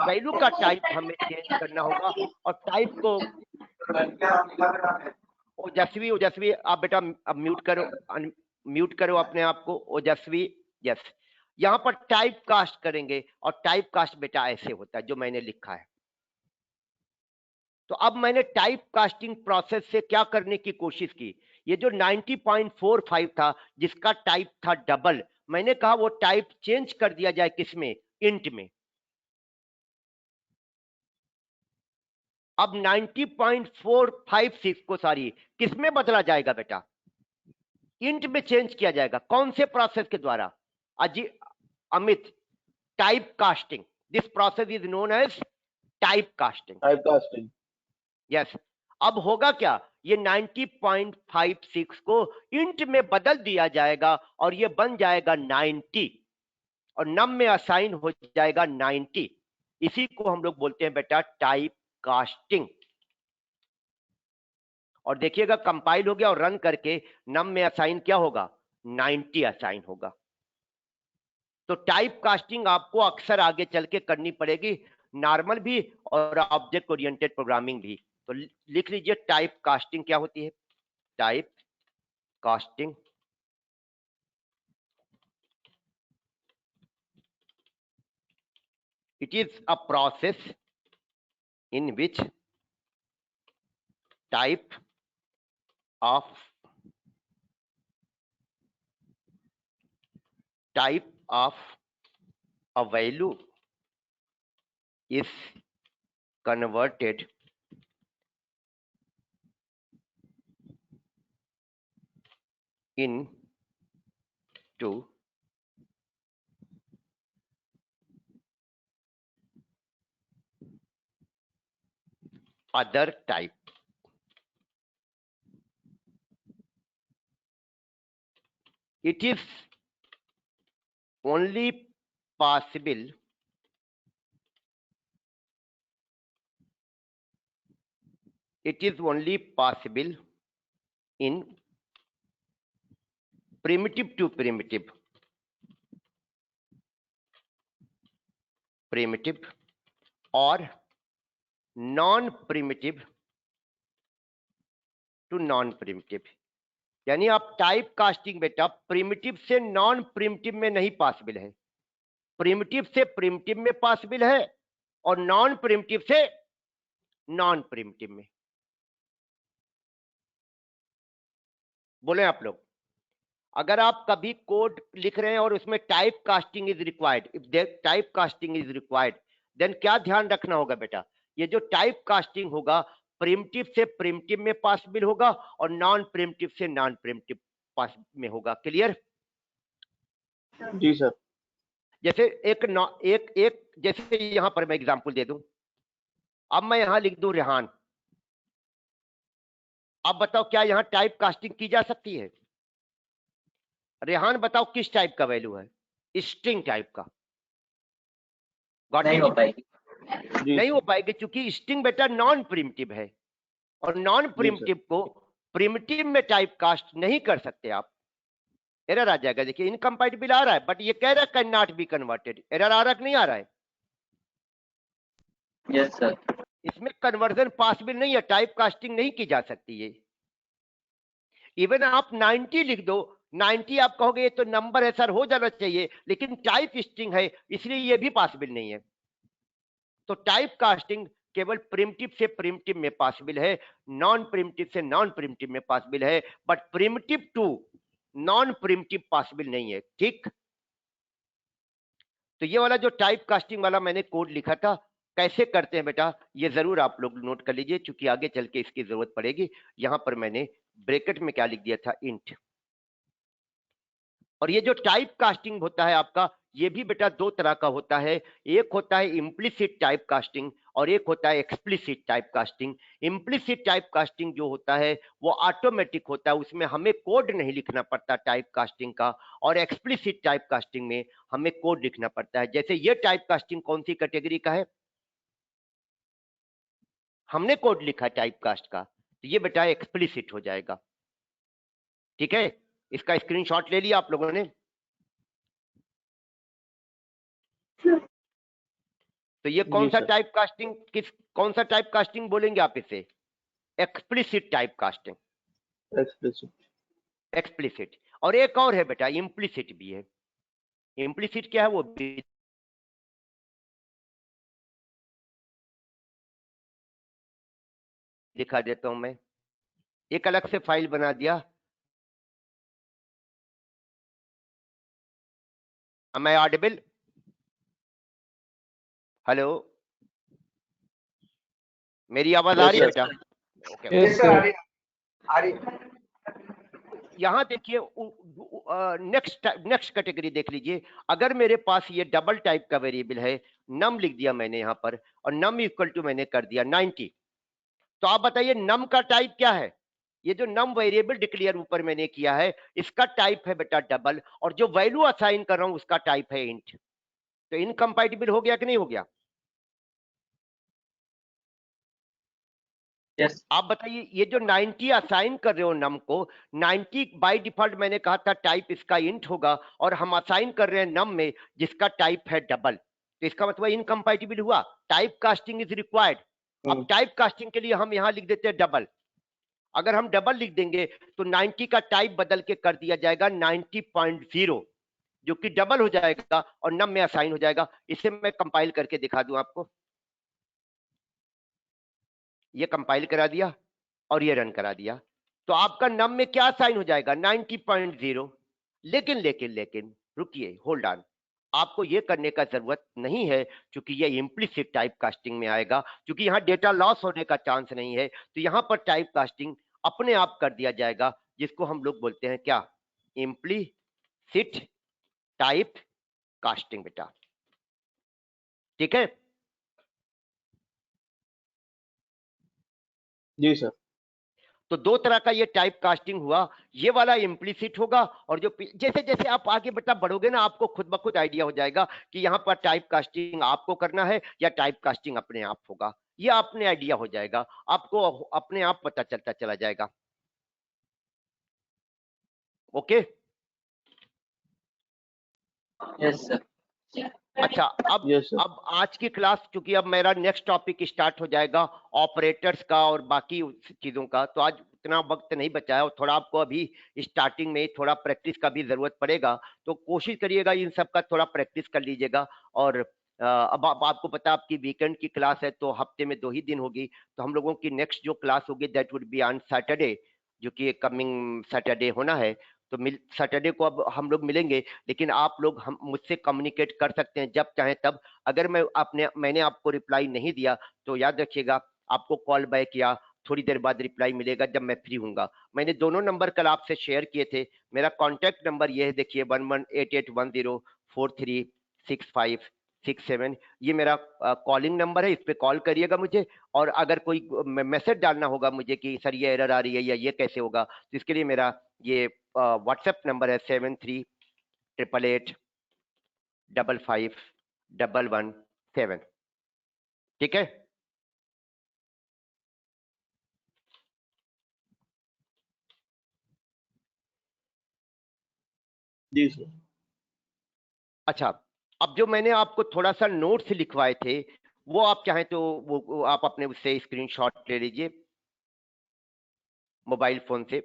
वैल्यू का टाइप हमें चेंज करना होगा, और टाइप को ओजस्वी आप बेटा अब म्यूट करो अपने आप को, ओजस्वी। यस, यहाँ पर टाइप कास्ट करेंगे, और टाइप कास्ट बेटा ऐसे होता है जो मैंने लिखा है। तो अब मैंने टाइप कास्टिंग प्रोसेस से क्या करने की कोशिश की, ये जो 90.45 था जिसका टाइप था डबल, मैंने कहा वो टाइप चेंज कर दिया जाए किसमें, इंट में। अब 90.456 को सॉरी किसमें बदला जाएगा बेटा, इंट में चेंज किया जाएगा। कौन से प्रोसेस के द्वारा? Amit, type casting. This process is known as type casting. Type casting, yes. अब होगा क्या, ये 90.56 को इंट में बदल दिया जाएगा और ये बन जाएगा 90, और नम में असाइन हो जाएगा 90। इसी को हम लोग बोलते हैं बेटा टाइप कास्टिंग। और देखिएगा कंपाइल हो गया और रन करके नम में असाइन क्या होगा, 90 असाइन होगा। तो टाइप कास्टिंग आपको अक्सर आगे चल के करनी पड़ेगी, नॉर्मल भी और ऑब्जेक्ट ओरिएंटेड प्रोग्रामिंग भी। तो लिख लीजिए टाइप कास्टिंग क्या होती है। Type casting it is a process in which type of a value is converted into other type. It is only possible in primitive to primitive or non primitive to non primitive. यानी आप type casting बेटा primitive से non primitive में नहीं possible है, primitive से primitive में possible है, और नॉन प्रिमिटिव से नॉन प्रिमिटिव में। बोले आप लोग, अगर आप कभी कोड लिख रहे हैं और उसमें type casting is required, if type casting is required, then क्या ध्यान रखना होगा बेटा, ये जो टाइप कास्टिंग होगा प्रिमिटिव से प्रिमिटिव में पॉसिबल होगा और नॉन प्रिमिटिव से नॉन प्रिमिटिव में होगा। क्लियर? जी सर। जैसे एक जैसे यहां पर मैं एग्जांपल दे दूं, अब मैं यहां लिख दूं रेहान। अब बताओ क्या यहां टाइप कास्टिंग की जा सकती है? रेहान बताओ किस टाइप का वैल्यू है? स्ट्रिंग टाइप का। नहीं हो पाएगी। नहीं हो पाएगी क्योंकि स्ट्रिंग बेटा नॉन प्रिमिटिव है, और नॉन प्रिमिटिव को प्रिमिटिव में टाइप कास्ट नहीं कर सकते आप। एरर आ जाएगा। देखिए इनकम्पैटिबल आ रहा है, बट ये कह रहा है can not be converted. Error आ रहा है कि नहीं आ रहा है? Yes sir. इसमें कन्वर्जन पॉसिबल नहीं है, टाइप कास्टिंग नहीं की जा सकती है। इवन आप 90 लिख दो, 90 आप कहोगे ये तो नंबर है सर, हो जाना चाहिए, लेकिन टाइप स्ट्रिंग है इसलिए ये भी पॉसिबल नहीं है। तो टाइप कास्टिंग केवल प्रिमिटिव से प्रिमिटिव में पॉसिबल है, नॉन प्रिमिटिव से नॉन प्रिमिटिव में पॉसिबल है, but primitive to non primitive possible नहीं है। ठीक? तो ये वाला जो टाइप कास्टिंग वाला मैंने कोड लिखा था, कैसे करते हैं बेटा ये जरूर आप लोग नोट कर लीजिए, क्योंकि आगे चल के इसकी जरूरत पड़ेगी। यहां पर मैंने ब्रैकेट में क्या लिख दिया था, इंट। और ये जो टाइप कास्टिंग होता है आपका, ये भी बेटा दो तरह का होता है। एक होता है इम्प्लिसिट टाइप कास्टिंग और एक होता है explicit type casting. Implicit type casting जो होता है वो ऑटोमेटिक होता है, उसमें हमें कोड नहीं लिखना पड़ता टाइप कास्टिंग का, और एक्सप्लिसिट टाइप कास्टिंग में हमें कोड लिखना पड़ता है। जैसे ये टाइप कास्टिंग कौन सी कैटेगरी का है? हमने कोड लिखा टाइप कास्ट का, तो ये बेटा एक्सप्लिसिट हो जाएगा। ठीक है, इसका स्क्रीनशॉट ले लिया आप लोगों ने? तो ये कौन जी सा सर। टाइप कास्टिंग, कौन सा टाइप कास्टिंग बोलेंगे आप इसे? Explicit type casting, explicit. Explicit. और एक और है बेटा, इम्प्लिसिट भी है। इम्प्लिसिट क्या है वो भी दिखा देता हूं मैं। एक अलग से फाइल बना दिया। Am I audible? हेलो, मेरी आवाज आ Yes, रही है sir. बेटा? ओके। यस यस सर, आ सर। रही है, आ रही है। यहाँ देखिए, नेक्स्ट कैटेगरी देख लीजिए। अगर मेरे पास ये डबल टाइप का वेरिएबल है, नम लिख दिया मैंने यहाँ पर, और नम इक्वल टू मैंने कर दिया 90, तो आप बताइए नम का टाइप क्या है? ये जो नम वेरिएबल डिक्लेयर ऊपर मैंने किया है, इसका टाइप है बेटा डबल, और जो वैल्यू असाइन कर रहा हूं उसका टाइप है इंट। तो इनकम्पैटिबल हो गया कि नहीं हो गया? यस आप बताइए, ये जो 90 असाइन कर रहे हो नम को, 90 बाय डिफॉल्ट मैंने कहा था टाइप इसका इंट होगा, और हम असाइन कर रहे हैं नम में जिसका टाइप है डबल, तो इसका मतलब इनकम्पैटिबल हुआ। Type casting is required. अब टाइप कास्टिंग के लिए हम यहां लिख देते हैं डबल। अगर हम डबल लिख देंगे तो 90 का टाइप बदल के कर दिया जाएगा 90.0, जो कि डबल हो जाएगा और नम में असाइन हो जाएगा। इसे मैं कंपाइल करके दिखा दूं आपको। ये कंपाइल करा दिया और ये रन करा दिया, तो आपका नम में क्या साइन हो जाएगा? 90.0। लेकिन लेकिन लेकिन रुकिए, होल्ड ऑन, आपको ये करने का जरूरत नहीं है, क्योंकि ये इम्प्लिसिट टाइप कास्टिंग में आएगा। क्योंकि यहाँ डेटा लॉस होने का चांस नहीं है, तो यहाँ पर टाइप कास्टिंग अपने आप कर दिया जाएगा, जिसको हम लोग बोलते हैं क्या? इम्प्लिसिट टाइप कास्टिंग बेटा। ठीक है? जी सर। तो दो तरह का ये टाइप कास्टिंग हुआ। ये वाला इम्प्लिसिट होगा, और जो जैसे जैसे आप आगे बेटा बढ़ोगे ना, आपको खुद ब खुद आइडिया हो जाएगा कि यहाँ पर टाइप कास्टिंग आपको करना है या टाइप कास्टिंग अपने आप होगा। ये अपने आइडिया हो जाएगा, आपको अपने आप पता चलता चला जाएगा। ओके। Yes sir. अच्छा, अब Yes, sir. अब आज की क्लास, क्योंकि अब मेरा नेक्स्ट टॉपिक स्टार्ट हो जाएगा ऑपरेटर्स का और बाकी चीजों का, तो आज इतना वक्त नहीं बचा है, और थोड़ा आपको अभी स्टार्टिंग में थोड़ा प्रैक्टिस का भी जरूरत पड़ेगा। तो कोशिश करिएगा इन सब का थोड़ा प्रैक्टिस कर लीजिएगा। और अब आपको पता है आपकी वीकेंड की क्लास है, तो हफ्ते में 2 ही दिन होगी। तो हम लोगों की नेक्स्ट जो क्लास होगी that would be on Saturday, जो कि कमिंग सैटरडे होना है। तो सैटरडे को अब हम लोग मिलेंगे, लेकिन आप लोग हम मुझसे कम्युनिकेट कर सकते हैं जब चाहें तब। अगर मैंने आपको रिप्लाई नहीं दिया तो याद रखिएगा, आपको कॉल बैक या थोड़ी देर बाद रिप्लाई मिलेगा जब मैं फ्री हूंगा। मैंने दोनों नंबर कल आपसे शेयर किए थे। मेरा कॉन्टैक्ट नंबर ये है, देखिए 118810436567। ये मेरा कॉलिंग नंबर है, इस पे कॉल करिएगा मुझे। और अगर कोई मैसेज डालना होगा मुझे कि सर ये एरर आ रही है या ये कैसे होगा, तो इसके लिए मेरा ये व्हाट्सएप नंबर है 7388855117। ठीक है? जी सर। अच्छा, अब जो मैंने आपको थोड़ा सा नोट्स लिखवाए थे, वो आप चाहें तो वो आप अपने उससे स्क्रीनशॉट ले लीजिए मोबाइल फोन से।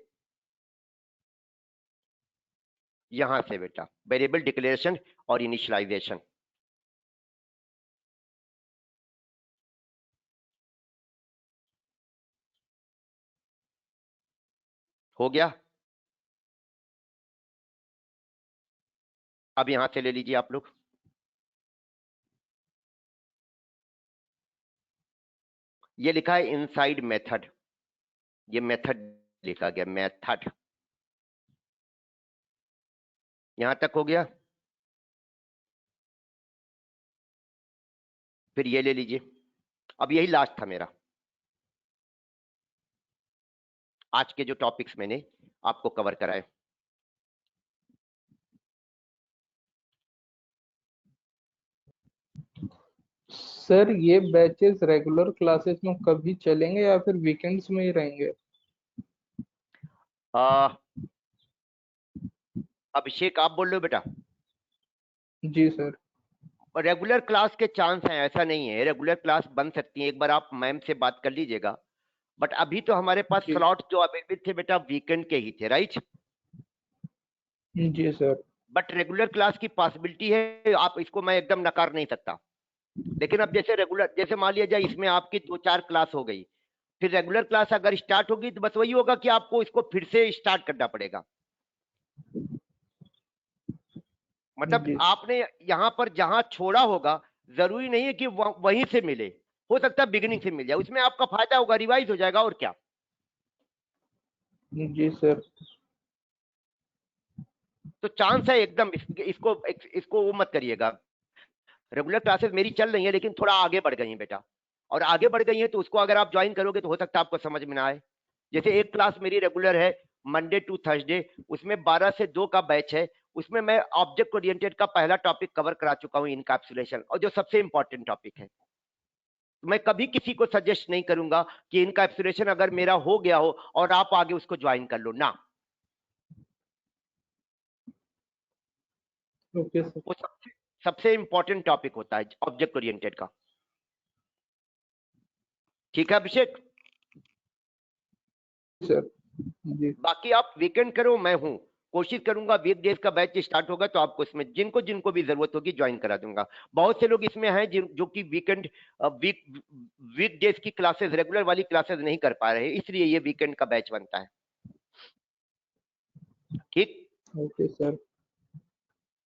यहां से बेटा, वेरिएबल डिक्लेरेशन और इनिशियलाइजेशन। हो गया? अब यहां से ले लीजिए आप लोग। ये लिखा है इनसाइड मेथड, ये मेथड लिखा गया, मेथड। यहां तक हो गया? फिर ये ले लीजिए। अब यही लास्ट था मेरा, आज के जो टॉपिक्स मैंने आपको कवर कराए। सर ये बैचेस रेगुलर क्लासेस में कभी चलेंगे या फिर वीकेंड्स में ही रहेंगे? अभिषेक आप बोल रहे हो बेटा? जी सर। रेगुलर क्लास के चांस हैं, ऐसा नहीं है, रेगुलर क्लास बन सकती है, एक बार आप मैम से बात कर लीजिएगा। बट अभी तो हमारे पास जी। स्लॉट जो अवेलेबल थे बेटा वीकेंड के ही थे, राइट? जी सर। बट रेगुलर क्लास की पॉसिबिलिटी है, आप इसको मैं एकदम नकार नहीं सकता। लेकिन अब जैसे रेगुलर, जैसे मान लिया जाए इसमें आपकी 2-4 क्लास हो गई, फिर रेगुलर क्लास अगर स्टार्ट होगी तो बस वही होगा कि आपको इसको फिर से स्टार्ट करना पड़ेगा। मतलब जी। आपने यहाँ पर जहां छोड़ा होगा, जरूरी नहीं है कि वहीं से मिले, हो सकता है बिगिनिंग से मिल जाए, उसमें आपका फायदा होगा, रिवाइज हो जाएगा और क्या। जी सर। तो चांस है एकदम, इसको वो मत करिएगा। रेगुलर क्लासेस मेरी चल रही है लेकिन थोड़ा आगे बढ़ गई हैं बेटा, और आगे बढ़ गई हैं तो उसको अगर आप ज्वाइन करोगे तो हो सकता है आपको समझ में ना आए। जैसे एक क्लास मेरी रेगुलर है मंडे टू थर्सडे, उसमें 12 से 2 का बैच है, उसमें मैं ऑब्जेक्ट ओरिएंटेड का पहला टॉपिक कवर करा चुका हूं, इनकैप्सुलेशन, और जो सबसे इंपॉर्टेंट टॉपिक है। मैं कभी किसी को सजेस्ट नहीं करूंगा कि इनकैप्सुलेशन अगर मेरा हो गया हो और आप आगे उसको ज्वाइन कर लो ना। Okay sir. वो सबसे इंपॉर्टेंट टॉपिक होता है ऑब्जेक्ट ओरिएंटेड का। ठीक है अभिषेक? सर जी। बाकी आप वीकेंड करो, मैं हूं, कोशिश करूंगा वीक डेज का बैच स्टार्ट होगा तो आपको इसमें जिनको जिनको भी जरूरत होगी ज्वाइन करा दूंगा। बहुत से लोग इसमें हैं जो कि वीक डेज की क्लासेस, रेगुलर वाली क्लासेस नहीं कर पा रहे, इसलिए ये वीकेंड का बैच बनता है। ठीक। Okay sir.